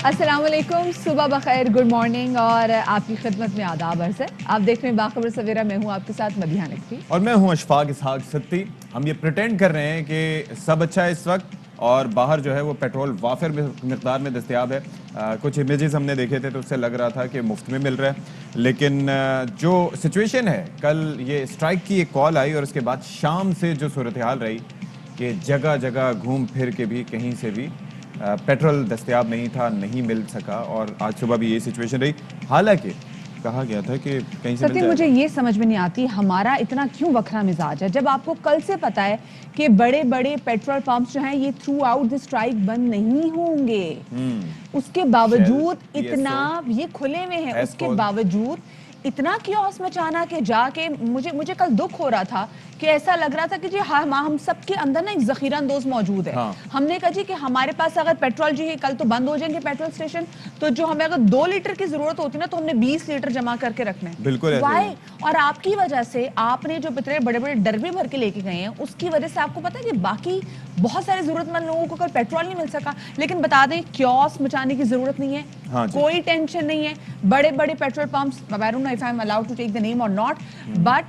अस्सलाम वालेकुम, सुबह बखैर, गुड मॉर्निंग और आपकी खिदमत में आदाब अर्ज़ है। आप देख रहे हैं बाखबर सवेरा, मैं हूँ आपके साथ मदीहा नकवी और मैं हूँ अशफाक इसहाक सत्ती। हम ये प्रिटेंड कर रहे हैं कि सब अच्छा है इस वक्त और बाहर जो है वो पेट्रोल वाफिर मिकदार में दस्तयाब है। कुछ इमेजेस हमने देखे थे तो उससे लग रहा था कि मुफ्त में मिल रहा है, लेकिन जो सिचुएशन है, कल ये स्ट्राइक की एक कॉल आई और उसके बाद शाम से जो सूरत हाल रही कि जगह जगह घूम फिर के भी कहीं से भी पेट्रोल दस्तयाब नहीं था, नहीं मिल सका और आज सुबह भी ये सिचुएशन रही। हालांकि कहा गया था कि कहीं से सती, मुझे ये समझ में नहीं आती हमारा इतना क्यों वखरा मिजाज है, जब आपको कल से पता है कि बड़े बड़े पेट्रोल पंप्स जो हैं ये थ्रू आउट द स्ट्राइक बंद नहीं होंगे। उसके बावजूद इतना ये खुले हुए हैं, उसके बावजूद इतना क्योस मचाना के जाके मुझे कल दुख हो रहा था कि ऐसा लग रहा था कि जी हाँ हम सबके अंदर ना एक ज़ख़ीरा अंदोज मौजूद है। हमने कहा जी कि हमारे पास अगर पेट्रोल जी कल तो बंद हो जाएंगे पेट्रोल स्टेशन, तो जो हमें अगर 2 लीटर की जरूरत होती ना तो हमने 20 लीटर जमा करके रखना है। बिल्कुल वाई, और आपकी वजह से आपने जो इतने बड़े बड़े डरबे भर के लेके गए हैं उसकी वजह से आपको पता है कि बाकी बहुत सारे जरूरतमंद लोगों को कल पेट्रोल नहीं मिल सका। लेकिन बता दें क्योस मचाने की जरूरत नहीं है, कोई टेंशन नहीं है। बड़े बड़े petrol pumps, I don't know if I am allowed to take the name और नॉट, बट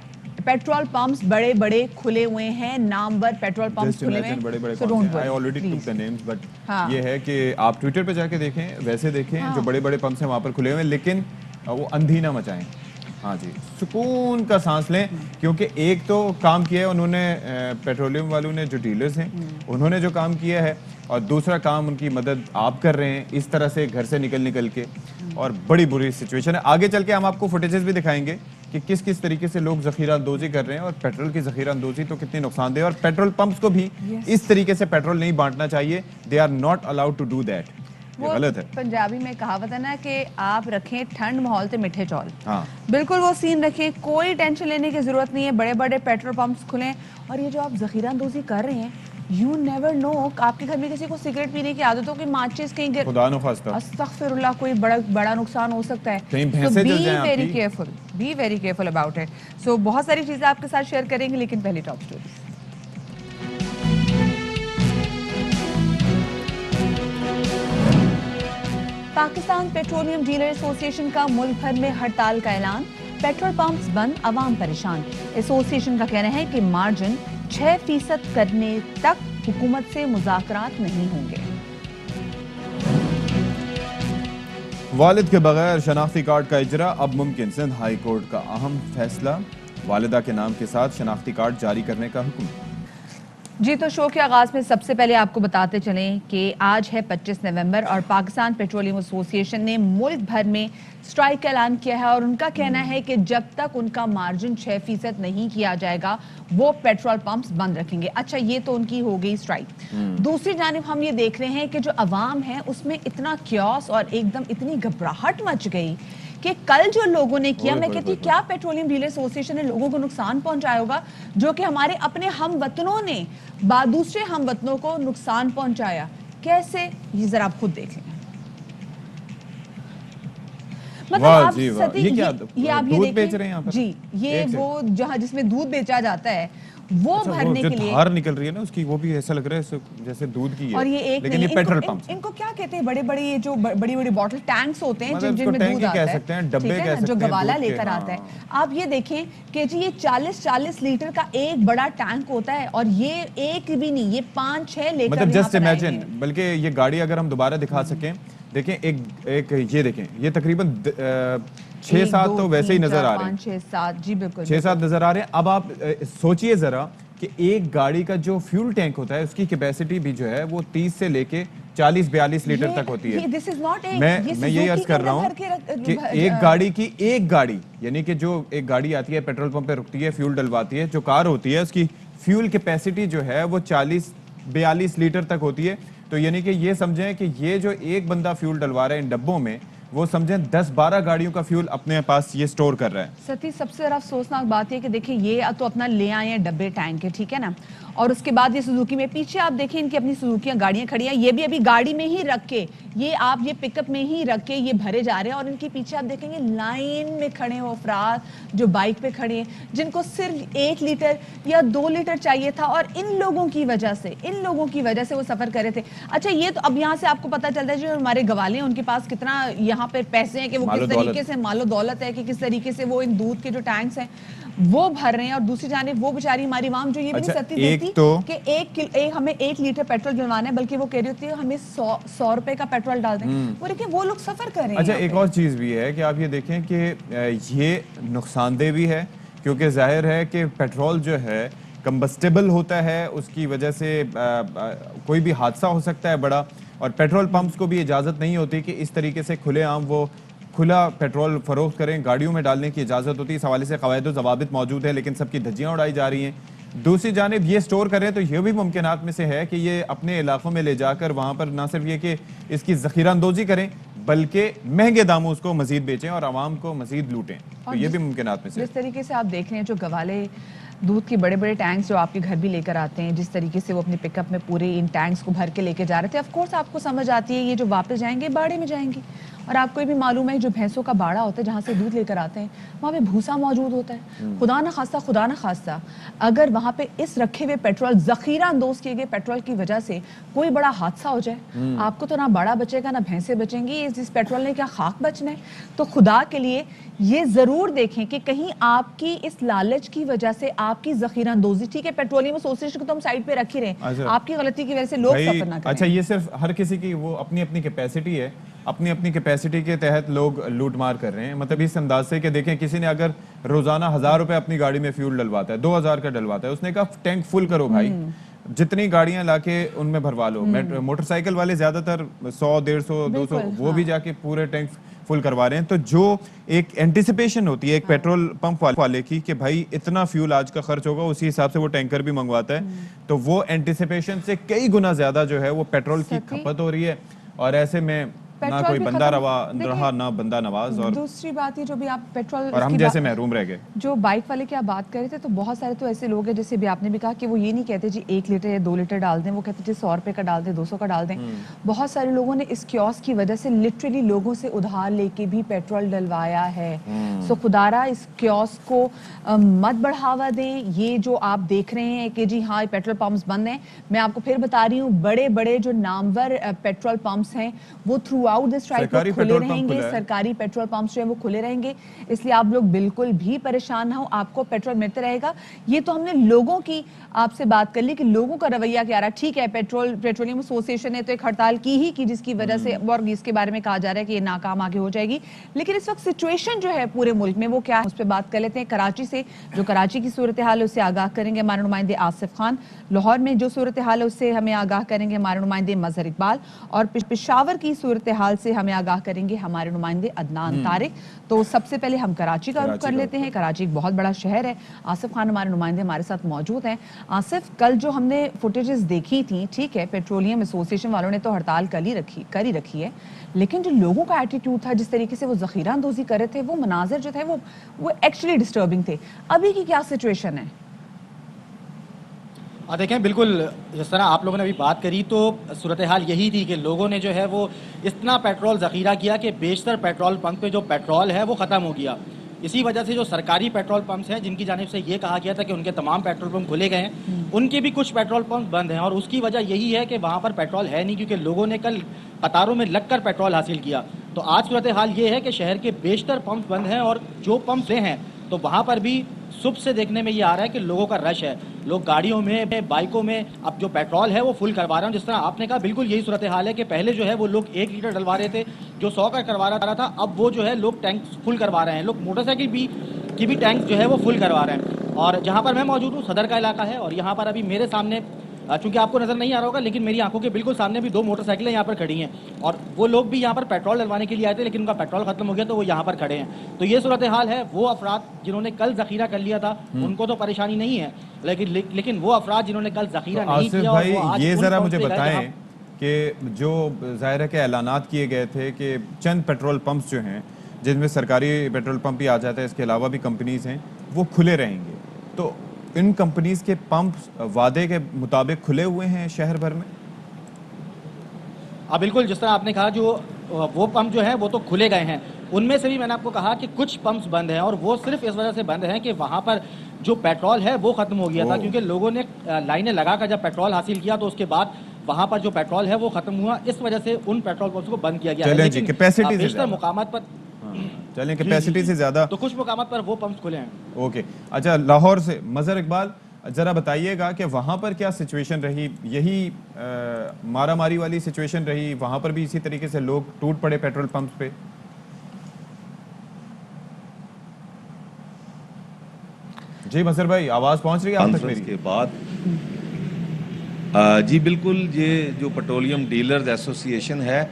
पेट्रोल पंप्स बड़े बड़े खुले हुए हैं, नामवर पेट्रोल पंप्स खुले हुए हैं। So don't worry, I already took the names, but ये है कि आप ट्विटर पे जाके देखें, वैसे देखें जो बड़े बड़े पंप्स हैं वहाँ पर खुले हुए हैं, लेकिन वो अंधी ना मचाएं। हाँ जी, सुकून का सांस लें, क्योंकि एक तो काम किया है उन्होंने, पेट्रोलियम वालों ने, जो डीलर्स हैं उन्होंने जो काम किया है, और दूसरा काम उनकी मदद आप कर रहे हैं इस तरह से घर से निकल के, और बड़ी बुरी सिचुएशन है। आगे चल के हम आपको फुटेजेस भी दिखाएंगे कि किस किस तरीके से लोग ज़ख़ीरा अंदोज़ी कर रहे हैं, और पेट्रोल की ज़ख़ीरा अंदोज़ी तो कितनी नुकसानदेह, और पेट्रोल पंप्स को भी इस तरीके से पेट्रोल नहीं बांटना चाहिए। They are not allowed to do that. ये गलत है। पंजाबी में कहावत है ना कि आप रखें ठंड माहौल से मिठे चौल। बिल्कुल वो सीन रखें, कोई टेंशन लेने की जरूरत नहीं है। बड़े बड़े पेट्रोल पंप्स खुले, और ये जो आप ज़ख़ीरा अंदोज़ी कर रहे हैं, यू नेवर नो, आपके घर में किसी को सिगरेट पीने की आदत हो कि माचिस कहीं गिर, खुदा न खास्ता, अस्तगफिरुल्लाह, कोई बड़ा नुकसान हो सकता है। So be very careful about it. So बहुत सारी चीजें आपके साथ शेयर करेंगे, लेकिन पहले top stories. Pakistan petroleum dealer association का मुल्क भर में हड़ताल का ऐलान, पेट्रोल पंप्स बंद, अवाम परेशान। एसोसिएशन का कहना है कि मार्जिन 6% करने तक हुकूमत से मुज़ाकरात नहीं होंगे। वालिद के बगैर शनाख्ती कार्ड का इजरा अब मुमकिन, सिंध हाई कोर्ट का अहम फैसला, वालिदा के नाम के साथ शनाख्ती कार्ड जारी करने का हुक्म। जी, तो शो के आगाज़ में सबसे पहले आपको बताते चलें कि आज है 25 नवंबर और पाकिस्तान पेट्रोलियम एसोसिएशन ने मुल्क भर में स्ट्राइक का ऐलान किया है, और उनका कहना है कि जब तक उनका मार्जिन 6% नहीं किया जाएगा वो पेट्रोल पंप्स बंद रखेंगे। अच्छा, ये तो उनकी हो गई स्ट्राइक। दूसरी जानिब हम ये देख रहे हैं कि जो अवाम है उसमें इतना क्योस और एकदम इतनी घबराहट मच गई कि कल जो लोगों ने किया, मैं कहती क्या पेट्रोलियम डीलर एसोसिएशन ने लोगों को नुकसान पहुंचाया होगा, जो कि हमारे अपने हम वतनों ने दूसरे हम वतनों को नुकसान पहुंचाया। कैसे, ये जरा आप खुद देख लें। मतलब आप सती, ये आप ये बेच रहे हैं यहाँ पर? जी, ये वो जहाँ जिसमें दूध बेचा जाता है वो भरने के लिए धार निकल रही है ना उसकी, वो भी ऐसा लग रहा है जैसे दूध की है। और ये एक लेकिन ये पेट्रोल पंप, इनको क्या कहते हैं, बड़े बड़े ये जो बड़ी बड़ी बॉटल टैंक्स होते हैं जिनमें दूध आता है, सकते हैं, डब्बे कह सकते हैं, जो गवाला लेकर आता है। आप ये देखें कि जी ये 40-40 लीटर का एक बड़ा टैंक होता है, और ये एक भी नहीं, ये 5-6 लेकर, मतलब जस्ट इमेजिन। बल्कि ये गाड़ी अगर हम दोबारा दिखा सकें, देखें एक ये देखें, ये तकरीबन 6-7 तो वैसे ही नजर आ रहे हैं, 6-7, जी बिल्कुल 6-7 नजर आ रहे हैं। अब आप सोचिए जरा कि एक गाड़ी का जो फ्यूल टैंक होता है उसकी कैपेसिटी भी जो है वो 30 से लेके 40-42 लीटर तक होती है। मैं यही अर्ज कर रहा हूँ कि एक गाड़ी यानी कि जो एक गाड़ी आती है, पेट्रोल पंप पे रुकती है, फ्यूल डलवाती है, जो कार होती है उसकी फ्यूल कैपेसिटी जो है वो 40-42 लीटर तक होती है। तो यानी कि ये समझें कि ये जो एक बंदा फ्यूल डलवा रहा है इन डब्बों में, وہ سمجھیں 10-12 گاڑیوں کا فیول اپنے پاس یہ سٹور کر رہا ہے. ستی سب سے ذرا افسوسناک بات یہ کہ دیکھیں یہ تو اپنا لے آئے ہیں ڈبے ٹینک کے, ٹھیک ہے نا, اور اس کے بعد یہ سوزوکی میں پیچھے آپ دیکھیں ان کی اپنی سوزوکیاں گاڑیاں کھڑی ہیں, یہ بھی ابھی گاڑی میں ہی رکھ کے یہ پک اپ میں ہی رکھ کے یہ بھرے جا رہے ہیں, اور ان کے پیچھے آپ دیکھیں گے لائن میں کھڑے وہ افراد جو بائک پہ کھڑے ہیں جن کو صرف 1 لیٹر یا 2 لیٹر چاہیے تھا, اور ان لوگوں کی وجہ سے وہ سفر کر رہے تھے. اچھا یہ تو اب یہاں سے آپ کو پتہ چلتا ہے جو ہمارے گوالے ہیں ان کے پاس کتنا یہاں پہ پیسے ہیں کہ وہ کس طریقے سے مال و دولت ہے کہ کس طریقے سے وہ ان دودھ کے جو ٹینکس ہیں وہ بھر رہے ہیں, اور دوسری جانب وہ بیچاری ہماری عوام جو یہ بھی نہیں سکتی دیتی کہ ہمیں 1 لیٹر پیٹرول ڈلوانا ہے, بلکہ وہ کہہ رہی ہوتی ہے ہمیں 100 روپے کا پیٹرول ڈال دیں. وہ دیکھیں وہ لوگ سفر کر رہے ہیں. اچھا ایک اور چیز بھی ہے کہ آپ یہ دیکھیں کہ یہ نقصان دہ بھی ہے, کیونکہ ظاہر ہے کہ پیٹرول جو ہے کمبسٹیبل ہوتا ہے, اس کی وجہ سے کوئی بھی حادثہ ہو سکتا ہے بڑا, اور پیٹرول پمپس کو بھی اجازت نہیں ہوتی کہ اس طریقے سے کھلے عام وہ کھلا پیٹرول فروخت کریں, گاڑیوں میں ڈالنے کی اجازت ہوتی ہے. اس حوالے سے قواعد و ضوابط موجود ہے, لیکن سب کی دھجیاں اڑائی جا رہی ہیں. دوسری جانب یہ سٹور کریں تو یہ بھی ممکنات میں سے ہے کہ یہ اپنے علاقوں میں لے جا کر وہاں پر نہ صرف یہ کہ اس کی ذخیرہ اندوزی کریں بلکہ مہنگے داموں اس کو مزید بیچیں اور عوام کو مزید لوٹیں. تو یہ بھی ممکنات میں سے. جس طریقے سے آپ دیکھ رہے ہیں جو گوالے دودھ کے بڑے بڑے ٹینکس جو آپ کے گھر بھی لے کر آتے ہیں, جس طریقے سے وہ اپنے پک اپ میں پورے ان ٹینکس کو بھر کے لے کے جا رہے تھے, آف کورس آپ کو سمجھ آتی ہے یہ جو واپس جائیں گے باڑے میں جائیں گے. اور آپ کو یہ بھی معلوم ہے جو بھینسوں کا باڑا ہوتا ہے جہاں سے دودھ لے کر آتے ہیں وہاں پہ بھوسا موجود ہوتا ہے. خدا نہ خواستہ اگر وہاں پہ اس رکھے ہوئے پیٹرول ذخیرہ اندوز کیے گئے پیٹرول کی وجہ سے کوئی بڑا حادثہ ہو جائے, آپ کو تو نہ باڑا بچے گا نہ بھینسیں بچیں گی, اس پیٹرول نے کیا خاک بچنا ہے. تو خدا کے لیے یہ ضرور دیکھیں کہ کہیں آپ کی اس لالچ کی وجہ سے آپ کی ذخیرہ اندوزی, ٹھیک ہے پیٹرولیم ایسوسی کو تو ہم سائڈ پہ رکھ ہی رہے ہیں, آپ کی غلطی کی وجہ سے لوگ سفر نہ کریں. اچھا یہ صرف ہر کسی کی وہ اپنی اپنی کیپیسٹی ہے, اپنی کیپیسٹی کے تحت لوگ لوٹ مار کر رہے ہیں. مطلب اس انداز سے کہ دیکھیں کسی نے اگر روزانہ 1000 روپے اپنی گاڑی میں فیول ڈلواتا ہے, 2000 کا ڈلواتا ہے, اس نے کہا ٹینک فل کرو بھائی, جتنی گاڑیاں لا کے ان میں بھروا لو. موٹر سائیکل والے زیادہ تر 100 150 200 وہ بھی جا کے پورے ٹینک فل کروا رہے ہیں. تو جو ایک اینٹیسپیشن ہوتی ہے ایک پیٹرول پمپ والے کی کہ بھائی اتنا فیول آج کا خرچ ہوگا, اسی حساب سے وہ ٹینکر بھی منگواتا ہے, تو وہ اینٹیسپیشن سے کئی گنا زیادہ جو ہے وہ پیٹرول کی کھپت ہو رہی ہے, اور ایسے میں نہ کوئی بندہ رہا نہ بندہ نواز. اور دوسری بات یہ جو بھی آپ پیٹرول اور ہم جیسے محروم رہ گئے. جو بائک والے کی آپ بات کر رہے تھے تو بہت سارے تو ایسے لوگ ہیں جیسے بھی آپ نے بھی کہا کہ وہ یہ نہیں کہتے جی 1 لیٹر یا 2 لیٹر ڈال دیں, وہ کہتے جی 100 روپے کا ڈال دیں 200 کا ڈال دیں. بہت سارے لوگوں نے اس کیوس کی وجہ سے لٹرلی لوگوں سے ادھار لے کے بھی پیٹرول ڈلوایا ہے. سو خدارا اس کیوس کو مت بڑھاوا دیں. یہ جو آپ دیکھ رہے ہیں کہ جی ہاں پیٹرول پمپس بند ہیں, میں آپ کو پھر بتا رہی ہوں بڑے بڑے جو نامور پیٹرول پمپس ہیں وہ تھرو آؤٹ دس اسٹرائک کھلے رہیں گے, سرکاری پیٹرول پمپس جو ہیں وہ کھلے رہیں گے. اس لیے آپ لوگ بالکل بھی پریشان نہ ہو, آپ کو پیٹرول ملتا رہے گا. یہ تو ہم نے لوگوں کی آپ سے بات کر لی کہ لوگوں کا رویہ کیا رہا. ٹھیک ہے پیٹرولیم ایسوسی نے تو ایک ہڑتال کی جس کی وجہ سے اور اس کے بارے میں کہا جا رہا ہے کہ یہ ناکام آگے ہو جائے گی, لیکن اس وقت سچویشن جو ہے پورے ملک میں وہ کیا ہے اس پہ بات کر لیتے ہیں. کراچی سے جو کراچی کی صورتحال ہے اس سے آگاہ کریں گے ہمارے نمائندے آصف خان, لاہور میں جو صورتحال ہے اس سے ہمیں آگاہ کریں گے ہمارے نمائندے مظہر اقبال, اور پشاور کی صورتحال سے ہمیں آگاہ کریں گے ہمارے نمائندے عدنان طارق. تو سب سے پہلے ہم کراچی کا رخ کر لیتے ہیں. کراچی ایک بہت بڑا شہر ہے. آصف خان ہمارے نمائندے ہمارے ساتھ موجود ہیں. آصف, کل جو ہم نے فوٹیجز دیکھی تھیں, ٹھیک ہے پیٹرولیم ایسوسیشن والوں نے تو ہڑتال کر ہی رکھی ہے, لیکن جو لوگوں کا ایٹیٹیوڈ تھا, جس طریقے سے وہ ذخیرہ اندوزی کر رہے تھے, وہ مناظر جو تھے وہ ایکچولی ڈسٹربنگ تھے. ابھی کی کیا سچویشن ہے؟ دیکھیں بالکل جس طرح آپ لوگوں نے ابھی بات کری تو صورتحال یہی تھی کہ لوگوں نے جو ہے وہ اتنا پیٹرول ذخیرہ کیا کہ بیشتر پیٹرول پمپ پہ جو پیٹرول ہے وہ ختم ہو گیا. اسی وجہ سے جو سرکاری پیٹرول پمپس ہیں جن کی جانب سے یہ کہا گیا تھا کہ ان کے تمام پیٹرول پمپ کھلے گئے ہیں, ان کے بھی کچھ پیٹرول پمپ بند ہیں, اور اس کی وجہ یہی ہے کہ وہاں پر پیٹرول ہے نہیں, کیونکہ لوگوں نے کل قطاروں میں لگ کر پیٹرول حاصل کیا. تو آج صورتحال یہ ہے کہ شہر کے بیشتر پمپ بند ہیں, اور جو پمپس ہیں تو وہاں پر بھی صبح سے دیکھنے میں یہ آ رہا ہے کہ لوگوں کا رش ہے. لوگ گاڑیوں میں بائکوں میں اب جو پیٹرول ہے وہ فل کروا رہے ہیں. جس طرح آپ نے کہا بالکل یہی صورتحال ہے کہ پہلے جو ہے وہ لوگ 1 لیٹر ڈلوا رہے تھے جو 100 کا کروا رہا تھا, اب وہ جو ہے لوگ ٹینک فل کروا رہے ہیں. لوگ موٹر سائیکل کی بھی ٹینک جو ہے وہ فل کروا رہے ہیں. اور جہاں پر میں موجود ہوں صدر کا علاقہ ہے, اور یہاں پر ابھی میرے سامنے چونکہ آپ کو نظر نہیں آ رہا ہوگا لیکن میری آنکھوں کے بالکل سامنے بھی 2 موٹر سائیکلیں یہاں پر کھڑی ہیں, اور وہ لوگ بھی یہاں پر پیٹرول ڈلوانے کے لیے آئے تھے لیکن ان کا پیٹرول ختم ہو گیا تو وہ یہاں پر کھڑے ہیں. تو یہ صورتحال ہے. وہ افراد جنہوں نے کل ذخیرہ کر لیا تھا ان کو تو پریشانی نہیں ہے, لیکن وہ افراد جنہوں نے کل ذخیرہ نہیں کیا, بھائی یہ ذرا مجھے بتائیں کہ جو ظاہر ہے کہ اعلانات کیے گئے تھے کہ چند پیٹرول پمپس جو ہیں جن میں سرکاری پیٹرول پمپ ہی آ جاتا ہے، اس کے علاوہ بھی کمپنیز ہیں، وہ کھلے رہیں گے، تو ان کمپنیز کے پمپ وعدے کے مطابق کھلے ہوئے ہیں شہر بھر میں؟ بالکل، جس طرح آپ نے کہا جو وہ پمپ جو ہیں وہ تو کھلے گئے ہیں، ان میں سے بھی میں نے آپ کو کہا کہ کچھ پمپس بند ہیں، اور وہ صرف اس وجہ سے بند ہیں کہ وہاں پر جو پیٹرول ہے وہ ختم ہو گیا تھا، کیونکہ لوگوں نے لائنیں لگا کر جب پیٹرول حاصل کیا تو اس کے بعد وہاں پر جو پیٹرول ہے وہ ختم ہوا، اس وجہ سے ان پیٹرول پمپس کو بند کیا گیا ہے۔ چلیں جی، کیپیسٹی سے بیشتر مقامات پر چلیں کیپیسٹی سے زیادہ تو کچھ مقامات پر وہ پمپس کھلے ہیں۔ اوکے، اچھا لاہور سے مظہر اقبال ذرا بتائیے گا کہ وہاں پر کیا سچویشن رہی؟ یہی مارا ماری والی سچویشن رہی؟ وہاں پر بھی اسی طریقے سے لوگ ٹوٹ پڑے پیٹرول پمپس پہ؟ جی مظہر بھائی، آواز پہنچ رہی ہے آپ تک میری؟ کے بعد جی بالکل، یہ جو پیٹرولیم ڈیلرز ایسوسی ایشن ہے،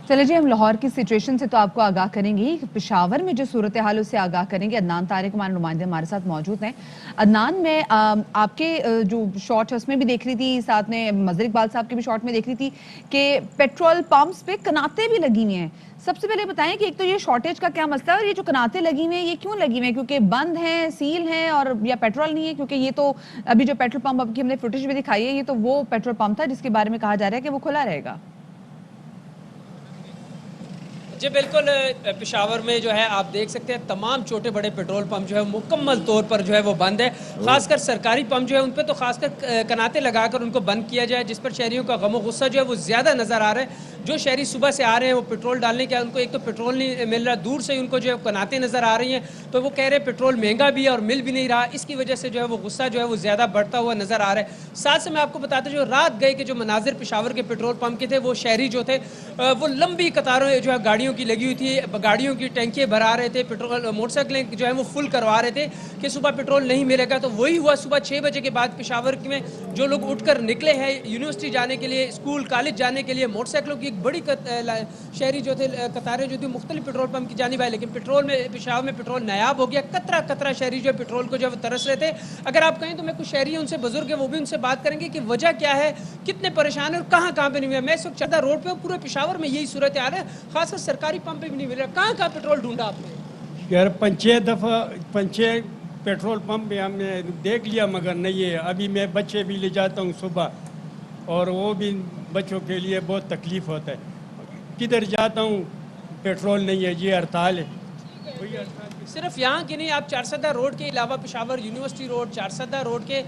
چلے جی، ہم لاہور کی سچویشن سے تو آپ کو آگاہ کریں گے، پشاور میں جو صورتحال اس سے آگاہ کریں گے۔ عدنان طارق ہمارے نمائندے ہمارے ساتھ موجود ہیں۔ عدنان، میں آپ کے جو شارٹ ہے اس میں بھی دیکھ رہی تھی، ساتھ میں مظہر اقبال صاحب کے بھی شارٹ میں دیکھ رہی تھی کہ پیٹرول پمپس پہ کناتے بھی لگی ہوئی ہیں۔ سب سے پہلے بتائیں کہ ایک تو یہ شارٹیج کا کیا مسئلہ ہے، اور یہ جو کناتے لگی ہوئی ہیں یہ کیوں لگی ہوئی ہیں؟ کیونکہ بند ہیں، سیل ہیں، اور یا پیٹرول نہیں ہے؟ کیونکہ یہ تو ابھی جو پیٹرول پمپ اب کی ہم نے فوٹیج بھی دکھائی ہے، یہ تو وہ پیٹرول پمپ تھا جس کے بارے میں کہا جا رہا ہے کہ وہ کھلا رہے گا۔ جی بالکل، پشاور میں جو ہے آپ دیکھ سکتے ہیں تمام چھوٹے بڑے پیٹرول پمپ جو ہے مکمل طور پر جو ہے وہ بند ہے، خاص کر سرکاری پمپ جو ہے ان پہ تو خاص کر کناتے لگا کر ان کو بند کیا جائے، جس پر شہریوں کا غم و غصہ جو ہے وہ زیادہ نظر آ رہا ہے۔ جو شہری صبح سے آ رہے ہیں وہ پیٹرول ڈالنے کے، ان کو ایک تو پیٹرول نہیں مل رہا، دور سے ان کو جو ہے کناتے نظر آ رہی ہیں، تو وہ کہہ رہے ہیں پیٹرول مہنگا بھی ہے اور مل بھی نہیں رہا، اس کی وجہ سے جو ہے وہ غصہ جو ہے وہ زیادہ بڑھتا ہوا نظر آ رہا ہے۔ ساتھ سے میں آپ کو بتاتا جو رات گئے کہ جو مناظر پشاور کے پیٹرول پمپ کے تھے، وہ شہری جو تھے وہ لمبی قطاروں جو ہے گاڑیوں کی لگی ہوئی تھی، گاڑیوں کی ٹینکیاں بھرا رہے تھے، پیٹرول موٹر سائیکلیں جو ہے وہ فل کروا رہے تھے کہ صبح پیٹرول نہیں ملے گا۔ تو وہی ہوا، صبح 6 بجے کے بعد پشاور میں جو لوگ اٹھ کر نکلے ہیں یونیورسٹی جانے کے لیے، اسکول کالج جانے کے لیے، موٹر سائیکلوں کی ایک بڑی شہری جو تھے قطاریں جو تھی مختلف پیٹرول پمپ کی جانب آئے، لیکن پیٹرول میں پشاور میں پیٹرول نایاب ہو گیا، قطرہ قطرہ شہری جو ہے پیٹرول کو جو ہے وہ ترس رہے تھے۔ اگر آپ کہیں تو میں کچھ شہری ہیں ان سے بزرگ ہیں، وہ بھی ان سے بات کریں گے کہ وجہ کیا ہے، کتنے پریشان ہیں اور کہاں کہاں پہ نہیں ملا۔ میں اس وقت چردہ روڈ پہ ہوں، پورے پشاور میں یہی صورت حال ہے، خاص کر سرکاری پمپ پہ بھی نہیں مل رہا۔ کہاں کہاں پیٹرول ڈھونڈا آپ نے؟ یار 5-6 پیٹرول پمپ بھی ہم نے دیکھ لیا مگر نہیں ہے۔ ابھی میں بچے بھی لے جاتا ہوں صبح، اور وہ بھی بچوں کے لیے بہت تکلیف ہوتا ہے، کدھر جاتا ہوں پیٹرول نہیں ہے، یہ ہڑتال ہے۔ صرف یہاں کی نہیں، آپ چارسدہ روڈ کے علاوہ Peshawar university road, Charsadda road کے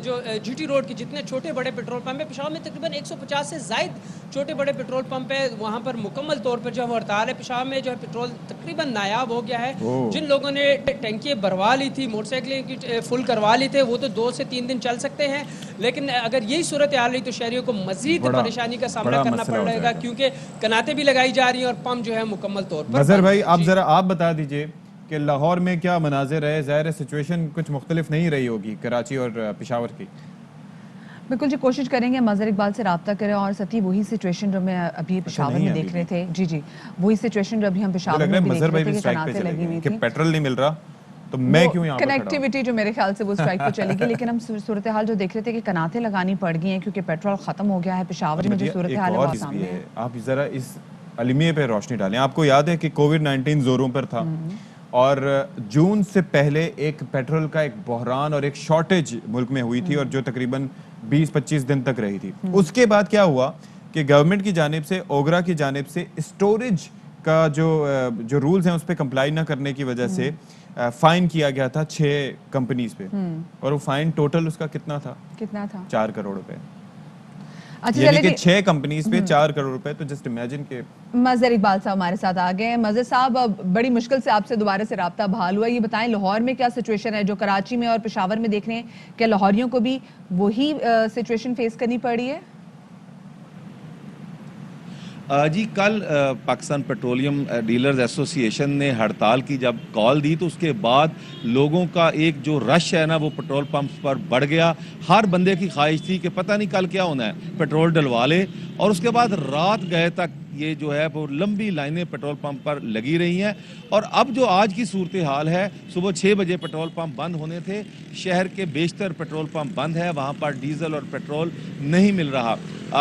جو جی ٹی روڈ کے جتنے چھوٹے بڑے پیٹرول پمپ ہیں، پشاور میں تقریباً 150 سے زائد چھوٹے بڑے پیٹرول پمپ ہیں، وہاں پر مکمل طور پر جو ہے وہ ہڑتال ہے۔ پشاور میں جو ہے پیٹرول تقریباً نایاب ہو گیا ہے۔ جن لوگوں نے ٹینکیاں بھروا لی تھی، موٹر سائیکلیں کی فل کروا لی تھے، وہ تو 2 سے 3 دن چل سکتے ہیں، لیکن اگر یہی صورتحال رہی تو شہریوں کو مزید پریشانی کا سامنا کرنا پڑ رہے گا، کیونکہ کناتے بھی لگائی جا رہی ہیں اور پمپ جو ہے مکمل طور پر۔ مظہر بھائی، آپ ذرا آپ بتا دیجئے کہ لاہور میں کیا مناظر ہے؟ ظاہر سچویشن کچھ مختلف نہیں رہی ہوگی کراچی اور پشاور کی۔ بالکل جی، کوشش کریں گے مظہر اقبال سے رابطہ کریں، اور ساتھی وہی سچویشن جو میں ابھی پشاور میں دیکھ رہے تھے، جی وہی سچویشن جو ابھی ہم پشاور میں بھی دیکھ رہے تھے کہ کناتے لگی ہوئی کہ تھی، پیٹرول نہیں مل رہا تو میں کیوں یہاں پر کھڑا ہوں؟ کنیکٹیوٹی جو میرے خیال سے وہ اسٹرائک پہ چلے گی، لیکن ہم صورتحال جو دیکھ رہے تھے کہ کناتے لگانی پڑ گئی ہیں کیونکہ پیٹرول ختم ہو گیا ہے۔ پشاور میں جو صورتحال ہے وہ سامنے ہے۔ آپ ذرا اس المیے پہ روشنی ڈالیں۔ آپ کو یاد ہے کہ کووڈ-19 زوروں پر تھا، اور جون سے پہلے ایک پیٹرول کا ایک بحران اور ایک شارٹیج ملک میں ہوئی تھی، اور جو تقریباً 20-25 دن تک رہی تھی۔ اس کے بعد کیا ہوا کہ گورنمنٹ کی جانب سے، اوگرا کی جانب سے اسٹوریج کا جو رولز ہیں اس پہ کمپلائی نہ کرنے کی وجہ سے فائن کیا گیا تھا 6 کمپنیز پہ، اور وہ فائن ٹوٹل اس کا کتنا تھا؟ 4 کروڑ روپے۔ یعنی کہ 6 کمپنیز پہ 4 کروڑ روپے، تو جسٹ امیجن کہ مظہر اقبال صاحب ہمارے ساتھ آ گئے ہیں۔ مظہر صاحب، بڑی مشکل سے آپ سے دوبارہ سے رابطہ بحال ہوا، یہ بتائیں لاہور میں کیا سچویشن ہے؟ جو کراچی میں اور پشاور میں دیکھ رہے ہیں، کیا لاہوریوں کو بھی وہی سچویشن فیس کرنی پڑی ہے؟ جی کل پاکستان پیٹرولیم ڈیلرز ایسوسی ایشن نے ہڑتال کی جب کال دی تو اس کے بعد لوگوں کا ایک جو رش ہے نا وہ پیٹرول پمپس پر بڑھ گیا۔ ہر بندے کی خواہش تھی کہ پتہ نہیں کل کیا ہونا ہے، پیٹرول ڈلوا لے، اور اس کے بعد رات گئے تک یہ جو ہے وہ لمبی لائنیں پیٹرول پمپ پر لگی رہی ہیں. اور اب جو آج کی صورتحال ہے, صبح 6 بجے پیٹرول پمپ بند ہونے تھے, شہر کے بیشتر پیٹرول پمپ بند ہے, وہاں پر ڈیزل اور پیٹرول نہیں مل رہا.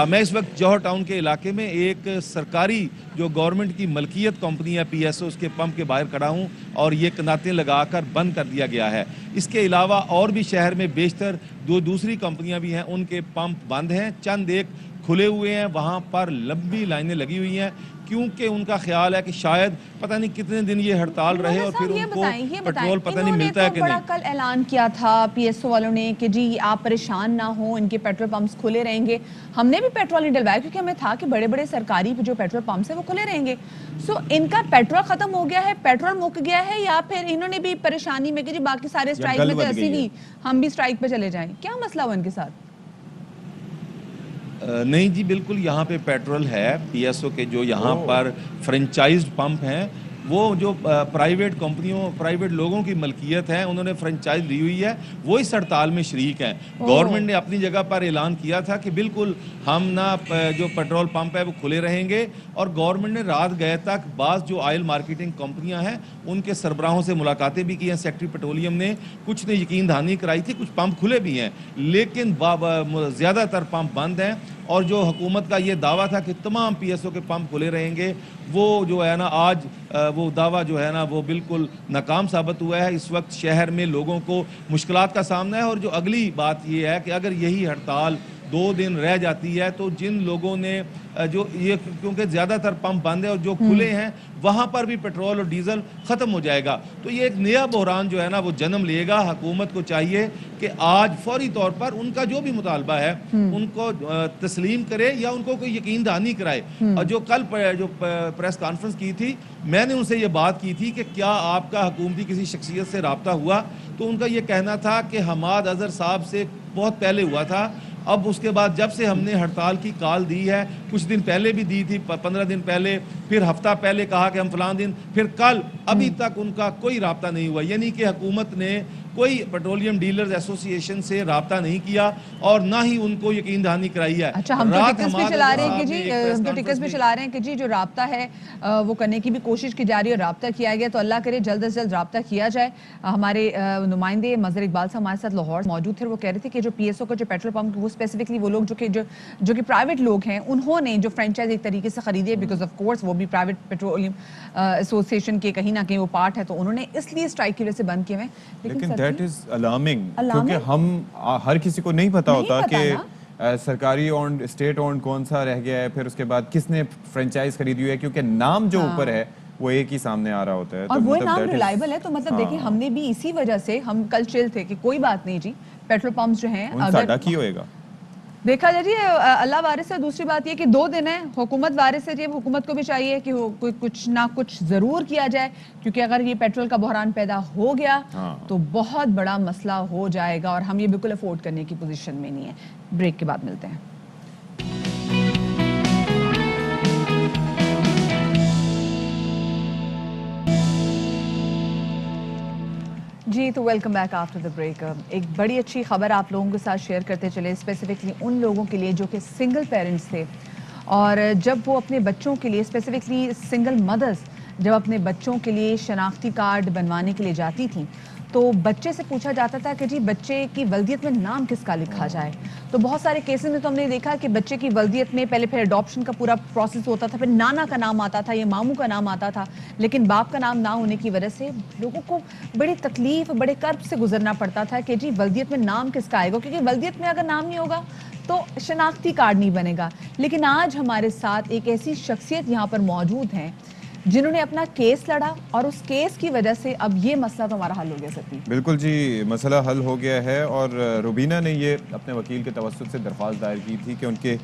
میں اس وقت جوہر ٹاؤن کے علاقے میں ایک سرکاری جو گورنمنٹ کی ملکیت کمپنی ہے پی ایس او, اس کے پمپ کے باہر کھڑا ہوں, اور یہ کناتیں لگا کر بند کر دیا گیا ہے. اس کے علاوہ اور بھی شہر میں بیشتر دوسری کمپنیاں بھی ہیں, ان کے پمپ بند ہیں, چند ایک کھلے ہوئے ہیں, وہاں پر لمبی لائنیں لگی ہوئی ہیں, کیونکہ ان کا خیال ہے کہ شاید پتہ نہیں کتنے دن یہ ہڑتال رہے اور پھر ان کو پیٹرول پتہ نہیں ملتا ہے کہ نہیں. کل اعلان کیا تھا پی ایس او والوں نے کہ جی آپ پریشان نہ ہوں, ان کے پیٹرول پمپس کھلے رہیں گے. ہم نے بھی پیٹرول نہیں ڈلوایا کیونکہ ہمیں تھا کہ بڑے بڑے سرکاری جو پیٹرول پمپس ہیں وہ کھلے رہیں گے. سو ان کا پیٹرول ختم ہو گیا ہے, پیٹرول مک گیا ہے, یا پھر انہوں نے بھی پریشانی میں کہ جی باقی سارے اسٹرائک میں تو ایسی بھی ہم بھی اسٹرائک پہ چلے جائیں, کیا مسئلہ ہوا ان کے ساتھ؟ نہیں جی, بالکل یہاں پہ پیٹرول ہے. پی ایس او کے جو یہاں پر فرنچائزڈ پمپ ہیں, وہ جو پرائیویٹ کمپنیوں, پرائیویٹ لوگوں کی ملکیت ہیں, انہوں نے فرنچائز لی ہوئی ہے, وہ اس ہڑتال میں شریک ہیں. گورنمنٹ نے اپنی جگہ پر اعلان کیا تھا کہ بالکل ہم جو پیٹرول پمپ ہے وہ کھلے رہیں گے, اور گورنمنٹ نے رات گئے تک بعض جو آئل مارکیٹنگ کمپنیاں ہیں ان کے سربراہوں سے ملاقاتیں بھی کی ہیں. سیکٹری پیٹرولیم نے کچھ نے یقین دہانی کرائی تھی, کچھ پمپ کھلے بھی ہیں, لیکن زیادہ تر پمپ بند ہیں. اور جو حکومت کا یہ دعویٰ تھا کہ تمام پی ایس او کے پمپ کھلے رہیں گے, وہ جو ہے نا آج وہ دعویٰ جو ہے نا وہ بالکل ناکام ثابت ہوا ہے. اس وقت شہر میں لوگوں کو مشکلات کا سامنا ہے, اور جو اگلی بات یہ ہے کہ اگر یہی ہڑتال 2 دن رہ جاتی ہے تو جن لوگوں نے جو یہ, کیونکہ زیادہ تر پمپ بند ہے اور جو کھلے ہیں وہاں پر بھی پیٹرول اور ڈیزل ختم ہو جائے گا, تو یہ ایک نیا بحران جو ہے نا وہ جنم لے گا. حکومت کو چاہیے کہ آج فوری طور پر ان کا جو بھی مطالبہ ہے ان کو تسلیم کرے یا ان کو کوئی یقین دہانی کرائے. اور جو کل جو پریس کانفرنس کی تھی, میں نے ان سے یہ بات کی تھی کہ کیا آپ کا حکومتی کسی شخصیت سے رابطہ ہوا, تو ان کا یہ کہنا تھا کہ حماد اظہر صاحب سے بہت پہلے ہوا تھا. اب اس کے بعد جب سے ہم نے ہڑتال کی کال دی ہے, کچھ دن پہلے بھی دی تھی, 15 دن پہلے, پھر ہفتہ پہلے کہا کہ ہم فلاں دن, پھر کل, ابھی تک ان کا کوئی رابطہ نہیں ہوا. یعنی کہ حکومت نے کوئی پیٹرولیم ڈیلرز ایسوسی ایشن سے رابطہ نہیں کیا اور نہ ہی ان کو یقین دہانی کرائی ہے. اچھا, ہم تو ٹکٹس بھی چلا رہے ہیں کہ جی, ہم تو ٹکٹس بھی چلا رہے ہیں کہ جی جو رابطہ ہے وہ کرنے کی بھی کوشش کی جا رہی ہے, اور رابطہ کیا گیا, تو اللہ کرے جلد از جلد رابطہ کیا جائے. ہمارے نمائندے مظہر اقبال صاحب ہمارے ساتھ لاہور موجود تھے, وہ کہہ رہے تھے کہ جو پی ایس او کا جو پیٹرول پمپ, وہ اسپیسیفکلی وہ لوگ جو کہ پرائیویٹ لوگ ہیں, انہوں نے جو فرینچائز ایک طریقے سے خریدی ہے, بیکاز آف کورس وہ بھی پرائیویٹ پیٹرولیم ایسوسی ایشن کے کہیں نہ کہیں وہ پارٹ ہے, تو انہوں نے اس لیے اسٹرائک کی وجہ سے بند کیے ہوئے. لیکن دیٹ از الارمنگ, کیونکہ ہم ہر کسی کو نہیں پتا ہوتا کہ سرکاری اونڈ, اسٹیٹ اونڈ کون سا رہ گیا ہے, پھر اس کے بعد کس نے فرینچائز خریدی ہوئی ہے, کیونکہ نام جو اوپر ہے وہ ایک ہی سامنے آ رہا ہوتا ہے, اور وہ نام ریلائبل ہے. تو مطلب دیکھیں, ہم نے بھی اسی وجہ سے ہم کل چل تھے کہ کوئی بات نہیں جی, پیٹرول پمپس جو ہیں ساڈا کی ہوئے گا دیکھا جائے جی, اللہ وارث ہے. دوسری بات یہ کہ 2 دن ہے, حکومت وارث ہے جی, حکومت کو بھی چاہیے کہ کچھ نہ کچھ ضرور کیا جائے, کیونکہ اگر یہ پیٹرول کا بحران پیدا ہو گیا تو بہت بڑا مسئلہ ہو جائے گا, اور ہم یہ بالکل افورڈ کرنے کی پوزیشن میں نہیں ہے. بریک کے بعد ملتے ہیں. جی تو welcome back after the break. ایک بڑی اچھی خبر آپ لوگوں کے ساتھ شیئر کرتے چلے, اسپیسیفکلی ان لوگوں کے لیے جو کہ سنگل پیرنٹس تھے, اور جب وہ اپنے بچوں کے لیے, اسپیسیفکلی سنگل مدرز جب اپنے بچوں کے لیے شناختی کارڈ بنوانے کے لیے جاتی تھیں, تو بچے سے پوچھا جاتا تھا کہ جی بچے کی ولدیت میں نام کس کا لکھا جائے. تو بہت سارے کیسز میں تو ہم نے دیکھا کہ بچے کی ولدیت میں پہلے پھر اڈاپشن کا پورا پروسیس ہوتا تھا, پھر نانا کا نام آتا تھا یا ماموں کا نام آتا تھا, لیکن باپ کا نام نہ ہونے کی وجہ سے لوگوں کو بڑی تکلیف, بڑے کرب سے گزرنا پڑتا تھا کہ جی ولدیت میں نام کس کا آئے گا, کیونکہ ولدیت میں اگر نام نہیں ہوگا تو شناختی کارڈ نہیں بنے گا. لیکن آج ہمارے ساتھ ایک ایسی شخصیت یہاں پر موجود ہیں جنہوں نے اپنا کیس لڑا, اور اس کیس کی وجہ سے اب یہ مسئلہ تو ہمارا حل ہو گیا. سکتی بالکل جی, مسئلہ حل ہو گیا ہے, اور روبینہ نے یہ اپنے وکیل کے توسط سے درخواست دائر کی تھی کہ ان کے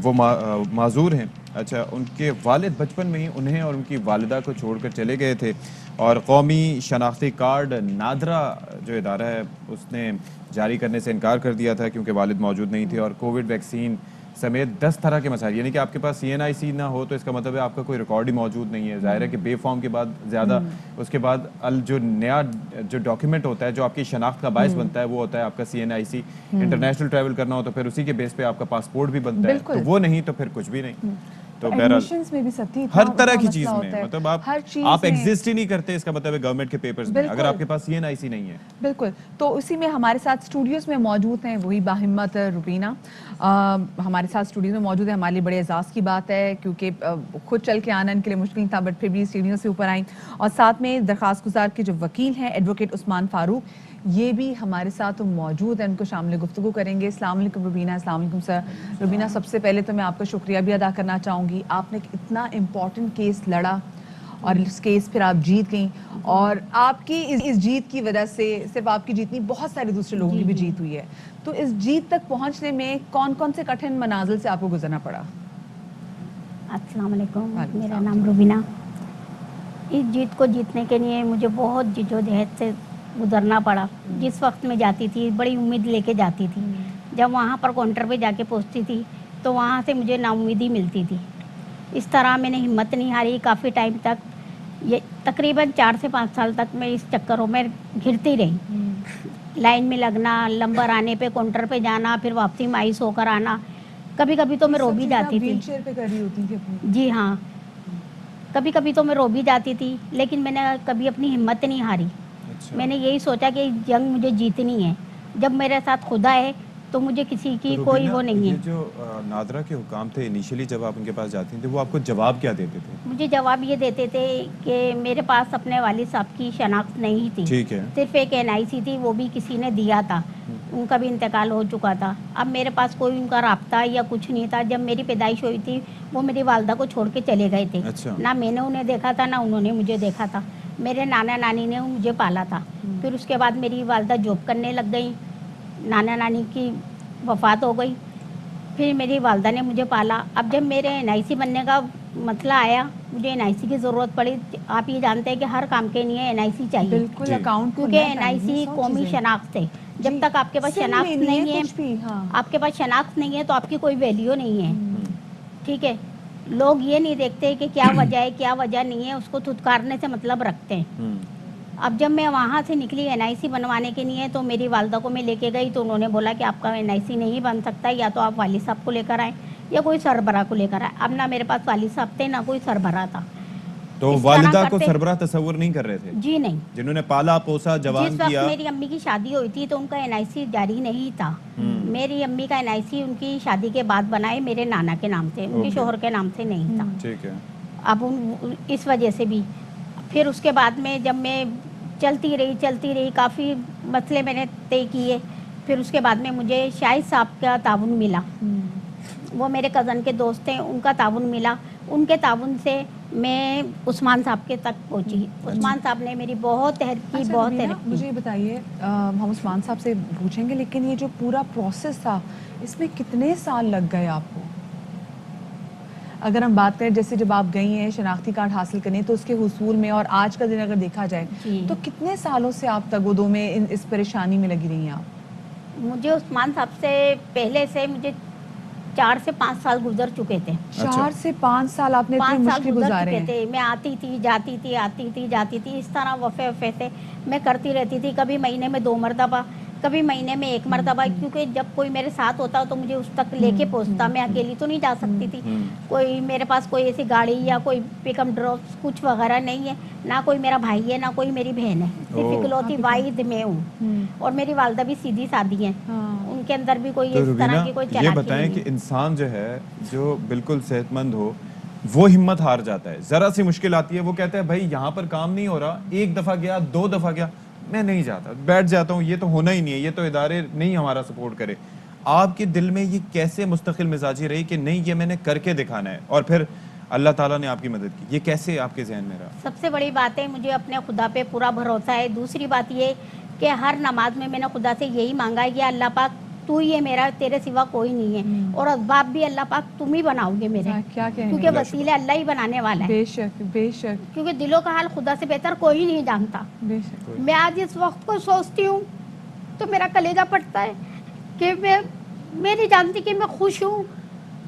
وہ معذور ہیں. اچھا, ان کے والد بچپن میں ہی انہیں اور ان کی والدہ کو چھوڑ کر چلے گئے تھے, اور قومی شناختی کارڈ نادرا جو ادارہ ہے اس نے جاری کرنے سے انکار کر دیا تھا کیونکہ والد موجود نہیں تھے, اور کووڈ ویکسین سمیت 10 طرح کے مسائل, یعنی کہ آپ کے پاس CNIC نہ ہو تو اس کا مطلب ہے آپ کا کوئی ریکارڈ ہی موجود نہیں ہے. ظاہر ہے کہ بے فارم کے بعد زیادہ, اس کے بعد جو نیا جو ڈاکیومنٹ ہوتا ہے جو آپ کی شناخت کا باعث بنتا ہے وہ ہوتا ہے آپ کا CNIC. انٹرنیشنل ٹریول کرنا ہو تو پھر اسی کے بیس پہ آپ کا پاسپورٹ بھی بنتا ہے, تو وہ نہیں تو پھر کچھ بھی نہیں. तो बहरहाल एडमिशंस में भी सती हर तरह की चीज में मतलब आप में। एग्जिस्ट ही नहीं करते, इसका मतलब है गवर्नमेंट के पेपर्स में, अगर आपके पास ये एनआईसी नहीं है। बिल्कुल। तो उसी में हमारे साथ स्टूडियोज में मौजूद हैं वही बाहिम्मत रुबीना, हमारे साथ स्टूडियो में मौजूद है। हमारे लिए बड़े एजाज़ की बात है क्योंकि खुद चल के आना इनके लिए मुश्किल था, बट फिर भी सीढ़ियों से ऊपर आई। और साथ में दरख्वास्त गुजार के जो वकील हैं एडवोकेट उस्मान फारूक, ये भी हमारे साथ मौजूद हैं, उनको शामिल गुफ्तगू करेंगे। अस्सलाम वालेकुम रुबीना। अस्सलाम वालेकुम सर। रुबीना, सबसे पहले तो मैं आपका शुक्रिया भी अदा करना चाहूँगी, आपने एक इतना इम्पॉर्टेंट केस लड़ा और इस केस फिर आप जीत गई, और आपकी इस जीत की वजह से सिर्फ आपकी जीत नहीं, बहुत सारे दूसरे लोगों की भी जीत हुई है। तो इस जीत तक पहुंचने में कौन कौन से कठिन मनाजिल से आपको गुजरना पड़ा? अस्सलाम वालेकुम, वालेकुम मेरा सलाम। नाम रुबीना। इस जीत को जीतने के लिए मुझे बहुत जिद्दोजहद से गुजरना पड़ा। जिस वक्त मैं जाती थी बड़ी उम्मीद लेके जाती थी, जब वहाँ पर काउंटर पे जाके पहुँचती थी तो वहाँ से मुझे नाउम्मीदी मिलती थी। इस तरह मैंने हिम्मत नहीं हारी काफ़ी टाइम तक, ये तकरीबन 4 से 5 साल तक मैं इस चक्करों में घिरती रही। लाइन में लगना, नंबर आने पे काउंटर पे जाना, फिर वापसी मायूस होकर आना। कभी कभी तो मैं रो भी जाती थी। व्हीलचेयर पे कर रही होती थी अपनी? जी हाँ, कभी कभी तो मैं रो भी जाती थी, लेकिन मैंने कभी अपनी हिम्मत नहीं हारी। मैंने यही सोचा कि जंग मुझे जीतनी है। जब मेरे साथ खुदा है तो मुझे किसी की तो कोई रुबीना, वो नहीं ये है। जो नादरा के हुकाम थे इनिशियली जब आप उनके पास जाती थी, वो आपको जवाब क्या देते थे? मुझे जवाब ये देते थे कि मेरे पास अपने वालिद साहब की शनाख्त नहीं थी, ठीक है। सिर्फ एक एनआईसी थी, वो भी किसी ने दिया था, उनका भी इंतकाल हो चुका था। अब मेरे पास कोई उनका राब्ता या कुछ नहीं था। जब मेरी पैदाइश हुई थी वो मेरी वालदा को छोड़ के चले गए थे। अच्छा। ना मैंने उन्हें देखा था ना उन्होंने मुझे देखा था। मेरे नाना नानी ने मुझे पाला था। फिर उसके बाद मेरी वालदा जॉब करने लग गई, नाना नानी की वफ़ात हो गई, फिर मेरी वालदा ने मुझे पाला। अब जब मेरे एनआईसी बनने का मसला आया, मुझे एनआईसी की ज़रूरत पड़ी। आप ये जानते हैं कि हर काम के लिए एनआईसी चाहिए, बिल्कुल, जी। अकाउंट क्योंकि एनआईसी कौमी शनाख्त है। जब तक आपके पास शनाख्त नहीं है, कुछ भी, हाँ। आपके पास शनाख्त नहीं है तो आपकी कोई वैल्यू नहीं है। ठीक है, लोग ये नहीं देखते कि क्या वजह है क्या वजह नहीं है, उसको धुतकारने से मतलब रखते हैं। अब जब मैं वहाँ से निकली एनआईसी बनवाने के लिए, तो मेरी वालदा को मैं लेके गई तो उन्होंने बोला कि आपका एनआईसी नहीं बन सकता, या तो आप वालिद साहब को लेकर आए या कोई सरबराह को लेकर आए। अब ना मेरे पास वालिद साहब थे ना कोई सरबराह था। तो इस वालिदा तरह को करते- सरबराह तस्वुर नहीं कर रहे थे? जी नहीं। जिन्होंने पाला पोसा जवान जिस वक्त किया। मेरी अम्मी की शादी हुई थी तो उनका एनआईसी जारी नहीं था। मेरी अम्मी का एनआईसी उनकी शादी के बाद बनाए मेरे नाना के नाम से, उनके ओके। शोहर के नाम से नहीं था। ठीक है। अब इस वजह से भी फिर उसके बाद में जब मैं चलती रही काफ़ी मसले मैंने तय किए। फिर उसके बाद में मुझे शाहिद साहब का ताउन मिला। वो मेरे कज़न के दोस्त थे, उनका ताउन मिला। उनके ताउन से मैं उस्मान साहब के तक पहुंची। उस्मान साहब ने मेरी बहुत हेल्प की, अच्छा, बहुत रुबीना, हेल्प की। मुझे ये बताइए, हम उस्मान साहब से पूछेंगे, लेकिन ये जो पूरा प्रोसेस था इसमें कितने साल लग गए आपको? अगर हम बात करें जैसे जब आप गई हैं शनाख्ती कार्ड हासिल करने, तो उसके हुसूल में और आज का दिन अगर देखा जाए जी। तो कितने सालों से आप तगोदों में इस परेशानी में लगी रही हैं आप? मुझे उस्मान साहब से पहले से मुझे 4 से 5 साल गुजर चुके थे। 4 से 5 साल आपने इतनी 5 साल मुश्किल गुजर गुजारे चुके हैं। थे। मैं आती थी जाती थी, आती थी जाती थी, इस तरह वफ़े से मैं करती रहती थी। कभी महीने में 2 मरतबा, कभी महीने में 1 मरतबा, क्योंकि जब कोई मेरे साथ होता तो मुझे उस तक लेके पहुंचता। मैं अकेली तो नहीं जा सकती थी। कोई मेरे पास कोई ऐसी गाड़ी या कोई पिकअप ड्रॉप कुछ वगैरह नहीं है, ना कोई मेरा भाई है ना कोई मेरी बहन है, सिर्फ ओह। इकलौती वाहिद मैं हूँ। और मेरी वालदा भी सीधी सादी है, हाँ। उनके अंदर भी कोई तो इस रुबीना, तरह की कोई ये चालाकी बताएं नहीं कि है। इंसान जो है जो बिल्कुल सेहतमंद हो वो हिम्मत हार जाता है, जरा सी मुश्किल आती है वो कहता है भाई यहाँ पर काम नहीं हो रहा, 1 दफा गया 2 दफा गया मैं नहीं जाता, बैठ जाता हूँ, ये तो होना ही नहीं है, ये तो इदारे नहीं हमारा सपोर्ट करे। आपके दिल में ये कैसे मुस्तकिल मिजाजी रही कि नहीं ये मैंने करके दिखाना है, और फिर अल्लाह ताला ने आपकी मदद की, ये कैसे आपके जहन में रहा? सबसे बड़ी बात है मुझे अपने खुदा पे पूरा भरोसा है। दूसरी बात ये कि हर नमाज में मैंने खुदा से यही मांगा है कि अल्लाह पाक तू ही है मेरा, तेरे सिवा कोई नहीं है, और असबाब भी अल्लाह पाक तुम ही बनाओगे मेरे, क्या कहने क्योंकि वसीले अल्लाह ही बनाने वाला है। बेशक बेशक क्योंकि दिलों का हाल खुदा से बेहतर कोई नहीं जानता। बेशक। मैं आज इस वक्त को सोचती हूँ तो मेरा कलेजा फटता है कि मैं नहीं जानती कि मैं खुश हूँ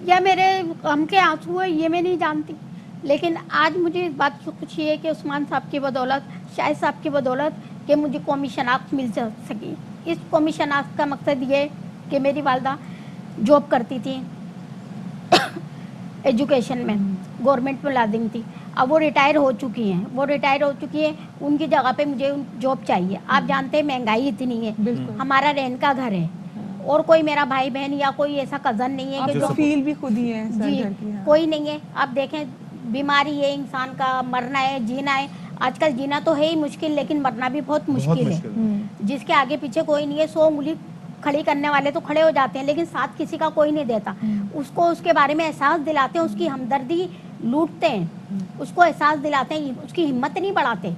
या मेरे गम के आंसू है, ये मैं नहीं जानती। लेकिन आज मुझे इस बात की खुशी है कि उस्मान साहब की बदौलत, शाहिद साहब की बदौलत, कि मुझे कौमी शनाख्त मिल सकी। इस कौमी शनाख्त का मकसद ये कि मेरी वालदा जॉब करती थी एजुकेशन में, गवर्नमेंट मुलाजिम थी। अब वो रिटायर हो चुकी हैं, उनकी जगह पे मुझे जॉब चाहिए। आप जानते हैं महंगाई इतनी है, हमारा रेंट का घर है और कोई मेरा भाई बहन या कोई ऐसा कज़न नहीं है आप कि तो जो फील भी खुद ही है सर जी घर की, हाँ। कोई नहीं है। आप देखें बीमारी है, इंसान का मरना है, जीना है। आजकल जीना तो है ही मुश्किल, लेकिन मरना भी बहुत मुश्किल है। जिसके आगे पीछे कोई नहीं है, 100 उंगली खड़ी करने वाले तो खड़े हो जाते हैं, लेकिन साथ किसी का कोई नहीं देता। उसको उसके बारे में एहसास दिलाते हैं, उसकी हमदर्दी लूटते हैं, उसको एहसास दिलाते हैं, उसकी हिम्मत नहीं बढ़ाते।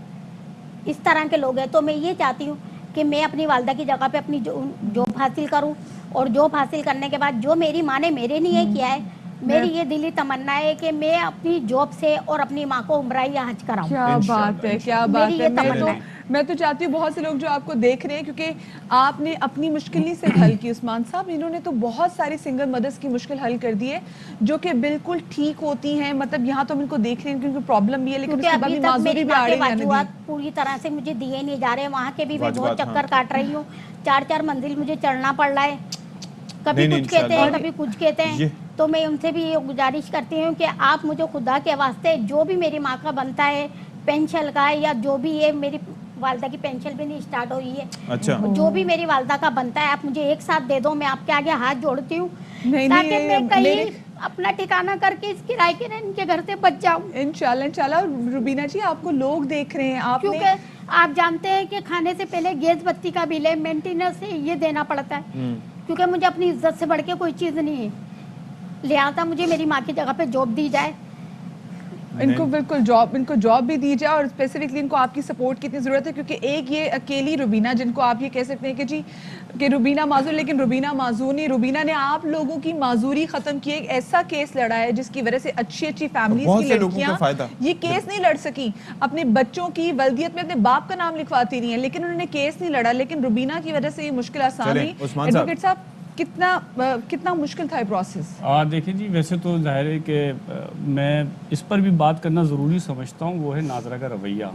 इस तरह के लोग हैं। तो मैं ये चाहती हूँ कि मैं अपनी वालदा की जगह पे अपनी जॉब हासिल करूँ, और जॉब हासिल करने के बाद जो मेरी माँ ने मेरे लिए किया है, मेरी ये दिली तमन्ना है कि मैं अपनी जॉब से और अपनी माँ को उम्रा या हज कराऊं। क्या बात है, क्या बात मेरी है। ये तमन्ना है। मैं तो चाहती हूँ बहुत से लोग जो आपको देख रहे हैं, क्योंकि आपने अपनी मुश्किल से हल की। उस्मान साहब, इन्होंने तो बहुत सारी सिंगल मदर्स की मुश्किल हल कर दी है, जो कि बिल्कुल ठीक होती हैं। मतलब यहाँ तो हम इनको देख रहे हैं क्योंकि प्रॉब्लम भी है, लेकिन क्योंकि उसके बाद अभी भी तक माजूरी मेरी भी माँ आ के रही है। वाजुआत पूरी तरह से मुझे दिए नहीं जा रहे हैं। वहाँ के भी मैं बहुत वाजुआत, चक्कर हाँ। काट रही हूँ। 4-4 मंजिल मुझे चढ़ना पड़ रहा है, कभी नहीं, कुछ कहते हैं, इंशाल्लाह। कभी कुछ कहते हैं। ये- तो मैं उनसे भी ये गुजारिश करती हूँ कि आप मुझे खुदा के वास्ते जो भी मेरी माँ का बनता है, पेंशन का या जो भी है, मेरी वालदा की पेंशन भी नहीं स्टार्ट हुई है, अच्छा। जो भी मेरी वालदा का बनता है आप मुझे एक साथ दे दो। मैं आपके आगे हाथ जोड़ती हूँ नहीं, ताकि नहीं, मैं कहीं मेरे- अपना ठिकाना करके इस किराए के रेंट के घर से बच जाऊँ। इंशाल्लाह इंशाल्लाह। रुबीना जी, आपको लोग देख रहे हैं, आपने क्योंकि आप जानते हैं कि खाने से पहले गैस बत्ती का बिल है, मेंटेनेंस है, ये देना पड़ता है। क्योंकि मुझे अपनी इज्जत से बढ़ के कोई चीज़ नहीं है, लिहाजा मुझे मेरी माँ की जगह पे जॉब दी जाए। इनको बिल्कुल इनको जॉब भी दी जाए, और स्पेसिफिकली इनको आपकी सपोर्ट की इतनी ज़रूरत है, क्योंकि एक ये अकेली रुबीना, जिनको आप ये कह सकते हैं कि जी कि रुबीना माजूर, लेकिन रुबीना माजूर नहीं। रुबीना ने आप लोगों की माजूरी ख़त्म की। एक ऐसा केस लड़ा है जिसकी वजह से अच्छी अच्छी फैमिलीज बहुत की से लोगों को लड़कियां फायदा। ये केस नहीं लड़ सकी। अपने बच्चों की वल्दियत में अपने बाप का नाम लिखवाती नहीं है, लेकिन उन्होंने केस नहीं लड़ा। लेकिन रुबीना की वजह से ये मुश्किल आसान चलें, हुई। उस्मान साहब। एडवोकेट साहब, कितना मुश्किल था ये प्रोसेस? देखिए जी, वैसे तो जाहिर है कि मैं इस पर भी बात करना ज़रूरी समझता हूँ, वो है नाजरा का रवैया।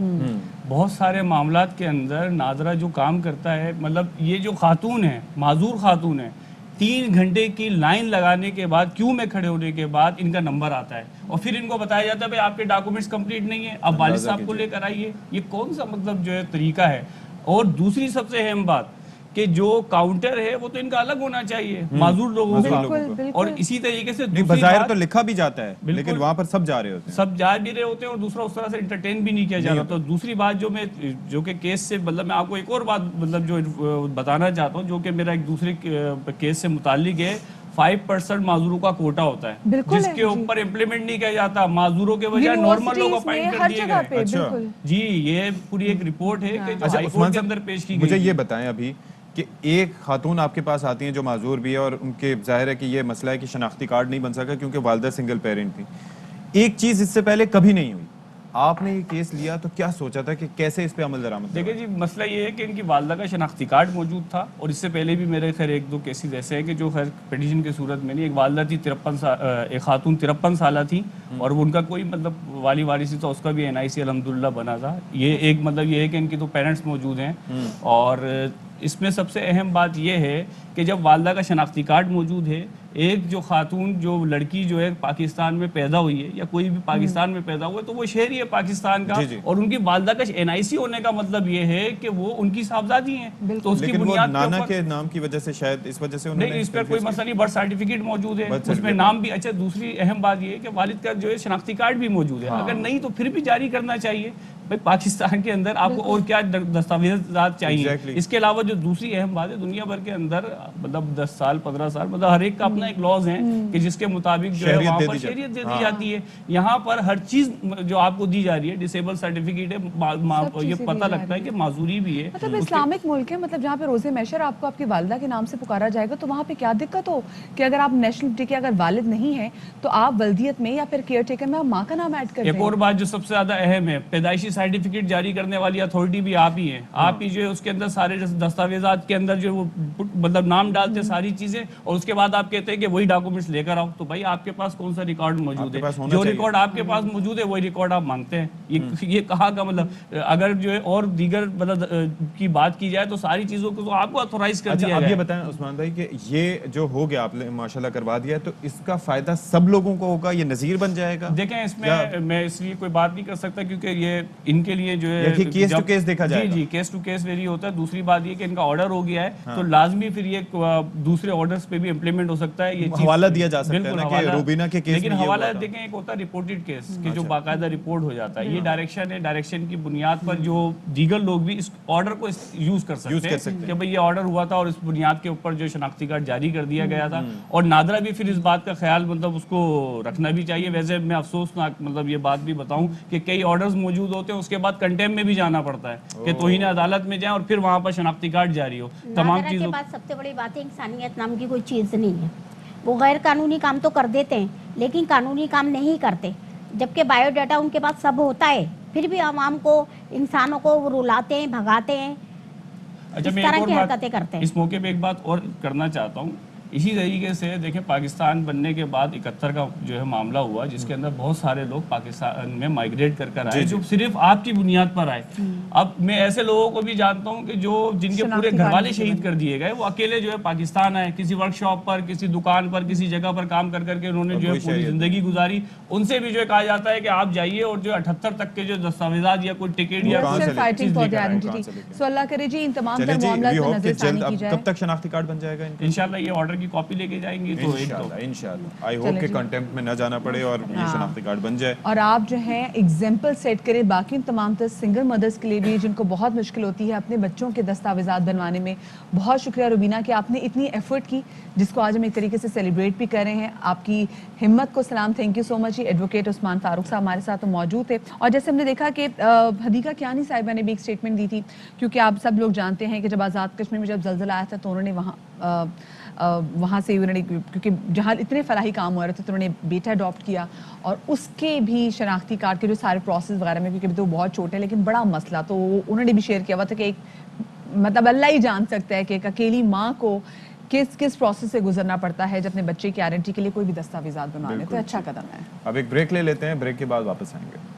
बहुत सारे मामलात के अंदर नाजरा जो काम करता है, मतलब ये जो खातून है, माजूर खातून है, 3 घंटे की लाइन लगाने के बाद, क्यों में खड़े होने के बाद इनका नंबर आता है, और फिर इनको बताया जाता है भाई आपके डॉक्यूमेंट्स कंप्लीट नहीं है, अब वालिद साहब को लेकर आइए। ये कौन सा मतलब जो है तरीका है? और दूसरी सबसे अहम बात कि जो काउंटर है वो तो इनका अलग होना चाहिए माजूर लोगों का। बिल्कुल। और इसी तरीके से नहीं, दूसरी बज़ाहिर बात, तो लिखा भी जाता है, बिल्कुल। लेकिन वहां पर सब जा रहे होते हैं। सब जा भी रहे होते हैं और दूसरा उस तरह से इंटरटेन भी नहीं किया जा रहा। तो दूसरी बात जो कि केस से, मतलब मैं आपको एक और बात मतलब जो बताना चाहता हूँ, जो कि मेरा एक दूसरे केस से मुतालिक है। 5% माजूरों का कोटा होता है, बिल्कुल है, जिसके जी। ऊपर इम्प्लीमेंट नहीं किया जाता। माजूरों के बजाय नॉर्मल लोग यूनिवर्सिटीज अपॉइंट में कर हर दिए जगह गए। पे, अच्छा। बिल्कुल। जी, ये पूरी एक रिपोर्ट है कि जो अच्छा, हाई उस्मान कोर्ट के साहब, अंदर पेश की गई मुझे थी। ये बताएं अभी कि एक खातून आपके पास आती हैं जो माजूर भी है, और उनके जाहिर है कि ये मसला है कि शनाख्ती कार्ड नहीं बन सका क्योंकि वालिदा सिंगल पेरेंट थी। एक चीज इससे पहले कभी नहीं हुई, आपने ये केस लिया तो क्या सोचा था कि कैसे इस पे अमल दरामद देखिए जी, मसला ये है कि इनकी वालदा का शनाख्ती कार्ड मौजूद था, और इससे पहले भी मेरे खैर 1-2 केसेस ऐसे हैं कि जो खैर पिटीशन की सूरत में नहीं। एक वालदा थी एक खातून 53 साल थी, और वो उनका कोई मतलब वाली वारिसी था, उसका भी NIC अल्हम्दुलिल्लाह बना था। ये एक मतलब ये है कि इनकी तो पेरेंट्स मौजूद हैं। और इसमें सबसे अहम बात यह है कि जब वालदा का शनाख्ती कार्ड मौजूद है, एक जो खातून जो लड़की जो है पाकिस्तान में पैदा हुई है या कोई भी पाकिस्तान में पैदा हुआ है, तो वो शहरी है पाकिस्तान का। जी, जी। और उनकी वालदा का NIC होने का मतलब ये है कि वो उनकी साहबजादी हैं। तो उसकी लेकिन वो बुनियाद नाना के ऊपर के नाम की वजह से, शायद इस वजह से नहीं, उन्होंने इस पर कोई मसला नहीं। बर्थ सर्टिफिकेट मौजूद है, बर्थ उसमें सर्टिफिकेट नाम भी। अच्छा, दूसरी अहम बात ये है कि वालिद का जो है शनाख्ती कार्ड भी मौजूद है। अगर नहीं तो फिर भी जारी करना चाहिए। भाई पाकिस्तान के अंदर आपको और क्या दस्तावेजात चाहिए? Exactly. इसके अलावा जो दूसरी अहम बात है, दुनिया भर के अंदर मतलब 10 साल 15 साल मतलब हर एक का अपना एक लॉज है कि जिसके मुताबिक जो है शहरियत वहाँ दे पर दी जाती शहरियत दे हाँ। दी जाती है। यहाँ पर हर चीज जो आपको दी जा रही है, डिसेबल सर्टिफिकेट है, ये चीज़ें पता दी जा लगता है रही कि माजूरी भी है। मतलब इस्लामिक मुल्क है, मतलब जहाँ पे रोज़े मैशर आपको आपकी वालिदा के नाम से पुकारा जाएगा, तो वहाँ पे क्या दिक्कत हो कि अगर आप नेशनलिटी के अगर वालिद नहीं है तो आप वल्दियत में या फिर केयर टेकर में आप माँ का नाम ऐड कर एक दें। और बात जो सबसे ज्यादा अहम है, पैदाइशी सर्टिफिकेट जारी करने वाली अथॉरिटी भी आप ही हैं। आप ही जो है उसके अंदर सारे दस्तावेजात के अंदर जो वो मतलब नाम डालते हैं सारी चीजें, और उसके बाद आप कहते हैं कि वही डॉक्यूमेंट्स लेकर आओ। तो भाई आपके पास कौन सा रिकॉर्ड मौजूद है? जो रिकॉर्ड आपके पास मौजूद है वही रिकॉर्ड आप मांगते हैं। ये कहाँ का मतलब, अगर जो है और दीगर मतलब की बात की जाए तो सारी चीजों को तो आपको अथोराइज कर दिया अब गया ये है। बताएं उस्मान भाई कि ये जो हो गया आपने माशाल्लाह करवा दिया है, तो इसका फायदा सब लोगों को होगा, ये नजीर बन जाएगा? देखें इसमें मैं इसलिए कोई बात नहीं कर सकता क्योंकि ये इनके लिए जो है केस टू केस देखा जाएगा। जी केस टू केस वेरी होता है। दूसरी बात ये कि इनका ऑर्डर हो गया है तो लाजमी फिर ये दूसरे ऑर्डर्स पे भी इम्प्लीमेंट हो सकता है। ये हवाला दिया जा सकता है बिल्कुल ना कि हवाला, रूबीना के केस लेकिन में ये हवाला हुआ था। देखें एक होता है रिपोर्टेड केस कि जो बाकायदा रिपोर्ट हो जाता है। ये डायरेक्शन है, डायरेक्शन की बुनियाद पर जो दीगर लोग भी इस ऑर्डर को यूज कर सकते हैं कि भाई ये ऑर्डर हुआ था और इस बुनियाद के ऊपर जो शनाख्ती कार्ड जारी कर दिया गया था। और नादरा भी फिर इस बात का ख्याल मतलब उसको रखना भी चाहिए। वैसे मैं अफसोसनाक मतलब ये बात भी बताऊं कि कई ऑर्डर्स मौजूद होते हैं उसके बाद कंटेम्प्ट में भी जाना पड़ता है कि तौहीन अदालत में जाए और फिर वहां पर शनाख्ती कार्ड जारी हो। तमाम के चीजों बाद सबसे बड़ी बात है इंसानियत नाम की कोई चीज़ नहीं है। वो गैर कानूनी काम तो कर देते हैं लेकिन कानूनी काम नहीं करते, जबकि बायोडाटा उनके पास सब होता है, फिर भी आवाम को, इंसानों को वो रुलाते हैं, भगाते हैं, अच्छा इस मैं तरह एक और की बात हरकतें करते हैं। इस मौके पे एक बात और करना चाहता हूँ। इसी तरीके से देखें पाकिस्तान बनने के बाद 71 का जो है मामला हुआ जिसके अंदर बहुत सारे लोग पाकिस्तान में माइग्रेट कर आए जो सिर्फ आपकी बुनियाद पर आए। अब मैं ऐसे लोगों को भी जानता हूँ कि जो जिनके पूरे घर वाले शहीद कर दिए गए, वो अकेले जो है पाकिस्तान आए, किसी वर्कशॉप पर, किसी दुकान पर, किसी जगह पर काम कर करके उन्होंने जो है पूरी जिंदगी गुजारी। उनसे भी जो है कहा जाता है कि आप जाइए और जो 78 तक के जो दस्तावेजात या कोई टिकट या फाइटिंग फॉर द आइडेंटिटी। सो अल्लाह करे जी इन तमाम तर मामलों पर नजरसानी की जाए। कब तक शनाख्ती कार्ड बन जाएगा इनका? इंशाल्लाह ये ऑर्डर की कॉपी लेके जाएंगे तो इंशाल्लाह आई होप कि कंटेम्प्ट में न जाना पड़े और ये शनाख्ती कार्ड बन जाए। और आप जो है एग्जाम्पल सेट करें बाकी तमाम तर सिंगल मदर्स के लिए भी जिनको बहुत मुश्किल होती है अपने बच्चों के दस्तावेजात बनवाने में। बहुत शुक्रिया रुबीना कि आपने इतनी एफर्ट की जिसको आज हम एक तरीके से सेलिब्रेट भी कर रहे हैं। आपकी हिम्मत को सलाम, thank you so much. Advocate Usman Farooq साहब हमारे साथ मौजूद थे और जैसे हमने देखा कि हदीका कियानी साहिबा ने भी एक स्टेटमेंट दी थी क्योंकि आप सब लोग जानते हैं कि जब आज़ाद कश्मीर में जब ज़लज़ला आया था तो उन्होंने वहाँ से उन्होंने क्योंकि जहाँ इतने फलाही काम हो रहे थे तो उन्होंने बेटा अडॉप्ट किया और उसके भी शनाख्ती कार्ड के जो सारे प्रोसेस वगैरह में, क्योंकि अभी तो बहुत छोटे हैं लेकिन बड़ा मसला, तो उन्होंने भी शेयर किया हुआ था कि एक मतलब अल्लाह ही जान सकता है कि एक अकेली माँ को किस किस प्रोसेस से गुजरना पड़ता है जब अपने बच्चे की आइडेंटिटी के लिए कोई भी दस्तावेजात बनवाने। तो अच्छा कदम है। अब एक ब्रेक ले लेते हैं, ब्रेक के बाद वापस आएंगे।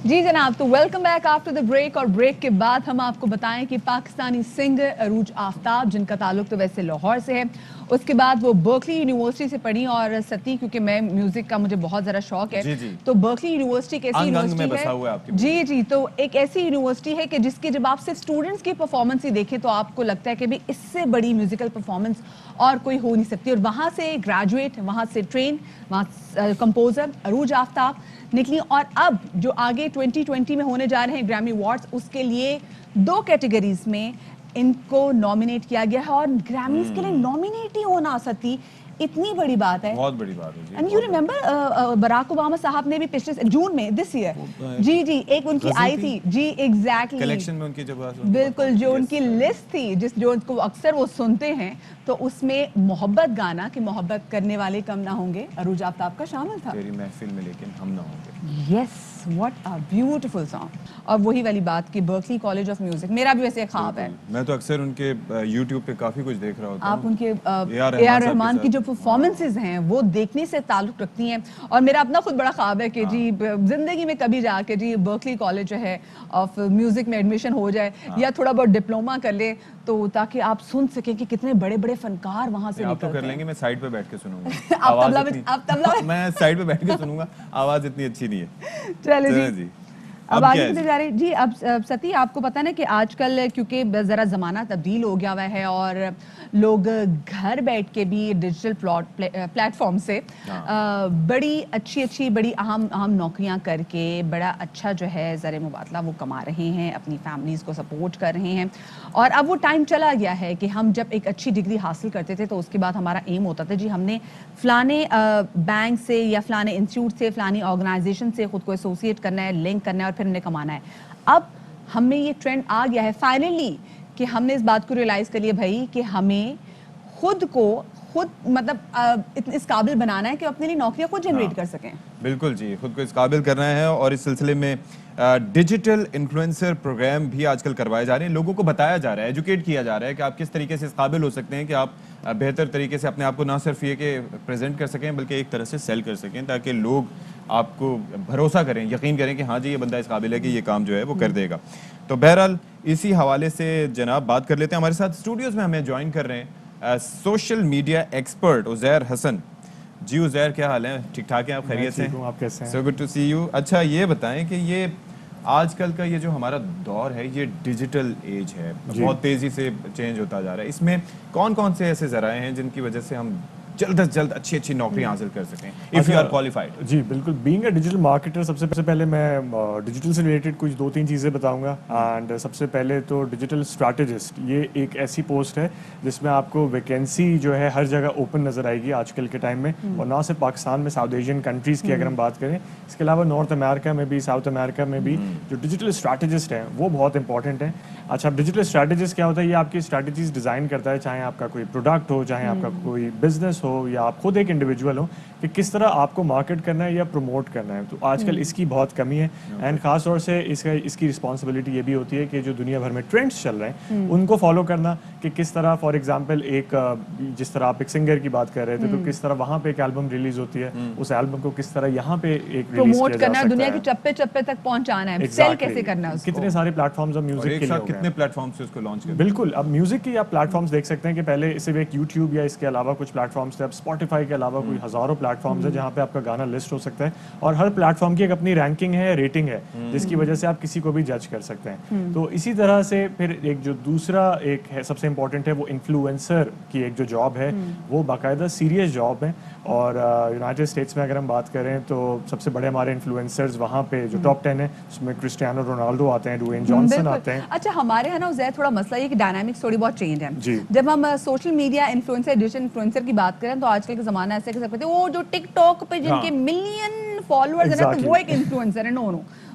जी जनाब, तो welcome back after the break. और ब्रेक के बाद हम आपको बताएं कि पाकिस्तानी सिंगर अरूज आफ्ताब, जिनका ताल्लुक तो वैसे लाहौर से है, उसके बाद वो बर्कली यूनिवर्सिटी से पढ़ी और सती, क्योंकि मैं म्यूजिक का मुझे बहुत ज़रा शौक है जी। तो बर्कली यूनिवर्सिटी एक ऐसी यूनिवर्सिटी है जी तो एक ऐसी यूनिवर्सिटी है कि जिसकी जब आप सिर्फ स्टूडेंट्स की परफॉर्मेंस ही देखें तो आपको लगता है कि भाई इससे बड़ी म्यूजिकल परफॉर्मेंस और कोई हो नहीं सकती। और वहाँ से ग्रेजुएट, वहाँ से ट्रेन, वहाँ कंपोजर अरूज आफ्ताब निकली और अब जो आगे 2020 में होने जा रहे हैं ग्रैमी अवार्ड्स, उसके लिए 2 कैटेगरीज में इनको नॉमिनेट किया गया है। और ग्रैमीज के लिए नॉमिनेट ही होना सती इतनी बड़ी बात है, बहुत बड़ी बात है जी। And you remember Barack Obama साहब ने भी पिछले जून में दिस ईयर जी एक उनकी आई थी जी एग्जैक्टली कलेक्शन में उनकी जब बिल्कुल जो उनकी लिस्ट थी जो उनको अक्सर वो सुनते हैं तो उसमें मोहब्बत गाना कि मोहब्बत करने वाले कम ना होंगे अरूज आफ्ताब का शामिल था। तेरी महफिल में लेकिन हम ना होंगे। Yes, what a beautiful song. और वही वाली बात कि बर्कली कॉलेज ऑफ म्यूजिक मेरा भी वैसे ख्वाब है। मैं तो अक्सर उनके YouTube पे काफी कुछ देख रहा होता हूं। आप उनके ए आर रहमान की जो परफॉर्मेंसेस हैं वो देखने से ताल्लुक रखती हैं। और मेरा अपना खुद बड़ा ख्वाब है कि जी जिंदगी में कभी जाके जी बर्कली कॉलेज जो है ऑफ म्यूजिक में एडमिशन हो जाए या थोड़ा बहुत डिप्लोमा कर ले तो ताकि आप सुन सकें कि कितने बड़े बड़े फनकार वहां से आप तो कर निकलते लेंगे, मैं साइड पे बैठ के सुनूंगा। आप तबला में मैं साइड पे बैठ के सुनूंगा, आवाज इतनी अच्छी नहीं है। चले जी अब क्या आगे है बढ़ते जा रहे जी। अब सती आपको पता ना कि आजकल क्योंकि ज़रा ज़माना तब्दील हो गया हुआ है और लोग घर बैठ के भी डिजिटल प्लेटफॉर्म से बड़ी अच्छी बड़ी अहम नौकरियां करके बड़ा अच्छा जो है ज़र मुबादला वो कमा रहे हैं, अपनी फैमिलीज़ को सपोर्ट कर रहे हैं। और अब वो टाइम चला गया है कि हम जब एक अच्छी डिग्री हासिल करते थे तो उसके बाद हमारा एम होता था जी हमने फ़लाने बैंक से या फ़लाने इंस्टीट्यूट से फ़लानी ऑर्गेनाइजेशन से ख़ुद को एसोसिएट करना है, लिंक करना है और फिर हमने कमाना है। अब हमें ये ट्रेंड आ गया है फाइनली कि हमने इस बात को रियलाइज़ कर लिया भाई कि हमें खुद को خود مطلب اس قابل بنانا ہے کہ اپنے لیے نوکریاں خود جنریٹ کر سکیں. بالکل جی, خود کو اس قابل کرنا ہے, اور اس سلسلے میں ڈیجیٹل انفلوئنسر پروگرام بھی آج کل کروائے جا رہے ہیں. لوگوں کو بتایا جا رہا ہے, ایجوکیٹ کیا جا رہا ہے کہ آپ کس طریقے سے اس قابل ہو سکتے ہیں کہ آپ بہتر طریقے سے اپنے آپ کو نہ صرف یہ کہ پریزنٹ کر سکیں بلکہ ایک طرح سے سیل کر سکیں, تاکہ لوگ آپ کو بھروسہ کریں, یقین کریں کہ ہاں جی یہ بندہ اس قابل ہے کہ یہ کام جو ہے وہ کر دے گا. تو بہرحال اسی حوالے سے جناب بات کر لیتے ہیں. ہمارے ساتھ اسٹوڈیوز میں ہمیں جوائن کر رہے ہیں سوشل میڈیا ایکسپرٹ عزیر حسن. جی عزیر, کیا حال ہے؟ ٹھیک ٹھاک ہیں آپ؟ خیریت سے؟ آپ کیسے ہیں؟ So good to see you. اچھا یہ بتائیں کہ یہ آج کل کا یہ جو ہمارا دور ہے یہ ڈیجیٹل ایج ہے, بہت تیزی سے چینج ہوتا جا رہا ہے. اس میں کون کون سے ایسے ذرائع ہیں جن کی وجہ سے ہم جلد از جلد اچھی نوکریاں حاصل کر سکیں if you are qualified؟ جی بالکل, بینگ اے ڈیجیٹل مارکیٹر سب سے پہلے میں ڈیجیٹل سے ریلیٹڈ کچھ 2-3 چیزیں بتاؤں گا. اینڈ سب سے پہلے تو ڈیجیٹل اسٹریٹجسٹ, یہ ایک ایسی پوسٹ ہے جس میں آپ کو ویکینسی جو ہے ہر جگہ اوپن نظر آئے گی آج کل کے ٹائم میں, اور نہ صرف پاکستان میں, ساؤتھ ایشین کنٹریز کی اگر ہم بات کریں, اس کے علاوہ نارتھ امریکہ میں بھی, ساؤتھ امریکہ میں بھی جو ڈیجیٹل اسٹریٹجسٹ ہیں وہ بہت امپورٹنٹ ہیں. اچھا, ڈیجیٹل اسٹریٹجسٹ کیا ہوتا ہے؟ یہ آپ کی اسٹریٹجیز ڈیزائن کرتا ہے, چاہے آپ کا کوئی پروڈکٹ ہو, چاہے آپ کا کوئی بزنس ہو, یا آپ خود ایک انڈیویجول ہو, کہ کس طرح آپ کو مارکیٹ کرنا ہے یا پروموٹ کرنا ہے. تو آج کل اس کی بہت کمی ہے, اینڈ خاص طور سے اس کی رسپانسبلٹی یہ بھی ہوتی ہے کہ جو دنیا بھر میں ٹرینڈس چل رہے ہیں ان کو فالو کرنا, کہ کس طرح, فار ایگزامپل ایک جس طرح آپ ایک سنگر کی بات کر رہے تھے, تو کس طرح وہاں پہ ایک البم ریلیز ہوتی ہے, اس البم کو کس طرح یہاں پہ ایک پروموٹ کرنا, دنیا کے چپے چپے تک پہنچانا ہے, سیل کیسے کرنا ہے اس کو. کتنے سارے پلیٹ فارمز اب میوزک کے لیے, کتنے پلیٹ فارم سے اس کو لانچ کریں. بالکل, اب میوزک کی آپ پلیٹ فارمز دیکھ سکتے ہیں کہ پہلے صرف ایک یوٹیوب یا اس کے علاوہ کچھ پلیٹ فارمز تھے, اب اسپوٹیفائی کے علاوہ کوئی ہزاروں پلیٹ فارمز ہیں جہاں پہ آپ کا گانا لسٹ ہو سکتا ہے, اور ہر پلیٹ فارم کی ایک اپنی رینکنگ ہے, ریٹنگ ہے, جس کی وجہ سے آپ کسی کو بھی جج کر سکتے ہیں. تو اسی طرح سے پھر ایک جو دوسرا ایک ہے سب سے امپورٹنٹ ہے, وہ انفلوئنسر کی ایک جو جاب ہے, وہ باقاعدہ سیریس جاب ہے. اور یونائٹڈ اسٹیٹس میں اگر ہم بات کریں تو سب سے بڑے ہمارے انفلوئنسرز وہاں پہ جو ٹاپ 10 ہیں, اس میں کرسٹیانو رونالڈو آتے ہیں, ڈوین جانسن آتے ہیں. اچھا, ہمارے یہاں نا زید تھوڑا مسئلہ یہ کہ ڈائنامکس تھوڑی بہت چینج ہے. جب ہم social media influencer, digital influencer کی بات کریں تو آج کل کا زمانہ ایسے کہہ سکتے ہیں وہ جو ٹک ٹاک پہ جن کے ملین فالوورز ہیں نا, تو وہ ایک انفلوئنسر ہے. نو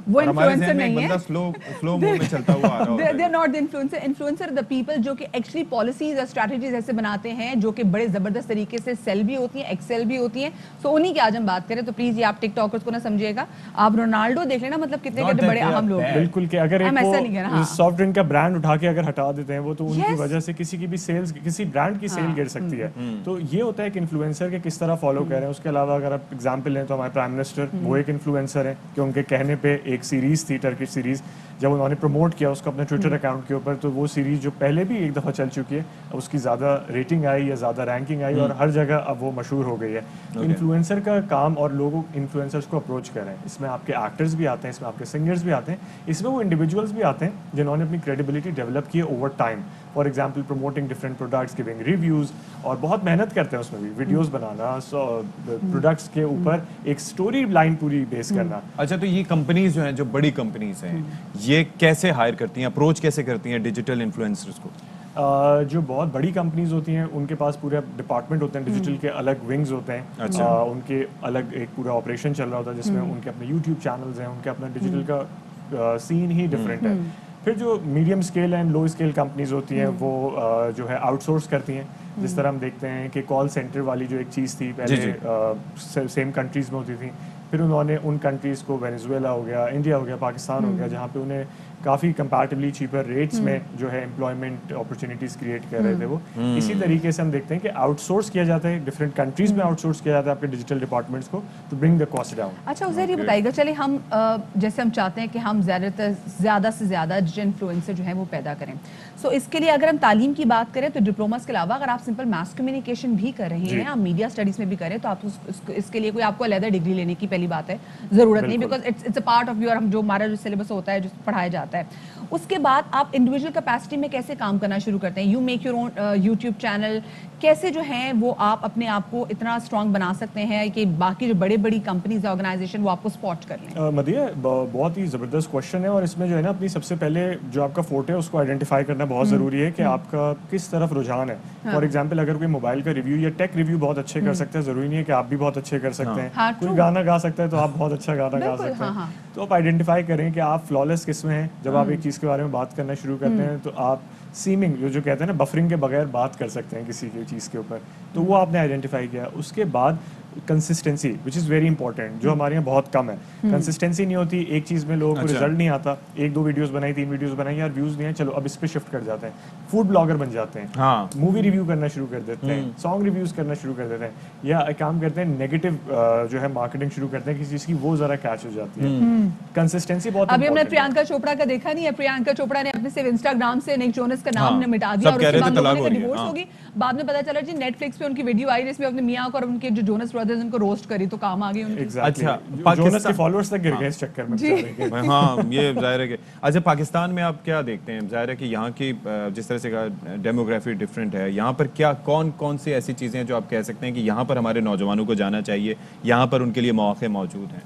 وہ انفلوئنسر نہیں ہے, سلو موو میں چلتا ہوا آ رہا ہوتا ہے. they are not the influencer. Influencer are the people جو کہ ایکچولی پالیسیز اور اسٹریٹجیز ایسے بناتے ہیں جو کہ بڑے زبردست طریقے سے سیل بھی ہوتی ہیں, ایکسل بھی ہوتی ہیں. سو انہی کی آج ہم بات کریں تو پلیز یہ آپ ٹک ٹاکرز کو نہ سمجھیے گا, آپ رونالڈو دیکھ لینا, مطلب کتنے کتنے بڑے اہم لوگ ہیں. بالکل, کہ اگر ایک سافٹ ڈرنک کا برانڈ اٹھا کے اگر ہٹا دیتے ہیں وہ, تو ان کی وجہ سے کسی کی بھی سیلز, کسی برانڈ کی سیل گر سکتی ہے. تو یہ ہوتا ہے کہ انفلوئنسر کے کس طرح فالو کر رہے ہیں. اس کے علاوہ اگر آپ ایگزامپل لیں تو ہمارے پرائم منسٹر, وہ ایک انفلوئنسر ہیں, کہ ان کے کہنے پہ ایک سیریز تھی, ٹرکش سیریز, جب انہوں نے پروموٹ کیا اس کو اپنے ٹویٹر اکاؤنٹ کے اوپر, تو وہ سیریز جو پہلے بھی ایک دفعہ چل چکی ہے, اس کی زیادہ ریٹنگ آئی یا زیادہ رینکنگ آئی, اور ہر جگہ اب وہ مشہور ہو گئی ہے. انفلوئنسر کا کام, اور لوگ انفلوئنسرس کو اپروچ کر رہے ہیں, اس میں آپ کے ایکٹرز بھی آتے ہیں, اس میں آپ کے سنگرز بھی آتے ہیں, اس میں وہ انڈیویجولس بھی آتے ہیں جنہوں نے اپنی کریڈیبلٹی ڈیولپ کی ہے over time. For example promoting different products, giving reviews, اور بہت محنت کرتے ہیں اس میں بھی, ویڈیوز بنانا, پروڈکٹس کے اوپر ایک اسٹوری لائن پوری بیس کرنا. اچھا, تو یہ کمپنیز جو ہیں, جو بڑی کمپنیز ہیں, یہ کیسے ہائر کرتی ہیں, اپروچ کیسے کرتی ہیں ڈیجیٹل انفلوئنسرز کو؟ جو بہت بڑی کمپنیز ہوتی ہیں ان کے پاس پورے ڈپارٹمنٹ ہوتے ہیں, ڈیجیٹل کے الگ ونگز ہوتے ہیں, ان کے الگ ایک پورا آپریشن چل رہا ہوتا ہے جس میں ان کے اپنے یوٹیوب چینلز ہیں, ان کے اپنا ڈیجیٹل کا سین ہی ڈفرینٹ ہے. پھر جو medium scale and low scale companies ہوتی ہیں وہ جو ہے آؤٹ سورس کرتی ہیں. جس طرح ہم دیکھتے ہیں کہ کال سینٹر والی جو ایک چیز تھی پہلے سیم کنٹریز میں ہوتی تھی, پھر انہوں نے ان کنٹریز کو, وینیزویلا ہو گیا, انڈیا ہو گیا, پاکستان ہو گیا, جہاں پہ انہیں کافی کمپیریٹیولی چیپر ریٹس میں جو ہے امپلائمنٹ اپرچونیٹیز کریٹ کر رہے تھے وہ. اسی طریقے سے ہم دیکھتے ہیں کہ آؤٹ سورس کیا جاتا ہے, ڈفرینٹ کنٹریز میں آؤٹ سورس کیا جاتا ہے آپ کے ڈیجیٹل ڈپارٹمنٹس کو, to bring the cost down. اچھا عزیر, یہ بتائیے گا, چلے ہم جیسے ہم چاہتے ہیں کہ ہم زیادہ سے زیادہ ڈیجیٹل انفلوئنسر جو ہیں وہ پیدا کریں, سو اس کے لیے اگر ہم تعلیم کی بات کریں تو ڈپلوماز کے علاوہ اگر آپ سمپل ماس کمیونیکیشن بھی کر رہے ہیں, آپ میڈیا اسٹڈیز میں بھی کریں, تو آپ اس کے لیے کوئی آپ کو علیحدہ ڈگری لینے کی پہلی بات ہے ضرورت نہیں, because it's a part of your, جو ہمارا جو سلیبس ہوتا ہے, جو پڑھایا جاتا ہے. اس کے بعد آپ انڈیویجول کیپیسٹی میں کیسے کام کرنا شروع کرتے ہیں؟ You make your own YouTube channel, کیسے جو ہیں وہ آپ اپنے آپ کو اتنا اسٹرانگ بنا سکتے ہیں کہ باقی جو بڑی کمپنیز آرگنائزیشن وہ آپ کو اسپاٹ کر لیں؟ مدیہ, بہت ہی زبردست کوشچن ہے, اور اس میں جو ہے نا اپنی سب سے پہلے جو آپ کا فوٹ ہے اس کو آئیڈینٹیفائی کرنا بہت ضروری ہے کہ آپ کا کس طرف رجحان ہے. فار ایگزامپل اگر کوئی موبائل کا ریویو یا ٹیک ریویو بہت اچھے کر سکتے ہیں, ضروری نہیں ہے کہ آپ بھی بہت اچھے کر سکتے ہیں. کوئی گانا گا سکتا लगता है तो आप बहुत अच्छा गाना गा बिल्कुल, सकते हाँ, हैं। हाँ। तो आप आइडेंटिफाई करें कि आप फ्लॉलेस किस में हैं। जब आप एक चीज़ के बारे में बात करना शुरू करते हैं तो आप सीमिंग जो कहते हैं ना बफरिंग के बगैर बात कर सकते हैं किसी की चीज़ के ऊपर, तो वो आपने आइडेंटिफाई किया। उसके बाद consistency which is very important, जो हमारे यहाँ बहुत कम है। कंसिस्टेंसी नहीं होती, एक चीज़ में लोगों को अच्छा। रिजल्ट नहीं आता, 1-2 वीडियोस बनाई, 3 वीडियोस बनाई, यार व्यूज़ नहीं है, चलो अब इस पे शिफ्ट कर जाते हैं, फूड ब्लॉगर बन जाते हैं, हाँ। मूवी रिव्यू करना शुरू कर देते हैं, सॉन्ग रिव्यूज़ करना शुरू कर देते हैं, या एक काम करते हैं नेगेटिव जो है मार्केटिंग शुरू करते हैं किसी चीज़ की, वो ज़रा कैच हो जाती है। कंसिस्टेंसी बहुत अभी हमने important है। प्रियंका चोपड़ा का देखा नहीं है, प्रियंका चोपड़ा ने अपने सिर्फ इंस्टाग्राम से निक जोनस का नाम हाँ, ने मिटा दिया सब और कह उसके रहे बाद थे लोगों तलाक ने हो रही है, डिवोर्स हाँ। होगी। बाद में पता चला जी नेटफ्लिक्स पे उनकी वीडियो आई जिसमें अपने मियां को और उनके जो जोनस ब्रदर्स उनको रोस्ट करी तो काम आ गई उनकी। Exactly. अच्छा, जोनस पाकिस्तान- के फॉलोअर्स तक गिर गए इस चक्कर में जी। बेचारे के। हाँ, ये जाहिर है कि अच्छा पाकिस्तान में आप क्या देखते हैं? जाहिर है कि यहाँ की जिस तरह से कहा डेमोग्राफी डिफरेंट है, यहाँ पर क्या कौन कौन सी ऐसी चीज़ें हैं जो आप कह सकते हैं कि यहाँ पर हमारे नौजवानों को जाना चाहिए, यहाँ पर उनके लिए मौके मौजूद हैं?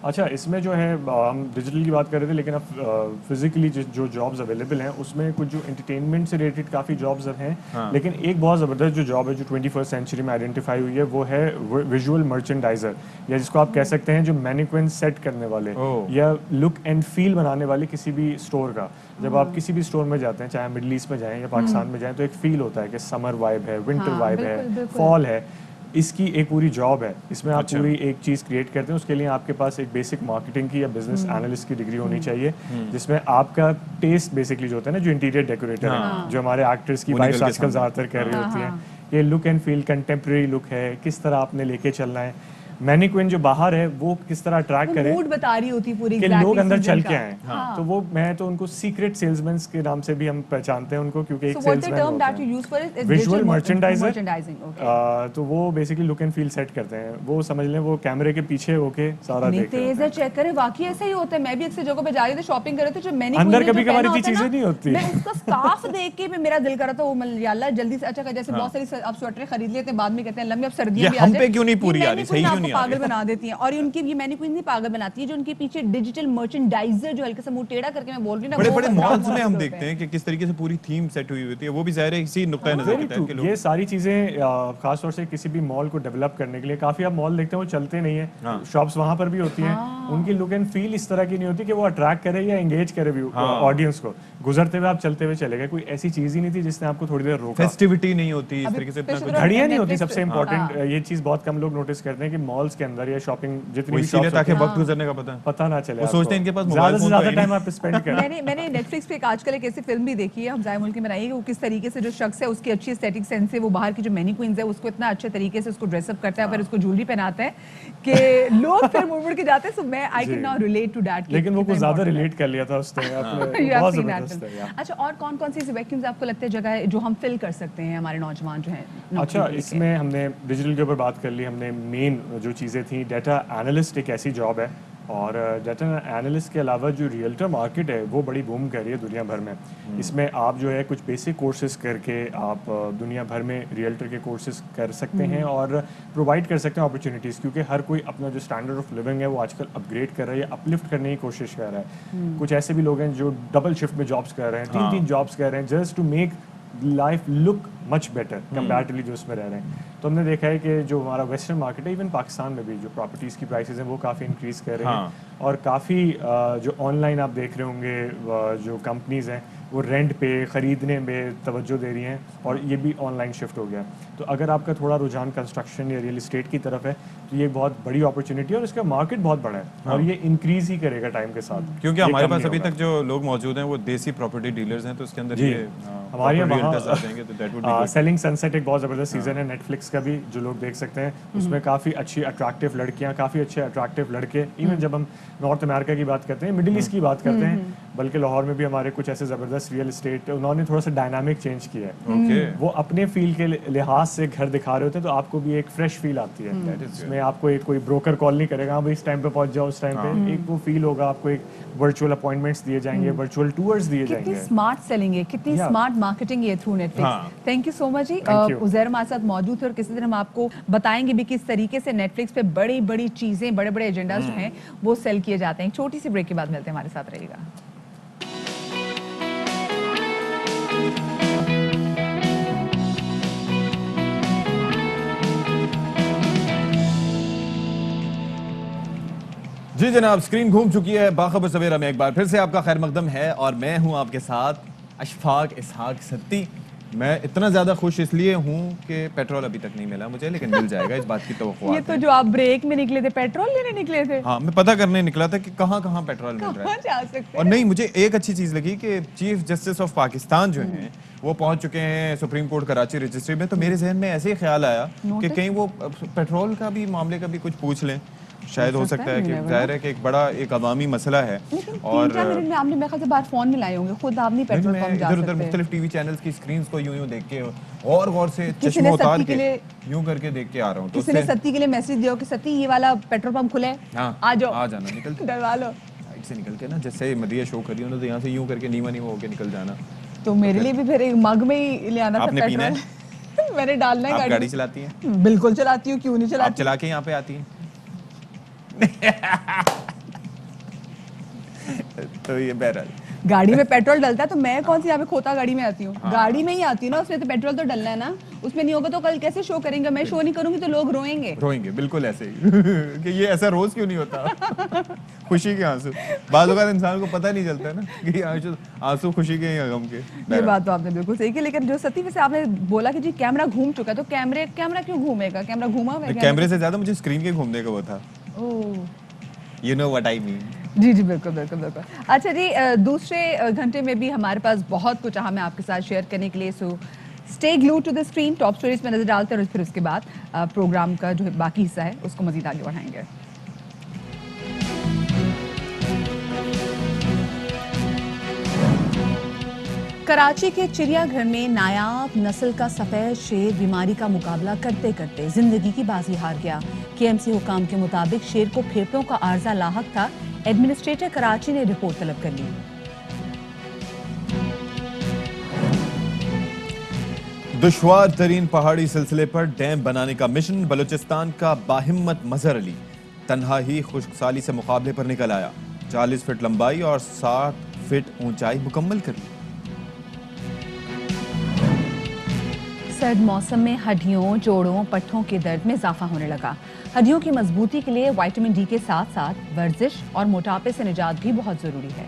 अच्छा, इसमें जो है हम डिजिटल की बात कर रहे थे, लेकिन अब फिजिकली जो जॉब्स अवेलेबल हैं उसमें कुछ जो एंटरटेनमेंट से रिलेटेड काफ़ी जॉब्स हैं, हाँ। लेकिन एक बहुत ज़बरदस्त जो जॉब है जो 21st सेंचुरी में आइडेंटिफाई हुई है वो है विजुअल मर्चेंडाइजर, या जिसको आप कह सकते हैं जो मैनिक्विन सेट करने वाले ओह। या लुक एंड फील बनाने वाले किसी भी स्टोर का। जब आप किसी भी स्टोर में जाते हैं, चाहे मिडल ईस्ट में जाएं या पाकिस्तान में जाएं, तो एक फील होता है कि समर वाइब है, विंटर हाँ, वाइब बिल्कुल, है, बिल्कुल। फॉल है। इसकी एक पूरी जॉब है, इसमें आप अच्छा। पूरी एक चीज़ क्रिएट करते हैं। उसके लिए आपके पास एक बेसिक मार्केटिंग की या बिजनेस एनालिस्ट की डिग्री होनी चाहिए, जिसमें आपका टेस्ट बेसिकली जो होता है ना, जो इंटीरियर डेकोरेटर है, जो हमारे एक्टर्स की वो वाइफ्स निकल के आजकल सामने। ज़्यादातर कह रही हाँ, होती हाँ। हैं, ये look and feel contemporary look है, किस तरह आपने लेके चलना है। मैनिक्विन जो बाहर है वो किस तरह अट्रैक्ट करे मूड बता रही होती पूरी कि exactly लोग अंदर season चल का। के आए। हाँ। तो वो मैं तो उनको सीक्रेट सेल्समैन के नाम से भी हम पहचानते हैं उनको, क्योंकि एक So what's the salesman term होता that you है use for it? It's visual digital merchandiser. merchandising, okay. तो वो basically look and feel set करते हैं, वो समझ लें वो कैमरे के पीछे होके सारा नहीं देख रहे तेज होते है, हैं। चेक करें, वाकई ऐसा ही होता है। मैं भी एक से जगह पे जा रही थी, शॉपिंग कर रहे थे, जो मैंने अंदर कभी-कभार इतनी चीजें नहीं होती। मैं उसका स्कार्फ देख के भी मेरा दिल कर रहा था वो अल्लाह जल्दी से, अच्छा जैसे बहुत सारी आप स्वेटर खरीद लेते हैं, बाद में कहते हैं लम्बी अब सर्दियां ये भी आ हम जाए। पे क्यों नहीं पूरी ये आ रही, सही मैनिक्विन क्यों नहीं आपको आ रही? पागल बना देती हैं। और ये उनकी ये मैनिक्विन नहीं पागल बनाती है, जो उनके पीछे डिजिटल मर्चेंडाइजर जो हल्का सा मुंह टेढ़ा करके मैं बोल रही हूँ ना, बड़े वो बड़े बंदा मॉल्स में मौजूद हम होते देखते हैं। हैं कि किस तरीके से पूरी थीम सेट हुई होती है, वो भी ज़ाहिर है इसी नुक्ता नज़र Very के तहत true. के लोग ये सारी चीजें खास तौर से किसी भी मॉल को डेवलप करने के लिए, काफी आप मॉल देखते हैं वो चलते नहीं हाँ। है, शॉप्स वहां पर भी होती हैं, उनकी लुक एंड फील इस तरह की नहीं होती कि वो अट्रैक्ट करे या एंगेज करे हाँ। ऑडियंस को। गुजरते हुए आप चलते हुए चले गए, कोई ऐसी चीज ही नहीं थी जिसने आपको थोड़ी देर रोका। फेस्टिविटी नहीं होती इस अभी तरीके से इतना पिछले कुछ। घड़ियां नहीं Netflix होती, सबसे पे- इम्पोर्टेंट हाँ। ये चीज बहुत कम लोग नोटिस करते हैं कि मॉल्स के अंदर या शॉपिंग जितनी वो भी इसीलिए shops ताकि होती हैं, वक्त गुजरने का पता पता ना चले वो आपको। सोचते हैं इनके पास ज्यादा मोबाइल से फोन ज्यादा तो है टाइम नहीं। आप स्पेंड करें। मैंने नेटफ्लिक्स पे एक आजकल एक ऐसी फिल्म भी देखी है, हम जाए मुल्क की बनाई है, वो किस तरीके से जो शख्स है उसकी अच्छी एस्थेटिक सेंस है, वो बाहर की जो मैनिक्विन्स है उसको इतना अच्छे तरीके से उसको ड्रेसअप करता है, फिर उसको ज्वेलरी पहनाता है कि लोग फिर मुड़ मुड़ के जाते हैं। सो मैं I can now relate to that. लेकिन वो कुछ ज्यादा रिलेट कर लिया था उसने अपने, बहुत जबरदस्त है यार। अच्छा, और कौन कौन सी ऐसी वैक्यूम्स आपको लगता है जगह है जो हम फिल कर सकते हैं, हमारे नौजवान जो हैं नौकरी अच्छा, लेके? इसमें हमने डिजिटल के ऊपर बात कर ली, हमने मेन जो चीज़ें थी, डाटा एनालिस्ट एक ऐसी जॉब है, और डाटा एनालिस्ट के अलावा जो रियल्टर मार्केट है वो बड़ी बूम कर रही है दुनिया भर में। इसमें आप जो है कुछ बेसिक कोर्सेज करके आप दुनिया भर में रियल्टर के कोर्सेज कर सकते हैं और प्रोवाइड कर सकते हैं अपॉर्चुनिटीज़, क्योंकि हर कोई अपना जो स्टैंडर्ड ऑफ लिविंग है वो आजकल अपग्रेड कर रहा है या अपलिफ्ट करने की कोशिश कर रहा है। कुछ ऐसे भी लोग हैं जो डबल शिफ्ट में जॉब्स कर रहे हैं, 3-3 जॉब्स कर रहे हैं, just to make life look much better comparatively जो उसमें रह रहे हैं। तो हमने देखा है कि जो हमारा वेस्टर्न मार्केट है, इवन पाकिस्तान में भी जो प्रॉपर्टीज़ की प्राइसेस हैं वो काफ़ी इंक्रीज़ कर रहे हैं, और काफ़ी जो ऑनलाइन आप देख रहे होंगे जो कंपनीज़ हैं वो रेंट पे ख़रीदने में तवज्जो दे रही हैं, और ये भी ऑनलाइन शिफ्ट हो गया। तो अगर आपका थोड़ा रुझान कंस्ट्रक्शन या रियल एस्टेट की तरफ है तो ये बहुत बड़ी अपॉर्चुनिटी है, और इसका मार्केट बहुत बड़ा है और ये इंक्रीज़ ही करेगा टाइम के साथ, क्योंकि ये हमारे कम पास नहीं अभी होगा। तक जो लोग मौजूद हैं वो देसी प्रॉपर्टी डीलर्स हैं, तो इसके अंदर जी, ये हमारे यहाँ realtors आ जाएंगे, तो that would be good. Selling sunset एक बहुत ज़बरदस्त सीज़न है नेटफ्लिक्स का भी, जो लोग देख सकते हैं। उसमें काफ़ी अच्छी अट्रैक्टिव लड़कियाँ, काफ़ी अच्छे अट्रैक्टिव लड़के, इवन जब हम नॉर्थ अमेरिका की बात करते हैं, मिडिल ईस्ट की बात करते हैं, बल्कि लाहौर में भी हमारे कुछ ऐसे ज़बरदस्त रियल एस्टेट, उन्होंने थोड़ा सा डायनामिक चेंज किया है। Okay. वो अपने फील के लिहाज से घर दिखा रहे होते हैं, तो आपको भी एक फ्रेश फील आती है। इसमें आपको एक कोई ब्रोकर कॉल नहीं करेगा, हाँ भाई इस टाइम पे पहुंच जाओ, उस टाइम पे एक वो फील होगा, आपको एक वर्चुअल अपॉइंटमेंट्स दिए जाएंगे, वर्चुअल टूर्स दिए कितनी जाएंगे। स्मार्ट सेलिंग है, कितनी Yeah. स्मार्ट मार्केटिंग है थ्रू नेटफ्लिक्स। हाँ। थैंक यू सो मच जी। Thank you. उज़ैर हमारे साथ मौजूद थे और किसी दिन हम आपको बताएंगे भी किस तरीके से नेटफ्लिक्स पे बड़ी बड़ी चीजें, बड़े बड़े एजेंडाज जो हैं वो सेल किए जाते हैं। छोटी सी ब्रेक के बाद मिलते हैं, हमारे साथ रहिएगा। جی جناب، اسکرین گھوم چکی ہے باخبر سویرا میں ایک بار پھر سے آپ کا خیر مقدم ہے اور میں ہوں آپ کے ساتھ اشفاق اسحاق ستی. میں اتنا زیادہ خوش اس لیے ہوں کہ پیٹرول ابھی تک نہیں ملا مجھے، لیکن مل جائے گا، اس بات کی توقع یہ تو جو آپ بریک میں نکلے تھے پیٹرول لینے نکلے تھے. ہاں میں پتہ کرنے نکلا تھا کہ کہاں کہاں پیٹرول مل رہا کہاں ہے. جا سکتے اور نہیں، مجھے ایک اچھی چیز لگی کہ چیف جسٹس آف پاکستان جو ہیں وہ پہنچ چکے ہیں سپریم کورٹ کراچی رجسٹری میں. تو میرے ذہن میں ایسے ہی خیال آیا کہ کہیں وہ پیٹرول کا بھی معاملے کا بھی کچھ پوچھ لیں. شاید ہو سکتا ہے کہ ظاہر ہے کہ ایک بڑا ایک عوامی مسئلہ ہے. اور 3-4 منٹ میں آپ نے میرے خیال سے باہر فون میں لائے ہوں گے، خود آپ نہیں پیٹرول پمپ جا ادھر ادھر سکتے. مختلف ٹی وی چینلز کی سکرینز کو یوں دیکھ کے اور غور سے چشمہ اتار کے یوں کر کے دیکھ کے آ رہا ہوں. تو کسی نے ستی کے لیے میسج دیا کہ ستی یہ والا پیٹرول پمپ کھلا ہے، آ جاؤ، آ جانا، نکل کے ڈلوا لو. سائڈ سے نکل کے نا، جیسے مدیہ شو کری ہوں تو یہاں سے یوں کر کے نیوا ہو کے نکل جانا. تو میرے لیے بھی پھر ایک مگ میں ہی لے آنا تھا آپ نے پینا پیٹرول. میں نے ڈالنا ہے آپ گاڑی. گاڑی چلاتی ہیں؟ بالکل چلاتی ہوں، کیوں نہیں آپ چلاتی. چلا کے یہاں پہ آتی ہیں؟ تو یہ بہرحال گاڑی میں پیٹرول ڈلتا ہے تو میں کون سی یہاں پہ کھوتا گاڑی میں آتی ہوں. گاڑی میں ہی آتی ہوں نا، اس میں تو پیٹرول تو ڈلنا ہے نا. اس میں نہیں ہوگا تو کل کیسے شو کریں گے؟ میں شو نہیں کروں گی تو لوگ روئیں گے. روئیں گے، بالکل ایسے ہی کہ یہ ایسا روز کیوں نہیں ہوتا. خوشی کے آنسو بعض اوقات انسان کو پتہ نہیں چلتا ہے نا کہ آنسو خوشی کے یا غم کے. یہ بات تو آپ نے بالکل صحیح کی. لیکن جو ستی سے آپ نے بولا کہ جی کیمرہ گھوم چکا ہے، تو کیمرہ کیوں گھومے گا؟ کیمرہ گھوما ہوا ہے. کیمرے سے زیادہ مجھے اسکرین کے گھومنے کا وہ تھا. یو نو وٹ آئی مین. جی جی بالکل بالکل بالکل. اچھا جی، دوسرے گھنٹے میں بھی ہمارے پاس بہت کچھ ہمیں آپ کے ساتھ شیئر کرنے کے لیے. So stay glued to the screen. Top stories میں نظر ڈالتے ہیں اور پھر اس کے بعد پروگرام کا جو باقی حصہ ہے اس کو مزید آگے بڑھائیں گے. کراچی کے چڑیا گھر میں نایاب نسل کا سفید شیر بیماری کا مقابلہ کرتے کرتے زندگی کی بازی ہار گیا. KMC حکام کے مطابق شیر کو پھیپھڑوں کا عارضہ لاحق تھا. ایڈمنسٹریٹر کراچی نے رپورٹ طلب کر لی. دشوار ترین پہاڑی سلسلے پر ڈیم بنانے کا مشن. بلوچستان کا باہمت مظہر علی تنہا ہی خشک سالی سے مقابلے پر نکل آیا. 40 فٹ لمبائی اور 60 فٹ اونچائی مکمل کر لی. سرد موسم میں ہڈیوں، جوڑوں، پٹھوں کے درد میں اضافہ ہونے لگا. ہڈیوں کی مضبوطی کے لیے وائٹامن ڈی کے ساتھ ساتھ ورزش اور موٹاپے سے نجات بھی بہت ضروری ہے.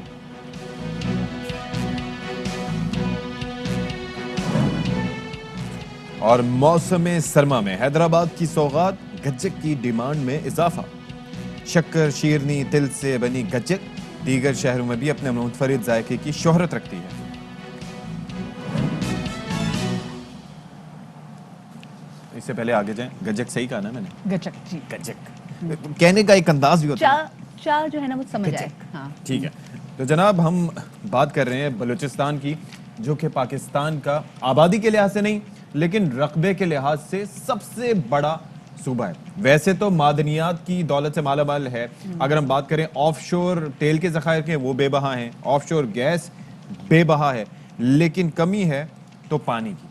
اور موسم سرما میں حیدرآباد کی سوغات گجک کی ڈیمانڈ میں اضافہ. شکر، شیرنی، تل سے بنی گجک دیگر شہروں میں بھی اپنے منفرد ذائقے کی شہرت رکھتی ہے. اس سے پہلے آگے جائیں، گجک صحیح کہا نا میں نے؟ گچک جی، گجک کہنے کا ایک انداز بھی ہوتا ہے. چا جو ہے نا وہ سمجھ آئے. ہاں ٹھیک ہے. تو جناب ہم بات کر رہے ہیں بلوچستان کی، جو کہ پاکستان کا آبادی کے لحاظ سے نہیں لیکن رقبے کے لحاظ سے سب سے بڑا صوبہ ہے. ویسے تو معدنیات کی دولت سے مالا مال ہے. اگر ہم بات کریں آف شور تیل کے ذخائر کے، وہ بے بہا ہیں. آف شور گیس بے بہا ہے، لیکن کمی ہے تو پانی کی.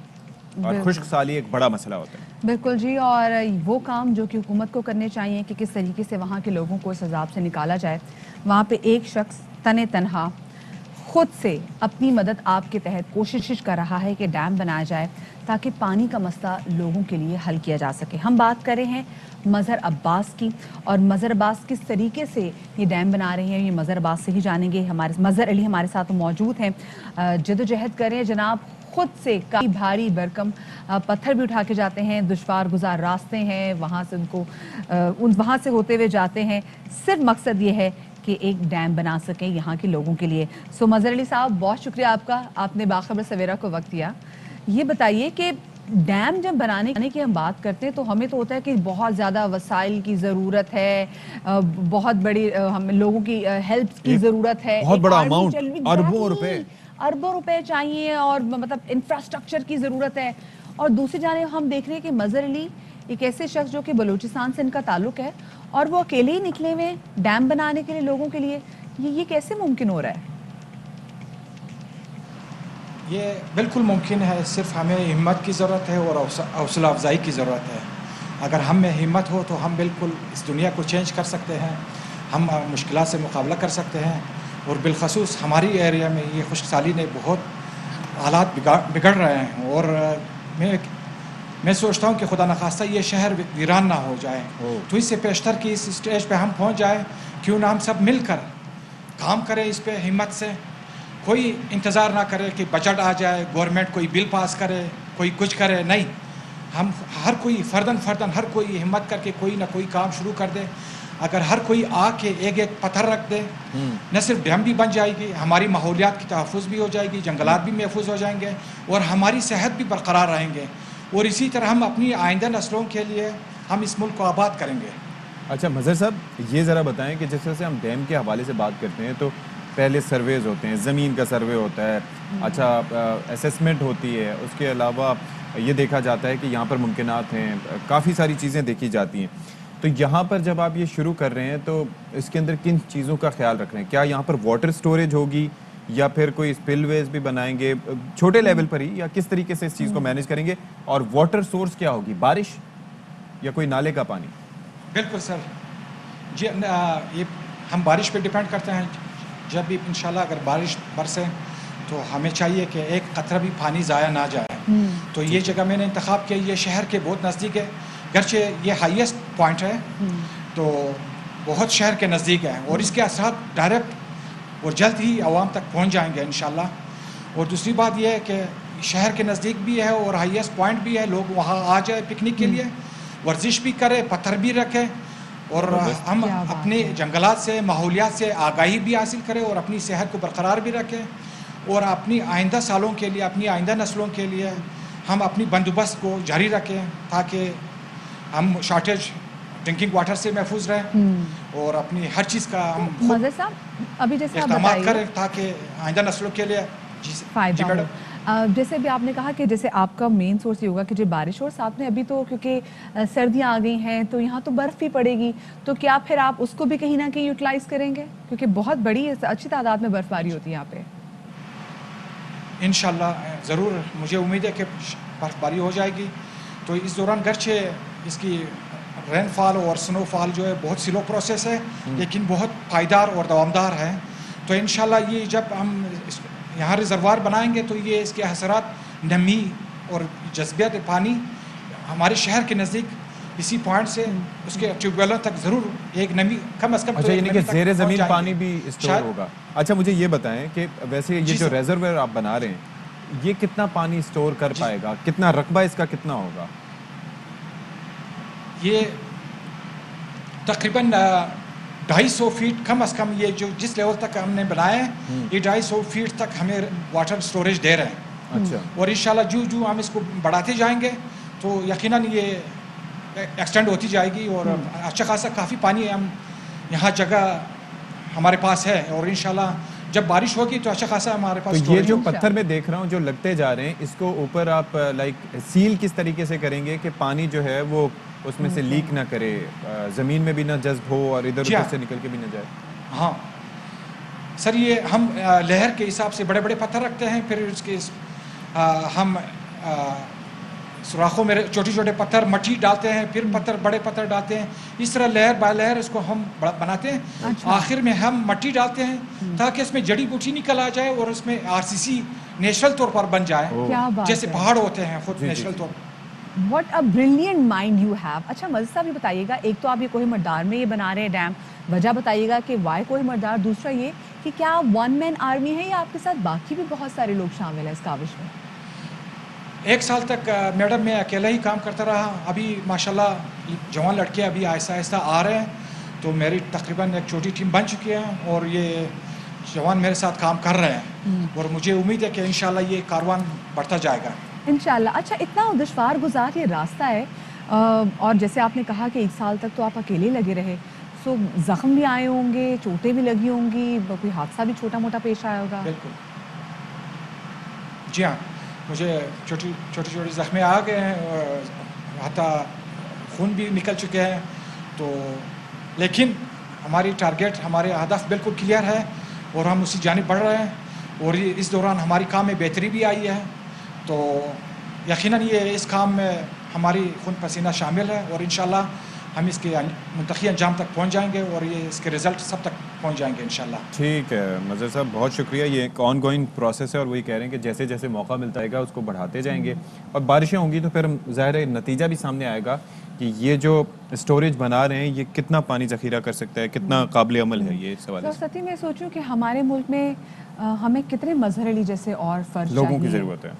اور خشک سالی ایک بڑا مسئلہ ہوتا ہے. بالکل جی. اور وہ کام جو کہ حکومت کو کرنے چاہیے کہ کس طریقے سے وہاں کے لوگوں کو اس عذاب سے نکالا جائے. وہاں پہ ایک شخص تنہا خود سے اپنی مدد آپ کے تحت کوشش کر رہا ہے کہ ڈیم بنایا جائے تاکہ پانی کا مسئلہ لوگوں کے لیے حل کیا جا سکے. ہم بات کر رہے ہیں مظہر عباس کی، اور مظہر عباس کس طریقے سے یہ ڈیم بنا رہے ہیں یہ مظہر عباس سے ہی جانیں گے. ہمارے مظہر علی ہمارے ساتھ موجود ہیں. جدوجہد کر رہے ہیں جناب، خود سے کافی بھاری بھرکم پتھر بھی اٹھا کے جاتے ہیں. دشوار گزار راستے ہیں، وہاں سے وہاں سے ہوتے ہوئے جاتے ہیں. صرف مقصد یہ ہے کہ ایک ڈیم بنا سکیں یہاں کے لوگوں کے لیے. سو مظہر علی صاحب بہت شکریہ آپ کا، آپ نے باخبر سویرا کو وقت دیا. یہ بتائیے کہ ڈیم جب بنانے کی ہم بات کرتے ہیں تو ہمیں تو ہوتا ہے کہ بہت زیادہ وسائل کی ضرورت ہے، بہت بڑی ہم لوگوں کی ہیلپ کی ضرورت ہے، بہت بڑا اماؤنٹ، اربوں روپے چاہیے، اور مطلب انفراسٹرکچر کی ضرورت ہے. اور دوسری جانب ہم دیکھ رہے ہیں کہ مظہر علی ایک ایسے شخص جو کہ بلوچستان سے ان کا تعلق ہے اور وہ اکیلے ہی نکلے ہوئے ڈیم بنانے کے لیے لوگوں کے لیے. یہ کیسے ممکن ہو رہا ہے؟ یہ بالکل ممکن ہے، صرف ہمیں ہمت کی ضرورت ہے اور حوصلہ افزائی کی ضرورت ہے. اگر ہم میں ہمت ہو تو ہم بالکل اس دنیا کو چینج کر سکتے ہیں، ہم مشکلات سے مقابلہ کر سکتے ہیں. اور بالخصوص ہماری ایریا میں یہ خشک سالی نے بہت حالات بگڑ رہے ہیں، اور میں سوچتا ہوں کہ خدا نخواستہ یہ شہر ویران نہ ہو جائے. تو اس سے پیشتر کی اس اسٹیج پہ ہم پہنچ جائیں क्यों ना हम सब मिलकर काम करें इस पे हिम्मत से, कोई इंतज़ार ना करे कि बजट आ जाए, गवर्नमेंट कोई बिल पास करे, कोई कुछ करे, नहीं, हम हर कोई फर्दन हर कोई हिम्मत करके कोई ना कोई काम शुरू कर दे। अगर हर कोई आके एक एक पत्थर रख दे, न सिर्फ डैम भी बन जाएगी, हमारी माहौलियात की तहफ़्फ़ुज़ भी हो जाएगी, जंगलात भी महफूज हो जाएंगे और हमारी सेहत भी बरकरार रहेंगे, और इसी तरह हम अपनी आइंदा नस्लों के लिए हम इस मुल्क को आबाद करेंगे। अच्छा मज़हर साहब, ये ज़रा बताएं कि जिस तरह से हम डैम के हवाले से बात करते हैं तो पहले सर्वेज होते हैं, ज़मीन का सर्वे होता है, अच्छा असेसमेंट होती है, उसके अलावा ये देखा जाता है कि यहाँ पर मुमकिनात हैं, काफ़ी सारी चीज़ें देखी जाती हैं। तो यहाँ पर जब आप ये शुरू कर रहे हैं तो इसके अंदर किन चीज़ों का ख्याल रख रहे हैं? क्या यहाँ पर वाटर स्टोरेज होगी या फिर कोई स्पिलवेज भी बनाएंगे छोटे लेवल पर ही, या किस तरीके से इस चीज़ को मैनेज करेंगे? और वाटर सोर्स क्या होगी, बारिश या कोई नाले का पानी? बिल्कुल सर जी, ये हम बारिश पे डिपेंड करते हैं। जब भी इंशाल्लाह अगर बारिश बरसे तो हमें चाहिए कि एक कतरा भी पानी ज़ाया ना जाए। तो ये जगह मैंने इंतखाब किया, ये शहर के बहुत नज़दीक है, गरचे ये हाईएस्ट पॉइंट है तो बहुत शहर के नज़दीक है, और इसके असरात डायरेक्ट और जल्द ही आवाम तक पहुँच जाएंगे इंशाल्लाह। और दूसरी बात यह है कि शहर के नज़दीक भी है और हाईएस्ट पॉइंट भी है, लोग वहाँ आ जाए पिकनिक के लिए, वर्जिश भी करें, पत्थर भी रखें, और हम अपने जंगलात से, माहौलियात से आगाही भी हासिल करें और अपनी सेहत को बरकरार भी रखें, और अपनी आइंदा सालों के लिए, अपनी आइंदा नस्लों के लिए हम अपनी बंदोबस्त को जारी रखें ताकि हम शॉर्टेज ड्रिंकिंग वाटर से महफूज रहें और अपनी हर चीज़ का हम मज़हर साहब, अभी जैसे आप इक़दामात बताइए करें ताकि आइंदा नस्लों के लिए फायदा हो। मैडम। जैसे भी आपने कहा कि जैसे आपका मेन सोर्स ये होगा कि जो बारिश हो, साथ में अभी तो क्योंकि सर्दियां आ गई हैं तो यहाँ तो बर्फ़ भी पड़ेगी, तो क्या फिर आप उसको भी कहीं ना कहीं यूटिलाइज़ करेंगे? क्योंकि बहुत बड़ी अच्छी तादाद में बर्फ़बारी होती है यहाँ पे। इंशाल्लाह ज़रूर, मुझे उम्मीद है कि बर्फ़बारी हो जाएगी। तो इस दौरान गरचे इसकी रेनफॉल और स्नोफॉल जो है बहुत स्लो प्रोसेस है, लेकिन बहुत पायदार और दवामदार है। तो इंशाल्लाह ये जब हम यहाँ रिजर्वायर बनाएंगे तो ये इसके असरात नमी और जज्बियत पानी हमारे शहर के नज़दीक इसी पॉइंट से उसके ट्यूबवेलों तक ज़रूर एक नमी कम से कम। अच्छा, यानी कि ज़ेरे ज़मीन पानी भी स्टोर शायद। होगा। अच्छा, मुझे ये बताएं कि वैसे ये जो रिजर्वायर आप बना रहे हैं ये कितना पानी स्टोर कर पाएगा, कितना रकबा इसका कितना होगा? ये तकरीबन 250 फीट कम से कम, ये जो जिस लेवल तक हमने बनाया है ये 250 फीट तक हमें वाटर स्टोरेज दे रहे हैं। अच्छा, और इंशाल्लाह जो हम इसको बढ़ाते जाएंगे तो यकीनन ये एक्सटेंड होती जाएगी और अच्छा खासा काफ़ी पानी हम यहाँ जगह हमारे पास है, और इंशाल्लाह जब बारिश होगी तो अच्छा खासा हमारे पास तो ये जो होगा। पत्थर में देख रहा हूँ जो लगते जा रहे हैं, इसको ऊपर आप लाइक सील किस तरीके से करेंगे कि पानी जो है वो उसमें से लीक ना करे, ज़मीन में भी ना जज्ब हो और इधर उधर से निकल के भी ना जाए? हाँ सर, ये हम लहर के हिसाब से बड़े बड़े पत्थर रखते हैं, फिर उसके हम सुराखों में छोटे छोटे पत्थर मट्टी डालते हैं, फिर पत्थर बड़े पत्थर डालते हैं, इस तरह लहर बाय लहर इसको हम बनाते हैं। अच्छा। आखिर में हम मट्टी डालते हैं ताकि इसमें जड़ी बूटी निकल आ जाए और उसमें आरसीसी नेचुरल तौर पर बन जाए, क्या बात जैसे है। पहाड़ होते हैं खुद जी, नेचुरल जी। तौर। What a brilliant mind you have. अच्छा मज़हर साहब, ये बताइएगा, एक तो आप ये कोही मर्दार में ये बना रहे हैं डैम, वजह बताइएगा कि वाई कोही मर्दार, दूसरा ये कि क्या आप वन मैन आर्मी है या आपके साथ बाकी भी बहुत सारे लोग शामिल हैं इस काविश में? 1 साल तक मैडम मैं अकेला ही काम करता रहा। अभी माशाल्लाह जवान लड़के अभी आहिस्ता आहिस्ता आ रहे हैं, तो मेरी तकरीबन एक छोटी टीम बन चुकी है और ये जवान मेरे साथ काम कर रहे हैं, और मुझे उम्मीद है कि इंशाल्लाह ये कारवान बढ़ता जाएगा इंशाल्लाह। अच्छा, इतना दुश्वार गुजार ये रास्ता है, और जैसे आपने कहा कि 1 साल तक तो आप अकेले लगे रहे, सो ज़ख्म भी आए होंगे, चोटें भी लगी होंगी, कोई हादसा भी छोटा मोटा पेश आया होगा? बिल्कुल जी हाँ, मुझे छोटी छोटी ज़ख्में आ गए हैं, हत्ता खून भी निकल चुके हैं। तो लेकिन हमारी टारगेट, हमारे हदफ बिल्कुल क्लियर है और हम उसी जानिब बढ़ रहे हैं, और ये इस दौरान हमारी काम में बेहतरी भी आई है। तो यकीनन ये इस काम में हमारी खून पसीना शामिल है और इंशाल्लाह हम इसके मुंतखी अंजाम तक पहुंच जाएंगे और ये इसके रिज़ल्ट सब तक पहुंच जाएंगे इंशाल्लाह। ठीक है मज़हर साहब, बहुत शुक्रिया। ये एक ऑन गोइंग प्रोसेस है और वही कह रहे हैं कि जैसे जैसे मौका मिलता रहेगा उसको बढ़ाते जाएंगे, और बारिशें होंगी तो फिर ज़ाहिर है नतीजा भी सामने आएगा کہ یہ جو اسٹوریج بنا رہے ہیں یہ کتنا پانی ذخیرہ کر سکتا ہے, کتنا قابل عمل ہے یہ اس حوالے سے. ستی میں سوچوں کہ ہمارے ملک میں ہمیں کتنے مظہر علی جیسے اور فرد لوگوں کی ضرورت ہے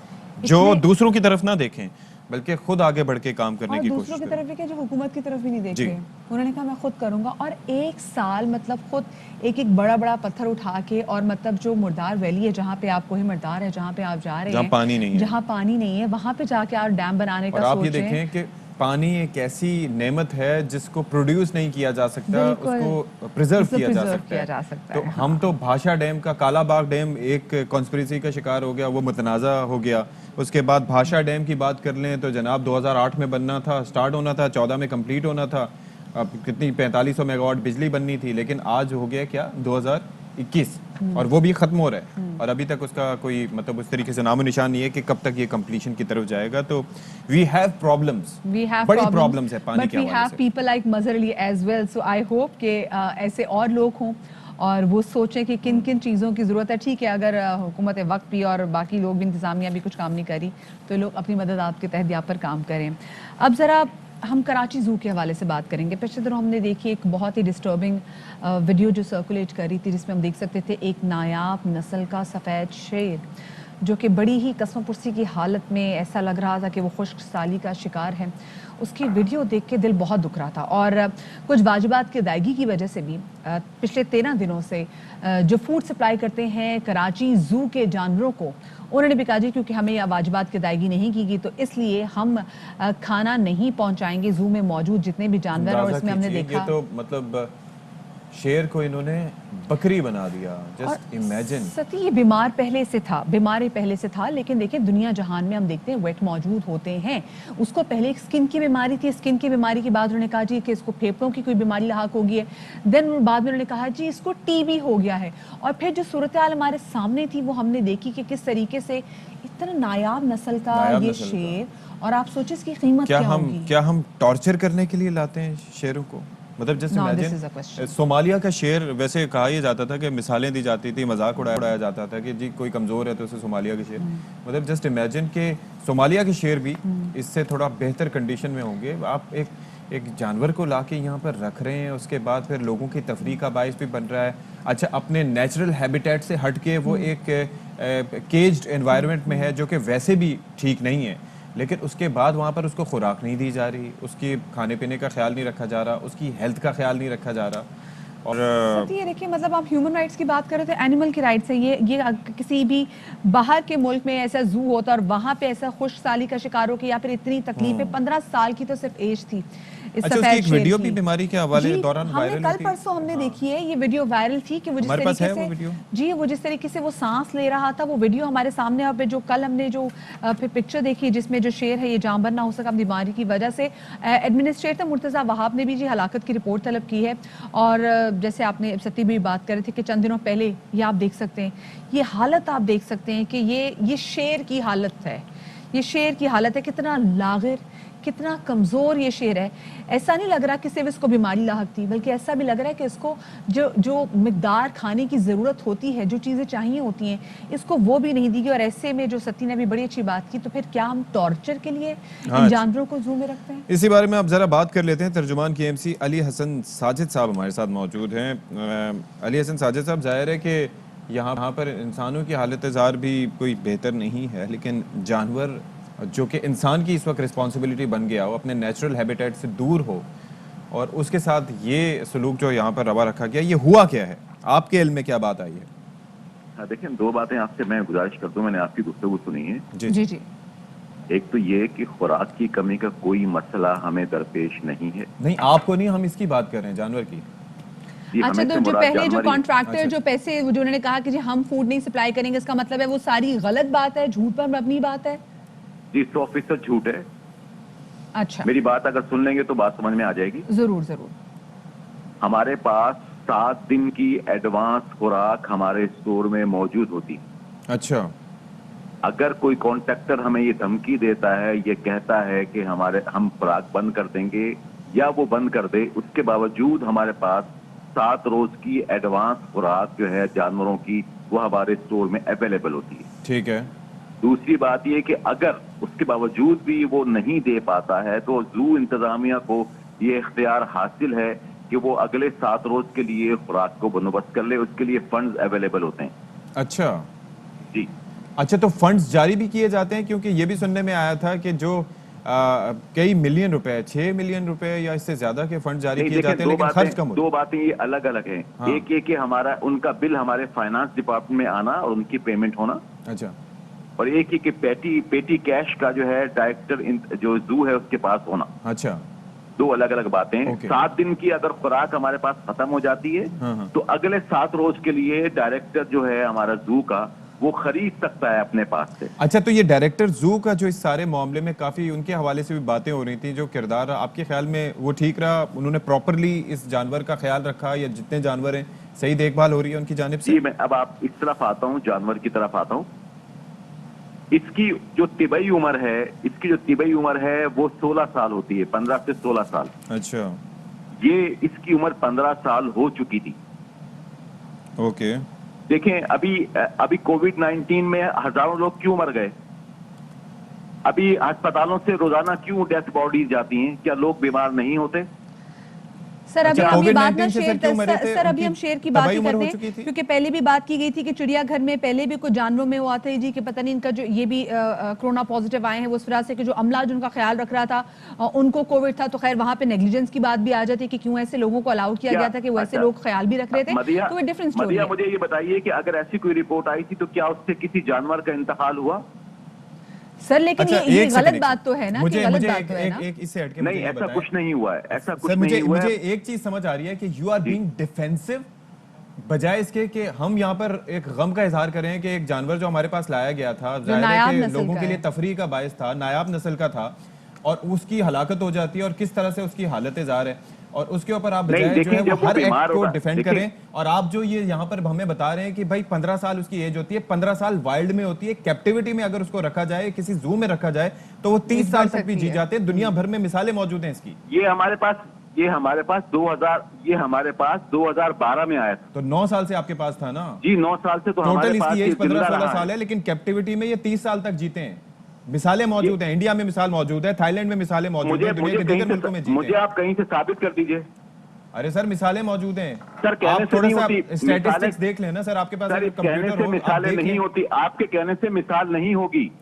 جو دوسروں کی طرف نہ دیکھیں بلکہ خود آگے بڑھ کے کام کرنے کی کوشش دوسروں کی کریں. طرف بھی کہ جو حکومت کی طرف بھی نہیں دیکھے, انہوں نے کہا میں خود کروں گا. اور ایک سال مطلب خود ایک بڑا بڑا پتھر اٹھا کے, اور مطلب جو مردار ویلی ہے جہاں پہ آپ کوہ مردار ہے جہاں پہ آپ جا رہے ہیں, جہاں پانی نہیں ہے, جہاں پانی نہیں ہے, وہاں پہ جا کے آپ ڈیم بنانے کا اور آپ یہ سوچ رہے ہیں. دیکھیں کہ پانی ایک ایسی نعمت ہے جس کو پروڈیوس نہیں کیا جا سکتا, اس کو پریزرو کیا جا سکتا ہے. تو ہم تو بھاشا ڈیم کا, کالا باغ ڈیم ایک کانسپریسی کا شکار ہو گیا, وہ متنازع ہو گیا. اس کے بعد بھاشا ڈیم کی بات کر لیں تو جناب 2008 میں بننا تھا, سٹارٹ ہونا تھا, 14 میں کمپلیٹ ہونا تھا. اب کتنی 4500 میگا واٹ بجلی بننی تھی, لیکن آج ہو گیا کیا 2021, اور وہ بھی ختم ہو رہا ہے, اور ابھی تک اس کا کوئی مطلب اس طریقے سے نام و نشان نہیں ہے کہ کب تک یہ کمپلیشن کی طرف جائے گا. تو وی ہیو پرابلمس, بڑی پرابلمس ہے پانی کے حوالے سے. But we have people like Mazhar Ali as well, so I hope کہ ایسے اور لوگ ہوں اور وہ سوچیں کہ کن کن چیزوں کی ضرورت ہے. ٹھیک ہے اگر حکومت وقت بھی اور باقی لوگ بھی, انتظامیہ بھی کچھ کام نہیں کری تو لوگ اپنی مدد آپ کے تحت یہاں پر کام کریں. اب ذرا ہم کراچی زو کے حوالے سے بات کریں گے. پچھلے دنوں ہم نے دیکھی ایک بہت ہی ڈسٹربنگ ویڈیو جو سرکولیٹ کر رہی تھی, جس میں ہم دیکھ سکتے تھے ایک نایاب نسل کا سفید شیر جو کہ بڑی ہی قسم پرسی کی حالت میں, ایسا لگ رہا تھا کہ وہ خشک سالی کا شکار ہے. اس کی ویڈیو دیکھ کے دل بہت دکھ رہا تھا, اور کچھ واجبات کی ادائیگی کی وجہ سے بھی پچھلے 13 دنوں سے جو فوڈ سپلائی کرتے ہیں کراچی زو کے جانوروں کو, انہوں نے بھی کہا جی کیونکہ ہمیں یہ واجبات کی ادائیگی نہیں کی گئی تو اس لیے ہم کھانا نہیں پہنچائیں گے زو میں موجود جتنے بھی جانور. اور اس میں ہم نے دیکھا یہ تو مطلب شیر کو انہوں نے بکری بنا دیا. Just imagine. ستی یہ بیمار پہلے سے تھا, لیکن دیکھیں دنیا جہان میں ہم دیکھتے ہیں ویٹ موجود ہوتے ہیں. اس کو پہلے ایک سکن کی بیماری تھی, سکن کی بیماری کے بعد انہوں نے کہا جی کہ اس کو پھیپھڑوں کی کوئی بیماری لاحق ہو گئی ہے. دین بعد میں انہوں نے کہا جی اس کو ٹی بی ہو گیا ہے. اور پھر جو صورتحال ہمارے سامنے تھی وہ ہم نے دیکھی کہ کس طریقے سے اتنا نایاب نسل کا یہ شیر, اور آپ سوچیں اس کی قیمت کیا ہوگی. کیا ہم ٹارچر کرنے کے لیے لاتے ہیں شیروں کو؟ مطلب جیسے امیجن صومالیہ کا شیر, ویسے کہا یہ جاتا تھا کہ مثالیں دی جاتی تھی, مذاق اڑایا جاتا تھا کہ جی کوئی کمزور ہے تو اسے صومالیہ کے شیر. مطلب جسٹ امیجن کہ صومالیہ کے شیر بھی اس سے تھوڑا بہتر کنڈیشن میں ہوں گے. آپ ایک جانور کو لا کے یہاں پر رکھ رہے ہیں, اس کے بعد پھر لوگوں کی تفریح کا باعث بھی بن رہا ہے. اچھا اپنے نیچرل ہیبیٹیٹ سے ہٹ کے وہ ایک کیجڈ انوائرمنٹ میں ہے جو کہ ویسے بھی ٹھیک نہیں ہے, لیکن اس کے بعد وہاں پر اس کو خوراک نہیں دی جا رہی, اس کی کھانے پینے کا خیال نہیں رکھا جا رہا, اس کی ہیلتھ کا خیال نہیں رکھا جا رہا. اور یہ دیکھیں مطلب آپ ہیومن رائٹس کی بات کر رہے تھے, اینیمل کی رائٹس ہے. یہ کسی بھی باہر کے ملک میں ایسا زو ہوتا اور وہاں پہ ایسا خشک سالی کا شکار ہو کہ یا پھر اتنی تکلیف ہے. 15 سال کی تو صرف ایج تھی. اچھا اس کی ایک ویڈیو بھی بیماری کے حوالے دوران وائرل ہوئی تھی. کل پرسوں ہم نے دیکھی ہے یہ ویڈیو وائرل تھی کہ وہ جس طریقے سے جی وہ جس طریقے سے وہ سانس لے رہا تھا, وہ ویڈیو ہمارے سامنے. اور جو کل ہم نے جو پکچر دیکھی جس میں جو شیر ہے یہ جانبر نہ ہو سکا بیماری کی وجہ سے, ایڈمنسٹریٹر مرتضیٰ وہاب نے بھی جی ہلاکت کی رپورٹ طلب کی ہے. اور جیسے آپ نے ستی بھی بات کر رہے تھے کہ چند دنوں پہلے یہ آپ دیکھ سکتے ہیں, یہ حالت آپ دیکھ سکتے ہیں کہ یہ شیر کی حالت ہے. یہ شیر کی حالت ہے, کتنا لاغر, کتنا کمزور یہ شیر ہے. ایسا نہیں لگ رہا کہ صرف اس کو بیماری لاحق تھی, بلکہ ایسا بھی لگ رہا ہے کہ اس کو جو مقدار کھانے کی ضرورت ہوتی ہے, جو چیزیں چاہیے ہوتی ہیں, اس کو وہ بھی نہیں دی گئی. اور ایسے میں جو ستی نے بھی بڑی اچھی بات کی, تو پھر کیا ہم ٹارچر کے لیے ان جانوروں کو زو میں رکھتے ہیں؟ اسی بارے میں آپ ذرا بات کر لیتے ہیں. ترجمان کی ایم سی علی حسن ساجد صاحب ہمارے ساتھ موجود ہیں. علی حسن ساجد صاحب, ظاہر ہے کہ یہاں پر انسانوں کی حالت زار بھی کوئی بہتر نہیں ہے, لیکن جانور جو کہ انسان کی اس وقت رسپانسبلٹی بن گیا ہو, اپنے نیچرل ہیبیٹیٹ سے دور ہو, اور اس کے ساتھ یہ سلوک جو یہاں پر روا رکھا گیا, یہ ہوا کیا ہے؟ آپ کے علم میں کیا بات آئی ہے؟ دیکھیں دو باتیں آپ سے میں گزارش کرتا ہوں, میں نے آپ کی گفتگو سنی ہے. جی جی. ایک تو یہ کہ خوراک کی کمی کا کوئی مسئلہ ہمیں درپیش نہیں ہے. نہیں آپ کو نہیں, ہم اس کی بات کر رہے ہیں, جانور کی. اچھا تو جو پہلے جو کانٹریکٹر جو پیسے جو انہوں نے کہا کہ جی ہم فوڈ نہیں سپلائی کریں گے, اس کا مطلب ہے وہ ساری غلط بات ہے, جھوٹ پر مبنی بات ہے؟ جی 100% جھوٹ ہے. اچھا میری بات اگر سن لیں گے تو بات سمجھ میں آ جائے گی. ضرور ضرور. ہمارے پاس 7 دن کی ایڈوانس خوراک ہمارے اسٹور میں موجود ہوتی. اچھا. اگر کوئی کانٹریکٹر ہمیں یہ دھمکی دیتا ہے, یہ کہتا ہے کہ ہم خوراک بند کر دیں گے یا وہ بند کر دے, اس کے باوجود ہمارے پاس 7 روز کی ایڈوانس خوراک جو ہے جانوروں کی وہ ہمارے اسٹور میں اویلیبل ہوتی ہے. ٹھیک ہے. दूसरी बात ये कि अगर उसके बावजूद भी वो नहीं दे पाता है तो जू इंतजामिया को ये इख्तियार हासिल है कि वो अगले 7 रोज के लिए खुराक को बंदोबस्त कर ले, उसके लिए फंड्स अवेलेबल होते हैं। अच्छा जी, अच्छा, तो फंड्स जारी भी किए जाते हैं? क्योंकि ये भी सुनने में आया था कि जो कई मिलियन रुपए, 6 मिलियन रुपए या इससे ज्यादा के फंड जारी नहीं, किए जाते हैं, लेकिन खर्च कम होता है। दो बातें ये अलग अलग हैं। हाँ। एक ये कि हमारा उनका बिल हमारे फाइनेंस डिपार्टमेंट में आना और उनकी पेमेंट होना, अच्छा और एक ही कि पेटी कैश का जो है डायरेक्टर जो जू है उसके पास होना। अच्छा, दो अलग अलग बातें हैं। ओके। 7 दिन की अगर खुराक हमारे पास खत्म हो जाती है हाँ। तो अगले 7 रोज के लिए डायरेक्टर जो है हमारा जू का वो खरीद सकता है अपने पास से। अच्छा, तो ये डायरेक्टर जू का जो इस सारे मामले में काफी उनके हवाले से भी बातें हो रही थी, जो किरदार आपके ख्याल में वो ठीक रहा? उन्होंने प्रॉपरली इस जानवर का ख्याल रखा, या जितने जानवर हैं सही देखभाल हो रही है उनकी जानिब से? जी, मैं अब आप इस तरफ आता हूँ, जानवर की तरफ आता हूँ। इसकी जो तिबई उम्र है वो 16 साल होती है, 15 से 16 साल। अच्छा, ये इसकी उम्र 15 साल हो चुकी थी। ओके। देखें, अभी कोविड-19 में हजारों लोग क्यों मर गए? अभी अस्पतालों से रोजाना क्यों डेथ बॉडीज जाती हैं? क्या लोग बीमार नहीं होते? सर अभी अच्छा, हम ये बात COVID-19 ना से शेर सर क्यों मरे थे? सर अभी उनकी हम शेर की बात तबाही ही उम्र करते हो चुकी हैं, थी? क्योंकि पहले भी बात की गई थी कि चिड़ियाघर में पहले भी कुछ जानवरों में हुआ था जी कि पता नहीं इनका जो ये भी कोरोना पॉजिटिव आए हैं, वो इस तरह से कि जो अमला जो उनका ख्याल रख रहा था उनको कोविड था, तो खैर वहां पे नेग्लिजेंस की बात भी आ जाती कि क्यों ऐसे लोगों को अलाउ किया गया था कि वो ऐसे अच्छा, लोग ख्याल भी रख रहे थे, मदिया, तो वो डिफरेंट स्टोरी मदिया है। मुझे ये बताइए कि अगर ऐसी कोई रिपोर्ट आई थी तो क्या उससे किसी जानवर का इंतकाल हुआ? सर लेकिन अच्छा, ये एक गलत सेकंड, बात तो है ना, कि मुझे गलत मुझे बात तो है ना। एक इससे हटके नहीं, मुझे ये ऐसा बताएं। कुछ नहीं हुआ है, ऐसा कुछ सर नहीं हुआ मुझे है। एक चीज समझ आ रही है कि यू आर बीइंग डिफेंसिव, बजाय इसके कि हम यहाँ पर एक गम का इजहार करें कि एक जानवर जो हमारे पास लाया गया था, जाहिर नायाब है कि नस्ल लोगों का के लिए है। तफरीह का बायस था, नायाब नस्ल का था, और उसकी हलाकत हो जाती है, और किस तरह से उसकी हालत जार है, और उसके ऊपर आप नहीं, बजाय जो देखिए, है जब वो वो हर बीमार एक्ट को होगा, डिफेंड देखिए। करें, और आप जो ये यहाँ पर हमें बता रहे हैं कि भाई 15 साल उसकी एज होती है, 15 साल वाइल्ड में होती है, कैप्टिविटी में अगर उसको रखा जाए, किसी जू में रखा जाए, तो वो 30 साल तक भी जी जाते हैं। दुनिया भर में मिसालें मौजूद हैं इसकी। ये हमारे पास 2012 में आया था। तो 9 साल से आपके पास था ना? जी, 9 साल से तो हमारे टोटल पास इसकी ये एज 15-16 जिंदा रहा साल है, लेकिन कैप्टिविटी में ये 30 साल तक जीते हैं। मिसालें मौजूद हैं, इंडिया में मिसाल मौजूद है, थाईलैंड में मिसालें मौजूद हैं, दुनिया के दीगर मुल्कों में जीते मुझे हैं। आप कहीं से साबित कर दीजिए। अरे सर, मिसालें मौजूद हैं। सर, कहने आप से थोड़ा नहीं सा होती स्टैटिस्टिक्स मिसालें। देख लेना सर, आपके पास सर, अगर कहने कंप्यूटर से हो, आप मिसालें देख नहीं लें। होती, आपके कहने से मिसाल नहीं होगी।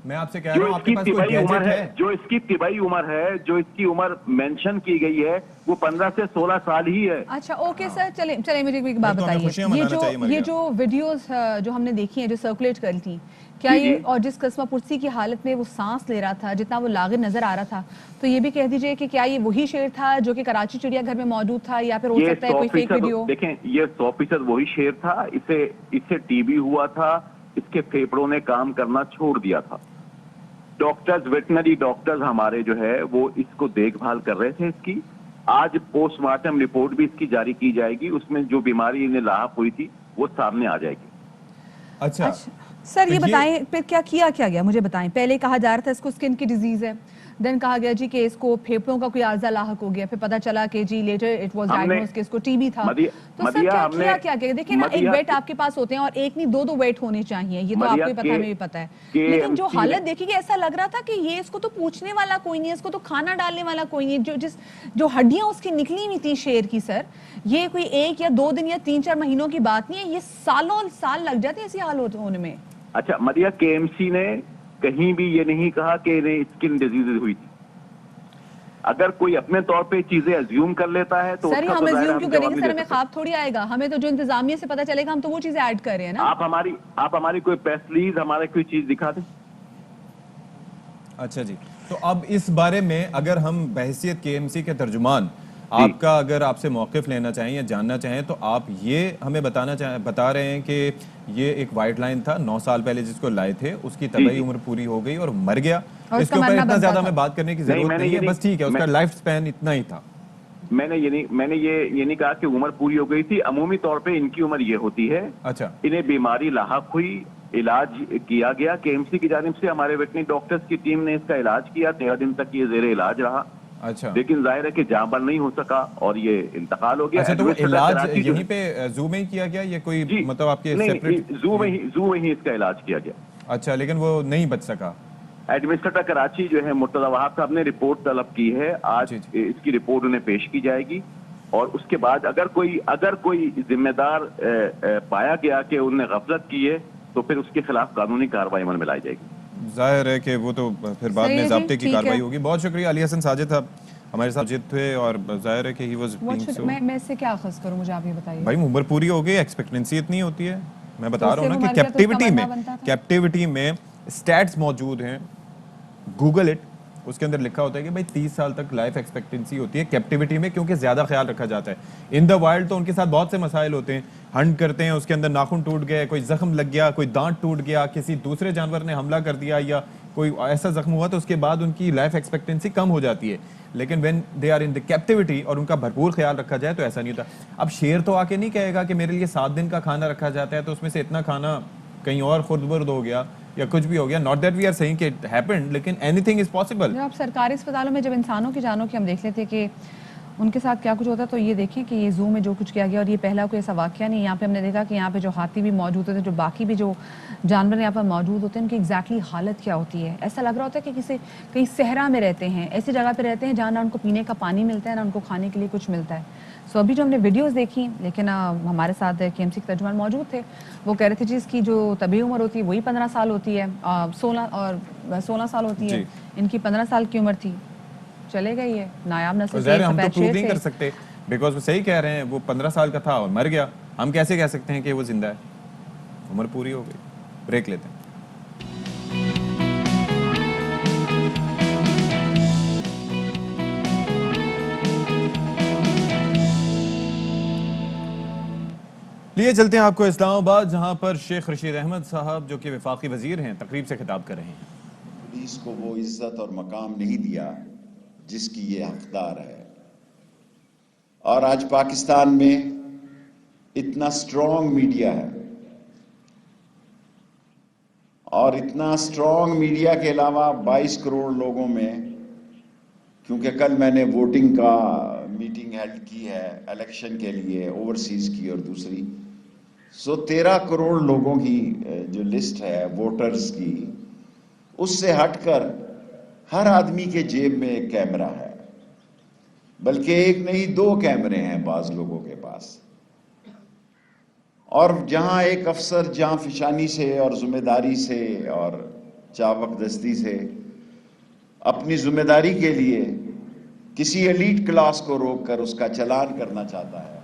मैं आपसे कह जो रहा हूँ, आपके इसकी पास कोई तिबई उम्र गैजेट है, है? जो इसकी तिबई उम्र है, जो इसकी उम्र मेंशन की गई है, वो 15 से 16 साल ही है। अच्छा ओके सर, चले मुझे एक बात तो हमें बताइए, खुशियां मनाना चाहिए, मर ये गया। जो वीडियोस जो हमने देखी हैं, जो सर्कुलेट करी थी, क्या जी, ये जी। और जिस कस्मा पुरसी की हालत में वो सांस ले रहा था, जितना वो लागिर नजर आ रहा था, तो ये भी कह दीजिए कि क्या ये वही शेर था जो कि कराची चिड़ियाघर में मौजूद था, या फिर हो ये सकता है कोई फेक 100% वीडियो? देखें, ये 100% वही शेर था। इसे टीबी हुआ था, इसके फेफड़ों ने काम करना छोड़ दिया था। डॉक्टर्स, वेटनरी डॉक्टर्स हमारे जो है वो इसको देखभाल कर रहे थे इसकी। आज पोस्टमार्टम रिपोर्ट भी इसकी जारी की जाएगी, उसमें जो बीमारी इन्हें लाहक हुई थी वो सामने आ जाएगी। अच्छा सर तो ये ये- बताएं फिर क्या किया गया, मुझे बताएं। पहले कहा जा रहा था इसको स्किन की डिजीज है, देन कहा गया जी कि इसको फेफड़ों का कोई आर्जा लाहक हो गया, फिर पता चला कि जी लेटर इट वाज हमने- डायग्नोज कि इसको टीबी था। मदिया- तो सर मदिया, क्या हमने- किया देखिए ना, एक मदिया- वेट आपके पास होते हैं और एक नहीं दो वेट होने चाहिए, ये तो मदिया आपको भी पता है, के- हमें भी पता है, के लेकिन जो MC हालत ने- देखी कि ऐसा लग रहा था कि ये इसको तो पूछने वाला कोई नहीं है, इसको तो खाना डालने वाला कोई नहीं है, जो हड्डियां उसकी निकली हुई थी शेर की, सर ये कोई 1 या 2 दिन या 3-4 महीनों की बात नहीं है, ये सालों साल लग जाते हैं ऐसी हालत होने में। अच्छा मदिया, केएमसी ने कहीं भी ये नहीं कहा कि इन्हें स्किन डिजीज हुई थी। अगर कोई अपने तौर पे चीजें अज्यूम कर लेता है तो सर उसका हम तो अज्यूम क्यों जवाब करेंगे नहीं सर, दे हमें सकते। ख्वाब थोड़ी आएगा, हमें तो जो इंतजामिया से पता चलेगा हम तो वो चीजें ऐड कर रहे हैं ना। आप हमारी कोई प्रेस रिलीज, हमारे कोई चीज दिखा दें। अच्छा जी, तो अब इस बारे में अगर हम बहैसियत केएमसी के तर्जुमान आपका अगर आपसे मौक़िफ़ लेना चाहें या जानना चाहें, तो आप ये हमें बता रहे हैं कि ये एक वाइट लाइन था 9 साल पहले जिसको लाए थे, उसकी तबाही उम्र पूरी हो गई और मर गया। और इसके उसका ऊपर मरना इतना बनता ज्यादा था। हमें बात करने की जरूरत नहीं है, बस ठीक है, उसका लाइफ स्पैन इतना ही था। मैंने ये नहीं कहा कि उम्र पूरी हो गई थी। अमूमी तौर पे इनकी उम्र ये होती है। अच्छा, इन्हें बीमारी लाहक हुई, इलाज किया गया केएमसी की जानिब से, हमारे वेटनरी डॉक्टर्स की टीम ने इसका इलाज किया, 13 दिन तक ये जेर इलाज रहा। अच्छा, लेकिन जाहिर है कि जान पर नहीं हो सका और ये इंतकाल हो गया। अच्छा, तो वो एडमिशन इलाज कराची जो यहीं है- पे जू में ही किया गया या कोई जी, मतलब आपके नहीं, सेपरेट? जू में ही इसका इलाज किया गया। अच्छा, लेकिन वो नहीं बच सका। एडमिनिस्ट्रेटर कराची जो है मुर्तजा वहाब साहब ने रिपोर्ट तलब की है, आज जी, इसकी रिपोर्ट उन्हें पेश की जाएगी और उसके बाद अगर कोई जिम्मेदार पाया गया कि उन्हें गफलत की है तो फिर उसके खिलाफ कानूनी कार्रवाई अमल में लाई जाएगी। जाहिर है कि वो तो फिर बाद सही में है जी, ज़ाब्ते की ठीक है। कार्रवाई होगी। बहुत शुक्रिया अली हसन साजिद साहब हमारे साथ जित थे, और जाहिर है कि ही वाज बीइंग सो, मैं इससे क्या अखज़ करूं, मुझे आप ये बताइए। भाई उम्र पूरी हो गई, एक्सपेक्टेंसी इतनी होती है। मैं बता तो रहा हूँ उससे ना वो कि मर गया तो उसका कैप्टिविटी मरना में बनता था। कैप्टिविटी में स्टैट्स मौजूद हैं, गूगल इट, उसके अंदर लिखा होता है कि भाई 30 साल तक लाइफ एक्सपेक्टेंसी होती है कैप्टिविटी में, क्योंकि ज़्यादा ख्याल रखा जाता है। इन द वाइल्ड तो उनके साथ बहुत से मसाइल होते हैं, हंट करते हैं, उसके अंदर नाखून टूट गए, कोई जख्म लग गया, कोई दांत टूट गया, किसी दूसरे जानवर ने हमला कर दिया या कोई ऐसा जख्म हुआ, तो उसके बाद उनकी लाइफ एक्सपेक्टेंसी कम हो जाती है। लेकिन when they are in the captivity और उनका भरपूर ख्याल रखा जाए तो ऐसा नहीं होता। अब शेर तो आके नहीं कहेगा कि मेरे लिए 7 दिन का खाना रखा जाता है तो उसमें से इतना खाना कहीं और खुर्द-बुर्द हो गया या कुछ भी हो गया। Not that we are saying कि इट हैपेंड, लेकिन एनीथिंग इज पॉसिबल। जब आप सरकारी अस्पतालों में जब इंसानों की जानों की हम देख लेते कि उनके साथ क्या कुछ होता है, तो ये देखें कि ये ज़ू में जो कुछ किया गया, और ये पहला कोई ऐसा वाक़या नहीं। यहाँ पे हमने देखा कि यहाँ पे जो हाथी भी मौजूद होते हैं, जो बाकी भी जो जानवर यहाँ पर मौजूद होते हैं, उनकी एग्जैक्टली हालत क्या होती है। ऐसा लग रहा होता है कि कहीं सहरा में रहते हैं, ऐसी जगह पे रहते हैं जहाँ ना उनको पीने का पानी मिलता है ना उनको खाने के लिए कुछ मिलता है। सो अभी जो हमने वीडियोस देखी, लेकिन हमारे साथ KMC के तर्जुमान मौजूद थे, वो कह रहे थे जी इसकी जो तबी उम्र होती है वही 15 साल होती है, 16 साल होती है, इनकी 15 साल की उम्र थी, चले गई है। नायाब नस्ल से हम तो प्रूव नहीं कर सकते, बिकॉज वो सही कह रहे हैं, वो 15 साल का था और मर गया। हम कैसे कह सकते हैं कि वो जिंदा है? उम्र पूरी हो गई। ब्रेक लेते हैं। लिए चलते हैं आपको इस्लामाबाद, जहां पर शेख रशीद अहमद साहब जो कि वफाकी वजीर हैं तकरीब से खिताब कर रहे हैं। पुलिस को वो इज्जत और मकाम नहीं दिया जिसकी ये हकदार है, और आज पाकिस्तान में इतना स्ट्रॉन्ग मीडिया है, और इतना स्ट्रॉन्ग मीडिया के अलावा 22 करोड़ लोगों में, क्योंकि कल मैंने वोटिंग का मीटिंग हेल्ड की है इलेक्शन के लिए, ओवरसीज की और दूसरी, 13 करोड़ लोगों की जो लिस्ट है वोटर्स की, उससे हटकर हर आदमी के जेब में एक कैमरा है, बल्कि एक नहीं 2 कैमरे हैं बाज लोगों के पास। और जहां एक अफसर जहां फिशानी से और जिम्मेदारी से और चावकदस्ती से अपनी जिम्मेदारी के लिए किसी एलीट क्लास को रोककर उसका चालान करना चाहता है।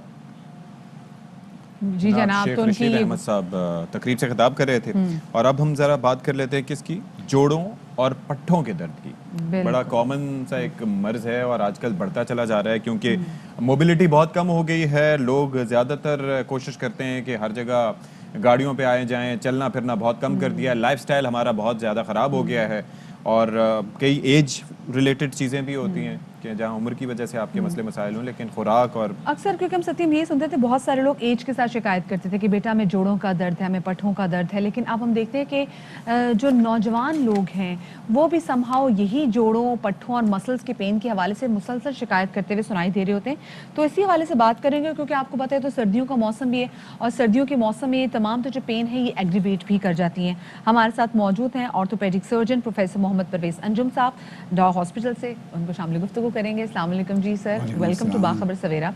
जी जनाब, शेख तो रशीद उनकी अहमद साहब तकरीब से खिताब कर रहे थे, और अब हम जरा बात कर लेते हैं किसकी, जोड़ों और पट्ठों के दर्द की। बड़ा कॉमन सा एक मर्ज है और आजकल बढ़ता चला जा रहा है, क्योंकि मोबिलिटी बहुत कम हो गई है। लोग ज़्यादातर कोशिश करते हैं कि हर जगह गाड़ियों पे आए जाएं, चलना फिरना बहुत कम कर दिया है, लाइफस्टाइल हमारा बहुत ज़्यादा ख़राब हो गया है, और कई एज रिलेटेड चीज़ें भी होती हैं कि जहाँ उम्र की वजह से आपके मसले मसाइल हों, लेकिन खुराक और अक्सर, क्योंकि हम सत्यम ये सुनते थे, बहुत सारे लोग एज के साथ शिकायत करते थे कि बेटा हमें जोड़ों का दर्द है, हमें पट्ठों का दर्द है, लेकिन अब हम देखते हैं कि जो नौजवान लोग हैं वो भी समहाउ यही जोड़ों, पट्ठों और मसल्स के पेन के हवाले से मुसलसल शिकायत करते हुए सुनाई दे रहे होते हैं। तो इसी हवाले से बात करेंगे, क्योंकि आपको पता है तो सर्दियों का मौसम भी है, और सर्दियों के मौसम में ये तमाम तो जो पेन है ये एग्रीवेट भी कर जाती हैं। हमारे साथ मौजूद हैं orthopaedic surgeon professor Mohammad Parvez Anjum साहब डॉ हॉस्पिटल से, उनको शामिल गुफ्तगू करेंगे। अस्सलाम वालेकुम जी sir, welcome to Bakhabar Savera.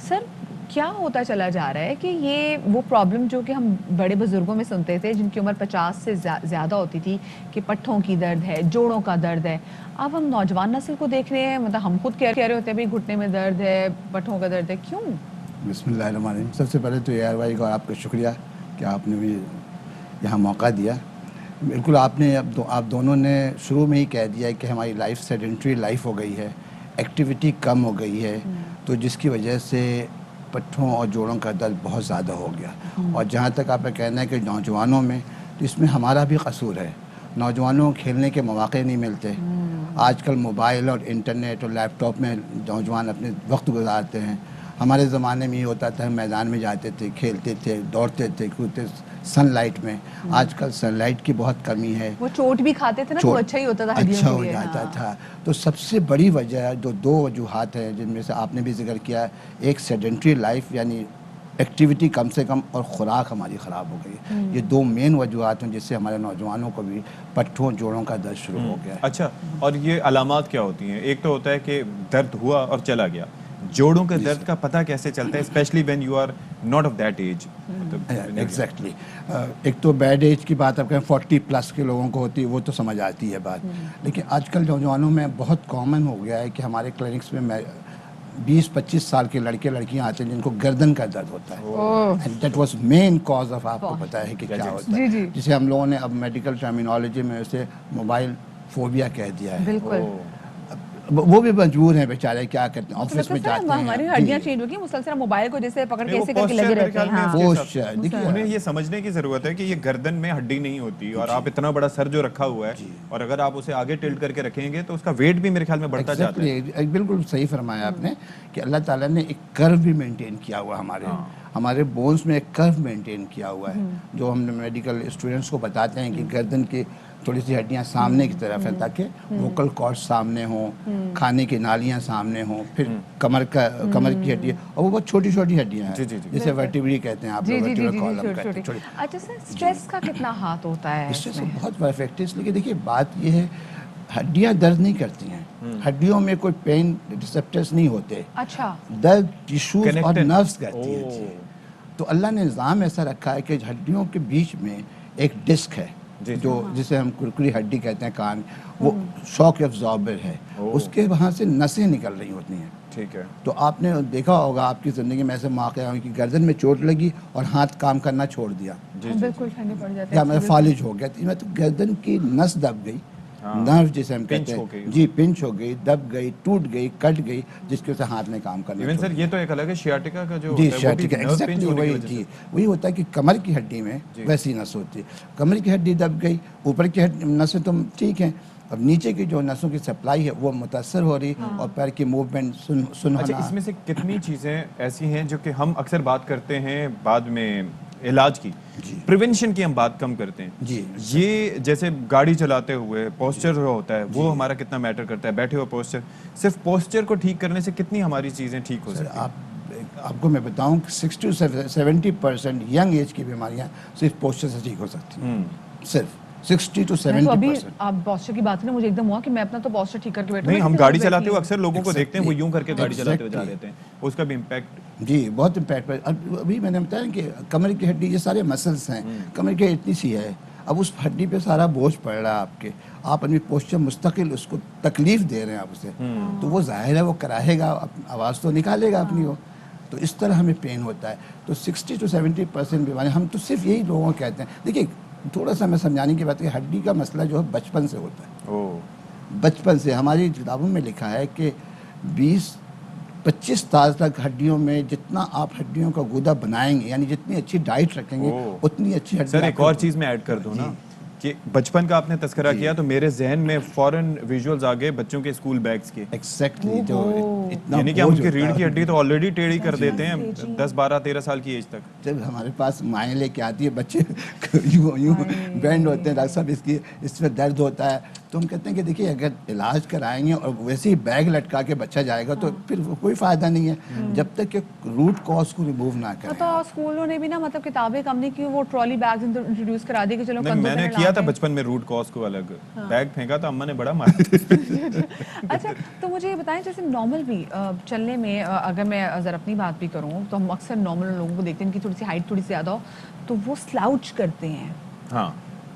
Sir, क्या होता चला जा रहा है कि ये वो प्रॉब्लम जो कि हम बड़े बुजुर्गों में सुनते थे जिनकी उम्र 50 से ज़्यादा होती थी कि पट्ठों की दर्द है, जोड़ों का दर्द है, अब हम नौजवान नस्ल को देख रहे हैं, मतलब हम खुद कह रहे होते हैं भाई घुटने में दर्द है, पट्ठों का दर्द है, क्यों? बिस्मिल्लाहिर्रहमानिर्रहीम। सबसे पहले तो AR भाई को आपका शुक्रिया कि आपने भी यहाँ मौका दिया। बिल्कुल आपने आप दोनों ने शुरू में ही कह दिया है कि हमारी लाइफ सेडेंट्री लाइफ हो गई है, एक्टिविटी कम हो गई है, तो जिसकी वजह से पट्ठों और जोड़ों का दर्द बहुत ज़्यादा हो गया। और जहाँ तक आपका कहना है कि नौजवानों में, तो इसमें हमारा भी कसूर है। नौजवानों को खेलने के मौके नहीं मिलते। आजकल मोबाइल और इंटरनेट और लैपटॉप में नौजवान अपने वक्त गुजारते हैं। हमारे ज़माने में ये होता था, हम मैदान में जाते थे, खेलते थे, दौड़ते थे, कूदते सनलाइट में। आजकल सनलाइट की बहुत कमी है। वो चोट भी खाते थे ना, तो अच्छा ही होता था, अच्छा हो जाता था। तो सबसे बड़ी वजह जो 2 वजूहात हैं जिनमें से आपने भी जिक्र किया, एक सेडेंट्री लाइफ यानी एक्टिविटी कम से कम और खुराक हमारी ख़राब हो गई है। ये दो मेन वजूहत हैं जिससे हमारे नौजवानों को भी पट्ठों जोड़ों का दर्द शुरू हो गया है। अच्छा, और ये अलामात क्या होती हैं? एक तो होता है कि दर्द हुआ और चला गया, जोड़ों के दर्द का पता कैसे चलता है, specially when you are not of that age? Exactly एक तो बैड एज की बात आप कहें 40+ के लोगों को होती है, वो तो समझ आती है बात, लेकिन आजकल नौजवानों में बहुत कॉमन हो गया है कि हमारे क्लिनिक्स में 20-25 साल के लड़के लड़कियां आते हैं जिनको गर्दन का दर्द होता है, and that was main cause of, आपको पता है कि क्या होता है, जिसे हम लोगों ने अब मेडिकल टर्मिनोलॉजी में उसे मोबाइल फोबिया कह दिया है। बिल्कुल, वो भी मजबूर हैं बेचारे, क्या करते हैं, ऑफिस में जाते हैं, हमारी हड्डियां चेंज होगी, मुसलसल मोबाइल को जैसे पकड़ के ऐसे करके लगे रहते हैं। हाँ। देखिए उन्हें ये समझने की जरूरत है कि ये गर्दन में हड्डी नहीं होती, और आप इतना बड़ा सर जो रखा हुआ है, और अगर आप उसे आगे टिल्ट करके रखेंगे तो उसका वेट भी मेरे ख्याल में बढ़ता जाता है। बिल्कुल सही फरमाया आपने कि अल्लाह ताला ने एक कर्व भी मेंटेन किया हुआ हमारे बोन्स में, एक कर्व मेंटेन किया हुआ है, जो हम मेडिकल स्टूडेंट्स को बताते हैं कि गर्दन की थोड़ी सी हड्डियां सामने की तरफ है ताकि वोकल कॉर्ड सामने हो, खाने की नालियां सामने हो, फिर कमर की हड्डी, और वो बहुत छोटी छोटी हड्डियां हैं जिसे वर्टिब्री कहते हैं, आप लोग वर्टिब्रल कॉलम कहते हैं। अच्छा सर, स्ट्रेस का कितना हाथ होता है? स्ट्रेस बहुत परफेक्ट है, इसलिए देखिए बात ये है, हड्डियां दर्द नहीं करती हैं, हड्डियों में कोई पेन रिसेप्टर्स नहीं होते, अच्छा, दर्द टिश्यूज और नर्व्स करती है। तो अल्लाह ने निज़ाम ऐसा रखा है कि हड्डियों के बीच में एक डिस्क है जो जिसे हम कुरकुरी हड्डी कहते हैं, कान, वो शॉक एब्जॉर्बर है, उसके वहाँ से नसें निकल रही होती हैं। ठीक है, तो आपने देखा होगा आपकी ज़िंदगी में ऐसे मौके हैं कि गर्दन में चोट लगी और हाथ काम करना छोड़ दिया, बिल्कुल ठंडी पड़ जाती है, या मैं फालिज हो गया, मैं तो गर्दन की नस दब गई, नर्व जिसे हम कहते हैं, जी पिंच हो गई, दब गई, टूट गई, कट गई, जिसकी वजह से हाथ में काम करना। इवन सर ये तो एक अलग है सियाटिका का जो जी, सियाटिका एग्जैक्टली वही होता है कि कमर की हड्डी में वैसी नस होती है, कमर की हड्डी दब गई, ऊपर की नसें तो ठीक हैं, अब नीचे की जो नसों की सप्लाई है वो मुतासर हो रही, और पैर की मूवमेंट सुन। अच्छा, इसमें से कितनी चीज़ें ऐसी हैं जो कि हम अक्सर बात करते हैं बाद में इलाज की, प्रिवेंशन की हम बात कम करते हैं जी, ये जैसे गाड़ी चलाते हुए पोस्चर जो होता है वो हमारा कितना मैटर करता है, बैठे हुए पोस्चर, सिर्फ पोस्चर को ठीक करने से कितनी हमारी चीज़ें ठीक हो सकती हैं? आपको मैं बताऊं कि 60 से 70% यंग एज की बीमारियां सिर्फ पोस्चर से ठीक हो सकती हैं, सिर्फ 60 to 70%। तो अभी आप पोस्चर की बात करें, मुझे एकदम हुआ कि मैं अपना तो पोस्चर ठीक करके बैठूं। नहीं, हम गाड़ी चलाते हुए अक्सर लोगों को देखते हैं वो यूं करके गाड़ी चलाते हुए जा देते हैं, उसका भी इम्पैक्ट। जी, बहुत इम्पैक्ट। अभी मैंने बताया कि कमर की हड्डी, ये सारे मसल्स हैं, कमर की इतनी सी है, अब उस हड्डी पे सारा बोझ पड़ रहा है आपके, आप अपनी पोस्चर मुस्तकिल उसको तकलीफ दे रहे हैं आप उसे, तो वो जाहिर है वो कराएगा, आवाज़ तो निकालेगा अपनी वो, तो इस तरह हमें पेन होता है। तो 60 to 70% बीमारी हम तो सिर्फ यही लोगों को कहते हैं। देखिए थोड़ा सा मैं समझाने की बात है, हड्डी का मसला जो है बचपन से होता है, बचपन से हमारी किताबों में लिखा है कि 20-25 साल तक हड्डियों में जितना आप हड्डियों का गुदा बनाएंगे, यानी जितनी अच्छी डाइट रखेंगे उतनी अच्छी हड्डी। सर एक और चीज़ मैं ऐड कर दूं ना कि बचपन का आपने तस्करा किया तो मेरे जहन में फौरन विजुअल्स आ गए बच्चों के स्कूल बैग्स के। एग्जैक्टली, जो इतना यानी कि हम उनकी रीढ़ की हड्डी तो ऑलरेडी टेढ़ी कर देते हैं 10, 12, 13 साल की एज तक। जब हमारे पास माएँ लेके आती है बच्चे यूं बैंड होते हैं, डॉक्टर साहब इसमें दर्द होता है, तो हम कहते हैं कि देखिए अगर इलाज कराएंगे और वैसे ही बैग लटका के बच्चा जाएगा तो फिर कोई फ़ायदा नहीं है जब तक कि रूट कॉज को रिमूव ना करें। तो स्कूलों ने भी ना मतलब किताबें कम नहीं की, वो ट्रॉली बैग्स इंट्रोड्यूस करा दी कि चलो मैंने किया था बचपन में रूट कॉज को अलग, बैग फेंका था अम्मा ने बड़ा मारा। अच्छा, तो मुझे ये बताएं जैसे नॉर्मल भी चलने में, अगर मैं ज़रा अपनी बात भी करूँ तो हम अक्सर नॉर्मल लोगों को देखते हैं कि थोड़ी सी हाइट थोड़ी सी ज़्यादा हो तो वो स्लाउच करते हैं, हाँ,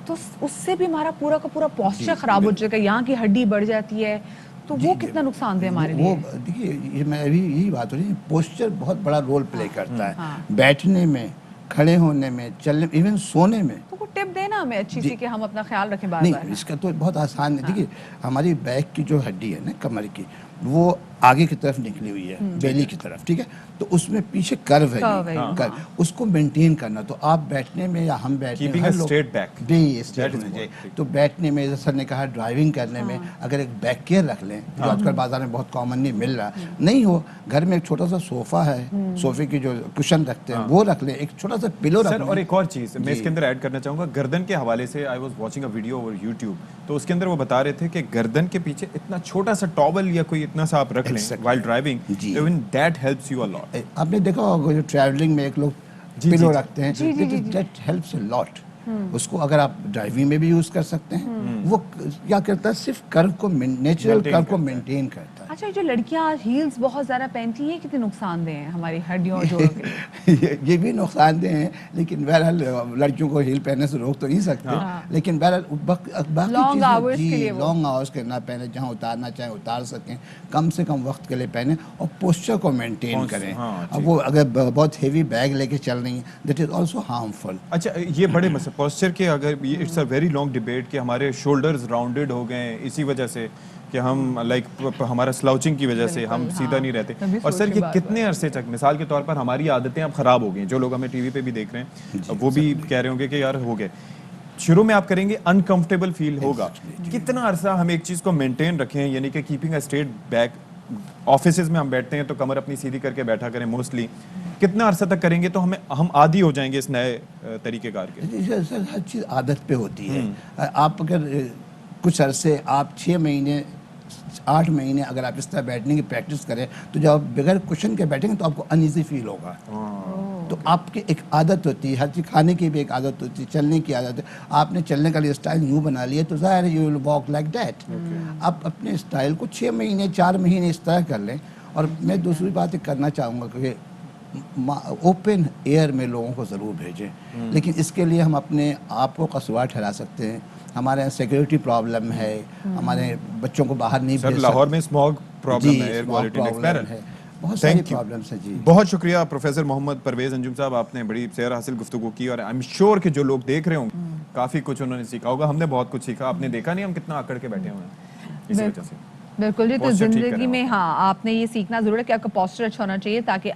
तो उससे भी हमारा पूरा का पूरा पोस्चर खराब हो जाएगा, यहाँ की हड्डी बढ़ जाती है, तो वो कितना नुकसान दे हमारे लिए? वो देखिए ये मैं अभी यही बात हो रही है, पोस्चर बहुत बड़ा रोल प्ले करता है, बैठने में, खड़े होने में, चलने, इवन सोने में। तो वो टिप देना हमें अच्छी सी कि हम अपना ख्याल रखें बार बार। नहीं, इसका तो बहुत आसान है। देखिए हमारी बैक की जो हड्डी है ना कमर की, वो आगे की तरफ निकली हुई है, बेली की तरफ, ठीक है, तो उसमें पीछे कर्व है, कर्व, उसको मेंटेन करना। तो आप बैठने में या हम बैठने में स्ट्रेट बैक तो बैठने में, जैसे सर ने कहा, ड्राइविंग करने में अगर एक बैक केयर रख लें, जो आजकल बाजार में बहुत कॉमन नहीं मिल रहा, नहीं हो घर में एक छोटा सा सोफा है, सोफे की जो कुशन रखते हैं वो रख लें, एक छोटा सा पिलो रख लें। और एक और चीज मैं इसके अंदर ऐड करना चाहूंगा علاوہ گردن کے حوالے سے I was watching a video over YouTube, تو اس کے اندر وہ بتا رہے تھے کہ گردن کے پیچھے اتنا چھوٹا سا ٹاول یا کوئی اتنا سا آپ رکھ لیں while driving, even that helps you a lot. آپ نے دیکھا ہوگا جو ٹریولنگ میں ایک لوگ پلو رکھتے ہیں, دیٹ ہیلپس اے لاٹ. اس کو اگر آپ ڈرائیونگ میں بھی یوز کر سکتے ہیں. وہ کیا کرتا ہے, صرف کرو کو نیچرل کرو کو مینٹین کرتا ہے. اچھا, جو لڑکیاں ہیلز بہت زیادہ پہنتی ہیں, کتنے نقصان دہ ہیں ہماری ہڈیوں اور جوڑوں کے لیے؟ یہ بھی نقصان دہ ہیں, لیکن بہرحال لڑکیوں کو ہیل پہننے سے روک تو نہیں سکتے. لیکن بہرحال باقی چیزیں لانگ آورس کے نہ پہنے, جہاں اتارنا چاہیں اتار سکیں, کم سے کم وقت کے لیے پہنیں, اور پوسچر کو مینٹین کریں. اب وہ اگر بہت ہیوی بیگ لے کے چل رہی ہیں, دیٹ از آلسو ہارمفل. اچھا, یہ بڑے مسئلہ پوسچر کے, اگر it's a very long debate کہ ہمارے شولڈرز راؤنڈڈ ہو گئے ہیں اسی وجہ سے کہ ہم لائک ہمارا سلاؤچنگ کی وجہ سے ہم سیدھا نہیں رہتے. اور سر یہ کتنے عرصے تک, مثال کے طور پر ہماری عادتیں اب خراب ہو گئی, جو لوگ ہمیں ٹی وی پہ بھی دیکھ رہے ہیں وہ بھی کہہ رہے ہوں گے کہ یار ہو گئے, شروع میں آپ کریں گے انکمفرٹیبل فیل ہوگا. کتنا عرصہ ہم ایک چیز کو مینٹین رکھیں, یعنی کہ keeping a straight back, offices میں ہم بیٹھتے ہیں تو کمر اپنی سیدھی کر کے بیٹھا کریں موسٹلی, کتنا عرصہ تک کریں گے تو ہم عادی ہو جائیں گے اس نئے طریقہ کار کے؟ سر ہر چیز عادت پہ ہوتی ہے. آپ اگر کچھ عرصے, آپ 6 مہینے 8 مہینے اگر آپ اس طرح بیٹھنے کی پریکٹس کریں, تو جب آپ بغیر کشن کے بیٹھیں گے تو آپ کو انیزی فیل ہوگا. تو آپ کی ایک عادت ہوتی ہے, ہر چیز کھانے کی بھی ایک عادت ہوتی ہے, چلنے کی عادت ہے. آپ نے چلنے کا لیے اسٹائل یوں بنا لیا تو ظاہر ہے you will walk like that. آپ اپنے اسٹائل کو 6 مہینے 4 مہینے اس طرح کر لیں. اور میں دوسری بات کرنا چاہوں گا کہ اوپن ایئر میں لوگوں کو ضرور بھیجیں, لیکن اس کے لیے ہم اپنے آپ کو قصوار ٹھہرا سکتے ہیں. ہمارے یہاں سیکورٹی پرابلم ہے, ہمارے بچوں کو باہر نہیں بھیج سکتے. لاہور میں اسموگ پرابلم ہے, ایئر کوالٹی ہے, بہت ساری پرابلمس ہیں. جی بہت شکریہ پروفیسر محمد پرویز انجم صاحب, آپ نے بڑی سیر حاصل گفتگو کی, اور آئی ایم شیور کہ جو لوگ دیکھ رہے ہوں کافی کچھ انہوں نے سیکھا ہوگا. ہم نے بہت کچھ سیکھا, آپ نے دیکھا نہیں ہم کتنا آکڑ کے بیٹھے ہوئے ہیں اسی وجہ سے. بالکل جی, تو زندگی میں آپ نے یہ سیکھنا ضرور ہے کہ آپ کا پوسچر اچھا ہونا چاہیے, تاکہ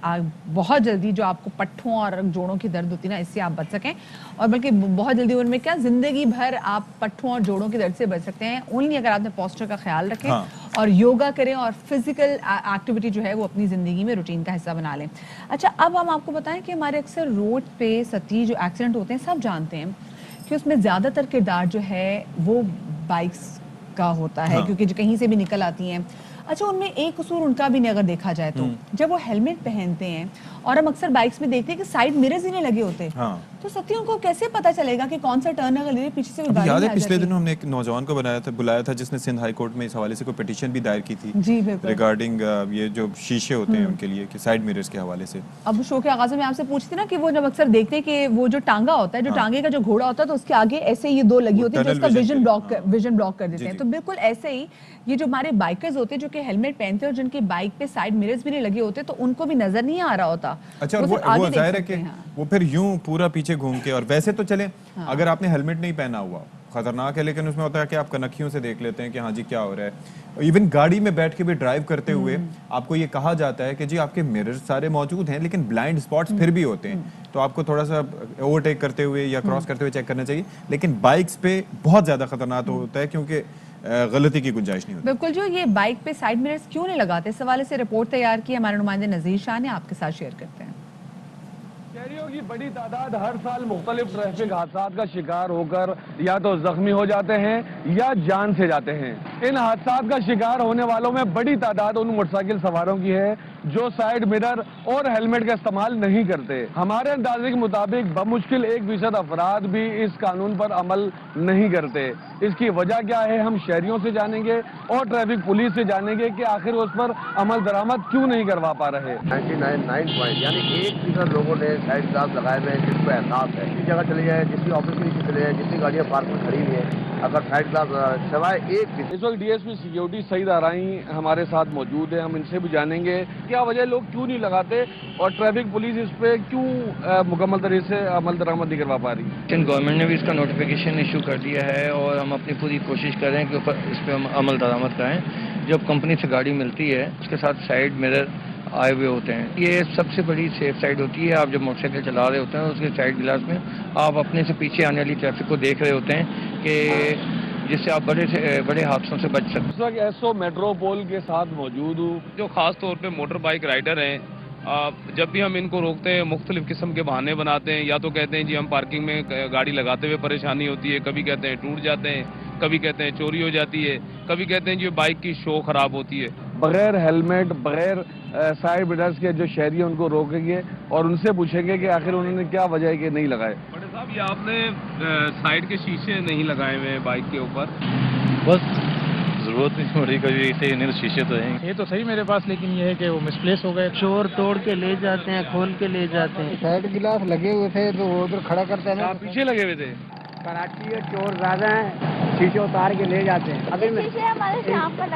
بہت جلدی جو آپ کو پٹھوں اور جوڑوں کی درد ہوتی ہے نا, اس سے آپ بچ سکیں. اور بلکہ بہت جلدی ان میں کیا زندگی بھر آپ پٹھوں اور جوڑوں کی درد سے بچ سکتے ہیں, اونلی اگر آپ نے پوسچر کا خیال رکھیں اور یوگا کریں اور فزیکل ایکٹیویٹی جو ہے وہ اپنی زندگی میں روٹین کا حصہ بنا لیں. اچھا, اب ہم آپ کو بتائیں کہ ہمارے اکثر روڈ پہ ستی جو ایکسیڈنٹ ہوتے ہیں, سب جانتے ہیں کہ اس میں زیادہ تر کردار جو ہے وہ بائکس کا ہوتا ہے, کیونکہ جو کہیں سے بھی نکل آتی ہیں. اچھا, ان میں ایک قصور ان کا بھی نہیں اگر دیکھا جائے تو, جب وہ ہیلمٹ پہنتے ہیں, اور ہم اکثر بائکس میں دیکھتے ہیں کہ سائیڈ مررز ہی نہیں لگے ہوتے, تو ساتھیوں کو کیسے پتا چلے گا کہ کون سا ٹرن اگر لے پیچھے سے گاڑی یاد ہے پچھلے دنوں ہم نے ایک نوجوان کو بلایا تھا جس نے سندھ ہائی کورٹ میں اس حوالے سے کوئی پٹیشن بھی دائر کی تھی ریگارڈنگ یہ جو شیشے ہوتے ہیں ان کے لیے, کہ سائیڈ مررز کے حوالے سے. اب شو کے آغاز میں آپ سے پوچھتی نا کہ وہ جب اکثر دیکھتے ہیں کہ وہ جو ٹانگا ہوتا ہے, جو ٹانگے کا جو گھوڑا ہوتا ہے, تو اس کے آگے ایسے یہ 2 لگی ہوتی ہے جو اس کا ویژن بلاک کر دیتے ہیں. تو بالکل ایسے ہی یہ جو ہمارے بائکرز ہوتے ہیں جو کہ ہیلمٹ پہنتے ہیں اور جن کی بائک پہ سائیڈ مررز بھی نہیں لگے ہوتے, تو ان کو بھی نظر نہیں آ رہا ہوتا. اچھا, وہ ظاہر ہے کہ وہ پھر یوں پورا پیچھے گھوم کے, اور ویسے تو چلے اگر آپ نے ہیلمٹ نہیں پہنا ہوا خطرناک ہے, لیکن اس میں ہوتا ہے کہ آپ کنکھیوں سے دیکھ لیتے ہیں کہ ہاں جی کیا ہو رہا ہے. ایون گاڑی میں بیٹھ کے بھی ڈرائیو کرتے ہوئے آپ کو یہ کہا جاتا ہے کہ جی آپ کے مرر سارے موجود ہیں, لیکن بلائنڈ اسپاٹس پھر بھی ہوتے ہیں, تو آپ کو تھوڑا سا اوورٹیک کرتے ہوئے یا کراس کرتے ہوئے چیک کرنا چاہیے. لیکن بائکس پہ بہت زیادہ خطرناک ہوتا ہے کیونکہ غلطی کی گنجائش نہیں ہوتی. بالکل, جو یہ بائک پہ سائیڈ مررز کیوں نہیں لگاتے, اس حوالے سے رپورٹ تیار کی ہمارے نمائندے نذیر شاہ نے, آپ کے ساتھ شیئر کرتے ہیں. شہریوں کی بڑی تعداد ہر سال مختلف ٹریفک حادثات کا شکار ہو کر یا تو زخمی ہو جاتے ہیں یا جان سے جاتے ہیں. ان حادثات کا شکار ہونے والوں میں بڑی تعداد ان موٹر سائیکل سواروں کی ہے جو سائیڈ مرر اور ہیلمٹ کا استعمال نہیں کرتے. ہمارے اندازے کے مطابق بمشکل 1% افراد بھی اس قانون پر عمل نہیں کرتے. اس کی وجہ کیا ہے, ہم شہریوں سے جانیں گے اور ٹریفک پولیس سے جانیں گے کہ آخر اس پر عمل درآمد کیوں نہیں کروا پا رہے. 99.9 یعنی 1% لوگوں نے سائڈ گلاس لگائے ہوئے ہیں جس کو احساس ہے. جس جگہ چلے جائیں, جس کی آفس کے نیچے چلے جائیں, جتنی گاڑیاں پارک میں کھڑی ہوئی ہیں, اگر سائڈ گلاس سوائے 1%. اس وقت ڈی ایس پی سیکیورٹی سعید آرائی ہمارے ساتھ موجود ہیں, ہم ان سے بھی جانیں گے کیا وجہ لوگ کیوں نہیں لگاتے اور ٹریفک پولیس اس پہ کیوں مکمل طریقے سے عمل درآمد نہیں کروا پا رہی. گورنمنٹ نے بھی اس کا نوٹیفیکیشن ایشو کر دیا ہے اور ہم اپنی پوری کوشش کر رہے ہیں کہ اس پہ ہم عمل درآمد کریں. جب کمپنی سے گاڑی ملتی ہے اس کے ساتھ سائڈ مرر آئے ہوئے ہوتے ہیں, یہ سب سے بڑی سیف سائڈ ہوتی ہے. آپ جب موٹر سائیکل چلا رہے ہوتے ہیں اس کے سائڈ گلاس میں آپ اپنے سے پیچھے آنے والی ٹریفک کو دیکھ رہے ہوتے ہیں کہ جس سے آپ بڑے حادثوں سے بچ سکتے. اس وقت ایسو میٹروپول کے ساتھ موجود ہوں. جو خاص طور پہ موٹر بائک رائڈر ہیں जब भी हम इनको रोकते हैं मुख्तलिफ किस्म के बहाने बनाते हैं, या तो कहते हैं जी हम पार्किंग में गाड़ी लगाते हुए परेशानी होती है, कभी कहते हैं टूट जाते हैं, कभी कहते हैं चोरी हो जाती है, कभी कहते हैं जी बाइक की शो खराब होती है। बगैर हेलमेट, बगैर साइड मिरर्स के जो शहरी हैं उनको रोकेंगे और उनसे पूछेंगे कि आखिर उन्होंने क्या वजह है कि नहीं लगाए। बड़े साहब, ये आपने साइड के शीशे नहीं लगाए हुए बाइक के ऊपर, बस जरूरत नहीं पड़ी कभी, इसे नहीं तो शीशे तो हैं। ये तो सही मेरे पास, लेकिन ये है कि वो मिसप्लेस हो गए। चोर तोड़ के ले जाते हैं, खोल के ले जाते हैं। साइड गिलास लगे हुए थे तो वो उधर खड़ा करते हैं। पीछे लगे हुए थे। कराची है, चोर ज्यादा हैं, शीशे उतार के ले जाते हैं। अभी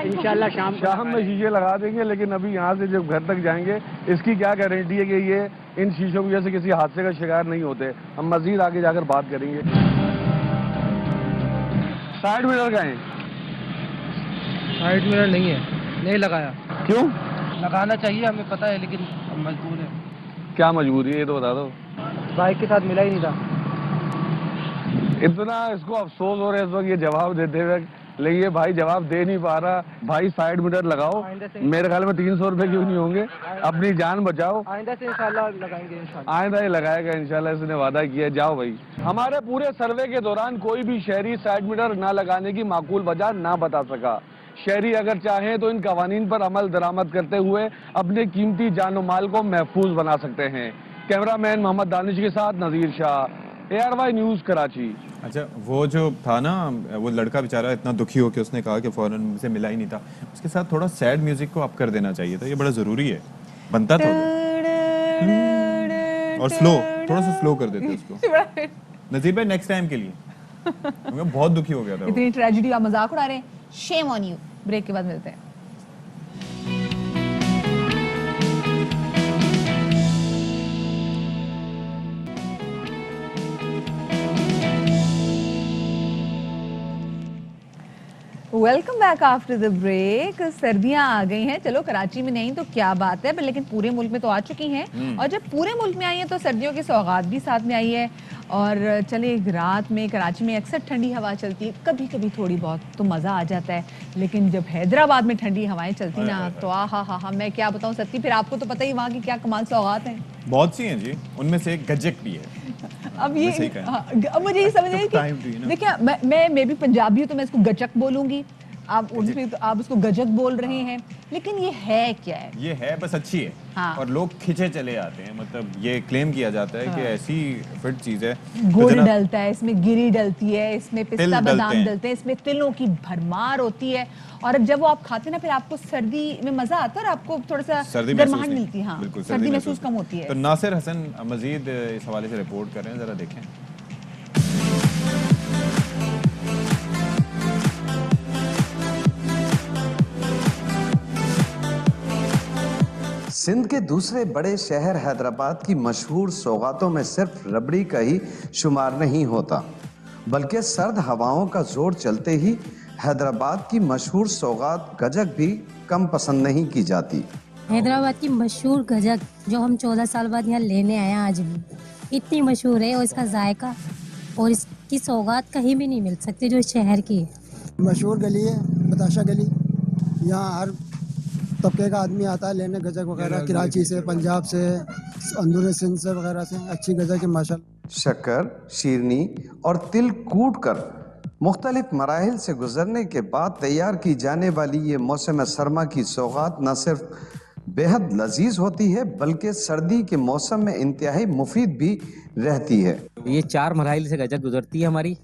इंशाल्लाह शाम में शीशे लगा देंगे, लेकिन अभी यहाँ से जब घर तक जाएंगे इसकी क्या गारंटी है कि ये इन शीशों की वजह से किसी हादसे का शिकार नहीं होते। हम मजीद आगे जाकर बात करेंगे। साइड मिरर का है? साइड मिरर नहीं है, नहीं लगाया। क्यों? लगाना चाहिए, हमें पता है, लेकिन हम मजबूर हैं। क्या मजबूरी है ये तो बता दो। बाइक के साथ मिला ही नहीं था। इतना इसको अफसोस हो रहा है इस वक्त ये जवाब देते हुए, लेकिन ये भाई जवाब दे नहीं पा रहा। भाई साइड मिरर लगाओ, मेरे ख्याल में 300 रुपए क्यों नहीं होंगे, अपनी जान बचाओ। आइंदा से इंशाल्लाह लगाएंगे। आइंदा ये लगाएगा इंशाल्लाह, इसने वादा किया। जाओ भाई। हमारे पूरे सर्वे के दौरान कोई भी शहरी साइड मिरर ना लगाने की माकूल वजह ना बता सका। शहरी अगर चाहें तो इन कवानीन पर अमल दरामद करते हुए अपने कीमती जान माल को महफूज बना सकते हैं। कैमरामैन मोहम्मद दानिश के साथ नज़ीर शाह, ARY न्यूज़ कराची। अच्छा, वो जो था ना, वो लड़का बेचारा इतना दुखी हो के उसने कहा कि फौरन से मिला ही नहीं था, उसके साथ थोड़ा सैड म्यूजिक को अप कर देना चाहिए था, ये बड़ा ज़रूरी है, बनता था। और स्लो, थोड़ा सा स्लो कर देते उसको। नजीर भाई नेक्स्ट टाइम के लिए, क्योंकि बहुत दुखी हो गया था। इतनी ट्रेजेडी आप मजाक उड़ा रहे हैं, शेम ऑन यू। ब्रेक के बाद मिलते हैं। Welcome back after the break. सर्दियां आ गई हैं, चलो कराची में नहीं तो क्या बात है, पर लेकिन पूरे मुल्क में तो आ चुकी हैं। और जब पूरे मुल्क में आई है तो सर्दियों की सौगात भी साथ में आई है। और चले, रात में कराची में अक्सर ठंडी हवा चलती है, कभी कभी थोड़ी बहुत तो मज़ा आ जाता है, लेकिन जब हैदराबाद में ठंडी हवाएं चलती ना तो हा मैं क्या बताऊँ सत्ती, फिर आपको तो पता ही वहाँ की क्या कमाल सौगात हैं। बहुत सी हैं जी, उनमें से एक गजक भी है। अब ये अब मुझे ये समझ नहीं कि देखिए, मैं भी पंजाबी हूँ तो मैं इसको गचक बोलूंगी, आप उर्दू में तो आप उसको गजक बोल रहे हैं, लेकिन ये है क्या है? ये है बस अच्छी है। हाँ। और लोग खिंचे चले आते हैं, मतलब ये क्लेम किया जाता है कि ऐसी फिट चीज है। गुड़ डलता है इसमें, गिरी डलती है इसमें, पिस्ता बादाम डलते हैं इसमें, तिलों की भरमार होती है। और जब वो आप खाते हैं ना, फिर आपको सर्दी में मजा आता है और आपको थोड़ा सा गर्माहट मिलती है। हाँ, सर्दी महसूस कम होती है। तो नासिर हसन मजीद इस हवाले से रिपोर्ट कर रहे हैं, जरा देखें। सिंध के दूसरे बड़े शहर हैदराबाद की मशहूर सौगातों में सिर्फ रबड़ी का ही शुमार नहीं होता, बल्कि सर्द हवाओं का जोर चलते ही हैदराबाद की मशहूर सौगात गजक भी कम पसंद नहीं की जाती। हैदराबाद की मशहूर गजक जो हम 14 साल बाद यहाँ लेने आए हैं, आज भी इतनी मशहूर है, और इसका जायका और इसकी सौगात कहीं भी नहीं मिल सकती जो इस शहर की है। मशहूर गली है बताशा गली, यहाँ हर तबके का आदमी आता है लेने गजक वगैरह, कराची से, पंजाब से, अंदरूनी सिंध से वगैरह से अच्छी गजक है माशाल्लाह। शक्कर, शीरनी और तिल कूट कर मुख्तलिफ मराहिल से गुजरने के बाद तैयार की जाने वाली ये मौसम सरमा की सौगात न सिर्फ बेहद लजीज होती है, बल्कि सर्दी के मौसम में इंतहाई मुफीद भी रहती है। ये 4 मराहिल से गजक गुजरती है हमारी।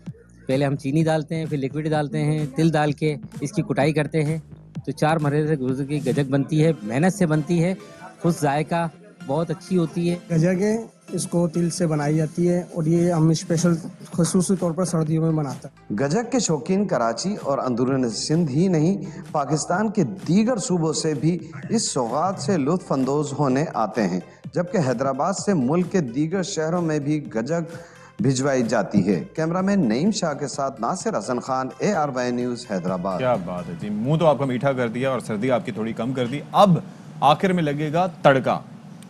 पहले हम चीनी डालते हैं, फिर लिक्विड डालते हैं, तिल डाल के इसकी कुटाई करते हैं, तो 4 मरहले से गुजर के गजक बनती है, मेहनत से बनती है, खुश जायका बहुत अच्छी होती है। गजक है, इसको तिल से बनाई जाती है और ये हम स्पेशल खसूसी तौर पर सर्दियों में बनाते हैं। गजक के शौकीन कराची और अंदरून सिंध ही नहीं, पाकिस्तान के दीगर सूबों से भी इस सौगात से लुत्फ अंदोज होने आते हैं, जबकि हैदराबाद से मुल्क के दीगर शहरों में भी गजक भिजवाई जाती है। कैमरामैन नईम शाह के साथ नासिर हसन खान, ARY न्यूज़ हैदराबाद। क्या बात है जी, मुंह तो आपका मीठा कर दिया और सर्दी आपकी थोड़ी कम कर दी। अब आखिर में लगेगा तड़का,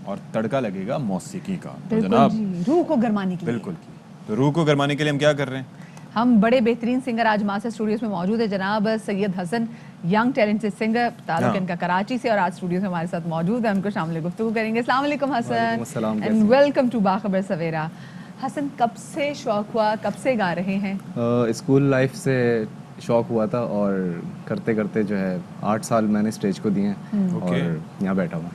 और तड़का लगेगा मौसीकी का। तो जनाब, रूह को गरमाने के लिए, बिल्कुल, तो रूह को गरमाने के लिए हम क्या कर रहे हैं? हम बड़े बेहतरीन सिंगर आज मास्टर स्टूडियोज में मौजूद है, जनाब Syed Hasan young talented singer, ताल्लुक हाँ। इनका कराची से और आज स्टूडियो में हमारे साथ मौजूद है, उनको शामिल गुफ्तगू करेंगे। अस्सलाम वालेकुम Hasan and welcome to Bakhabar सवेरा। हसन, कब से शौक हुआ, कब से गा रहे हैं? स्कूल लाइफ से शौक हुआ था और करते करते जो है 8 साल मैंने स्टेज को दिए हैं और यहाँ बैठा हूँ।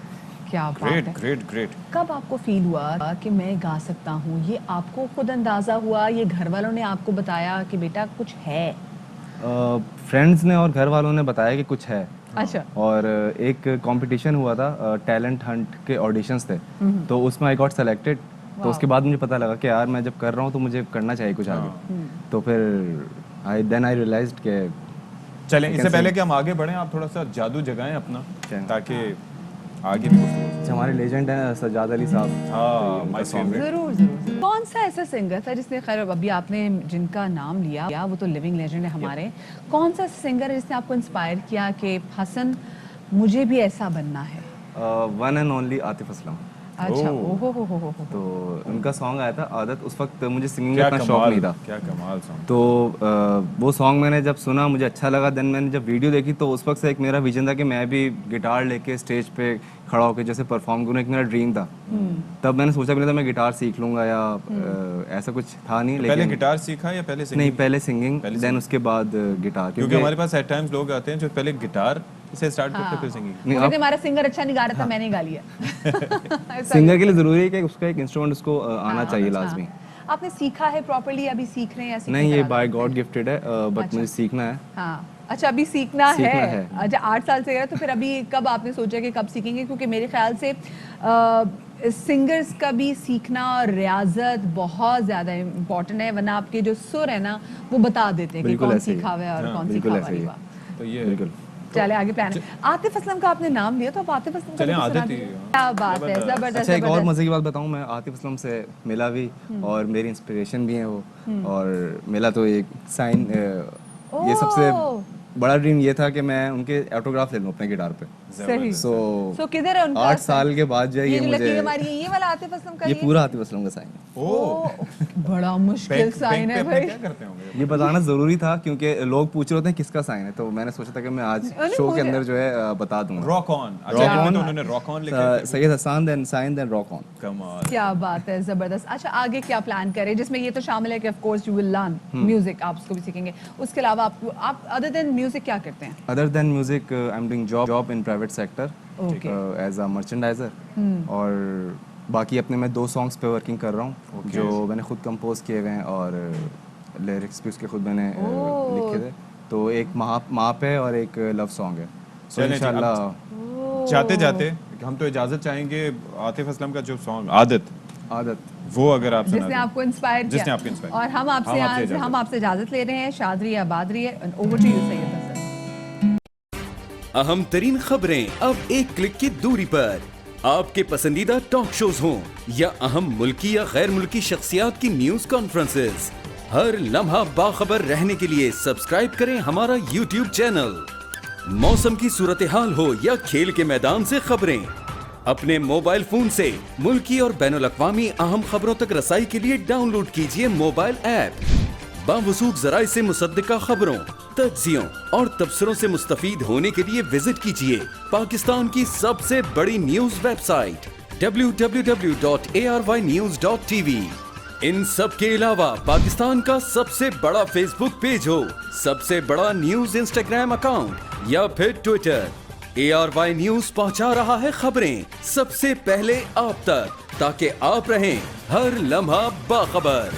क्या बात है। ग्रेट। कब आपको फील हुआ कि मैं गा सकता हूँ? ये आपको खुद अंदाज़ा हुआ, ये घर वालों ने आपको बताया कि बेटा कुछ है? फ्रेंड्स ने और घर वालों ने बताया कि कुछ है। अच्छा। और एक कंपटीशन हुआ था, टैलेंट हंट के ऑडिशंस थे, तो उसमें आई गॉट सेलेक्टेड। तो उसके बाद मुझे पता लगा कि यार मैं जब कर रहा हूँ तो मुझे करना चाहिए कुछ आगे। तो फिर आई रियलाइज्ड कि चलें, इससे पहले कि हम आगे बढ़ें, आप थोड़ा सा जादू जगाएं अपना, ताकि आगे भी गुफ्तगू। हमारे लेजेंड हैं सज्जाद अली साहब। हाँ, माय फेवरेट। जरूर। कौन सा ऐसा सिंगर था जिसने, खैर अभी आपने जिनका नाम लिया वो तो लिविंग लेजेंड है हमारे, कौन सा सिंगर है जिसने आपको इंस्पायर किया कि हसन मुझे भी ऐसा बनना है? One and only Atif Aslam. अच्छा, ओहो हो। तो उनका सॉन्ग आया था आदत, उस वक्त मुझे सिंगिंग क्या का इतना शौक नहीं था। क्या कमाल सॉन्ग। तो वो सॉन्ग मैंने जब सुना मुझे अच्छा लगा। देन मैंने जब वीडियो देखी तो उस वक्त से एक मेरा विजन था कि मैं भी गिटार लेके स्टेज पे खड़ा होकर जैसे परफॉर्म करूँ, एक मेरा ड्रीम था। तब मैंने सोचा भी था मैं गिटार सीख लूँगा या ऐसा कुछ था नहीं। लेकिन पहले गिटार सीखा या पहले सिंगिंग? नहीं, पहले सिंगिंग, देन उसके बाद गिटार। क्योंकि हमारे पास एट टाइम्स लोग आते हैं जो पहले गिटार से स्टार्ट करते फिर सिंगिंग। मुझे हमारा सिंगर अच्छा नहीं गा रहा था, मैंने गा लिया। सिंगर के लिए जरूरी है कि उसका एक इंस्ट्रूमेंट उसको आना चाहिए लाजमी। आपने सीखा है प्रॉपर्ली, अभी सीख रहे हैं या नहीं, ये बाय गॉड गिफ्टेड है, बट मुझे सीखना है। हाँ, अच्छा, अभी सीखना है। अच्छा, 8 साल से गया, तो फिर अभी कब आपने सोचा कि कब सीखेंगे? क्योंकि मेरे ख्याल से सिंगर्स का भी सीखना और रियाजत बहुत ज़्यादा इम्पोर्टेंट है, वरना आपके जो सुर है ना वो बता देते हैं कि कौन सीखा हुआ है और कौन सीखा हुआ नहीं हुआ। तो ये बिल्कुल। चले आगे प्लान है। आतिफ असलम का आपने नाम लिया, तो आप आतिफ असलम का आदत ही। क्या बात है, जबरदस्त। अच्छा, एक और मजे की बात बताऊं, मैं आतिफ असलम से मिला भी और मेरी इंस्पिरेशन भी है वो। और मिला तो एक साइन, ये सबसे बड़ा ड्रीम ये था कि मैं उनके ऑटोग्राफ ले लूं अपने गिटार पे। सही। सो किधर है उनका? 8 साल के बाद जो ये मुझे ये वाला आतिफ असलम का, ये पूरा आतिफ असलम का साइन है। बड़ा मुश्किल साइन है भाई। क्या करते होंगे? ये बताना जरूरी था क्योंकि लोग पूछ रहे होते हैं किसका साइन है, तो मैंने सोचा था कि मैं आज शो के अंदर जो है बता दूंगा। Rock on. अच्छा, उन्होंने रॉक ऑन लिखा है। Syed Hasan then sign then rock on. कमाल। क्या बात है, जबरदस्त। अच्छा, आगे क्या प्लान करें, जिसमें ये तो शामिल है कि of course you will learn music, आप उसको भी सीखेंगे। उसके अलावा आप अदर देन म्यूजिक क्या करते हैं? Other than music I am doing job in private sector as a merchandiser. और बाकी अपने मैं 2 सॉन्ग्स पे वर्किंग कर रहा हूँ जो मैंने खुद कंपोज किए हुए हैं और लिरिक्स भी उसके खुद मैंने लिखे थे। तो एक माँ पे और एक लव सॉन्ग है। सो इंशाल्लाह जाते जाते हम तो इजाजत चाहेंगे, आतिफ असलम का जो सॉन्ग आदत वो अगर आप जिसने आपको इंस्पायर किया, जिसने आपको इंस्पायर, और हम आपसे इजाजत ले रहे हैं। शादरी या बादरी है, over to you Syed Hasan. अहम तरीन खबरें अब एक क्लिक की दूरी पर, आपके पसंदीदा टॉक शोज हों या अहम मुल्की या गैर मुल्की शख्सियात की न्यूज कॉन्फ्रेंसेस, हर लम्हा बाखबर रहने के लिए सब्सक्राइब करें हमारा YouTube चैनल। मौसम की सूरत हाल हो या खेल के मैदान से खबरें, अपने मोबाइल फोन से मुल्की और बैनुल अक़वामी अहम खबरों तक रसाई के लिए डाउनलोड कीजिए मोबाइल ऐप। बावसूख ज़राए से मुसद्दिका खबरों, तज्ज़ियों और तबसरों से मुस्तफीद होने के लिए विजिट कीजिए पाकिस्तान की सबसे बड़ी न्यूज वेबसाइट www.arYnews.tv। इन सब के अलावा पाकिस्तान का सबसे बड़ा फेसबुक पेज हो, सबसे बड़ा न्यूज इंस्टाग्राम अकाउंट या फिर ट्विटर, ARY न्यूज पहुंचा रहा है खबरें सबसे पहले आप तक, ताकि आप रहें हर लम्हा बाखबर।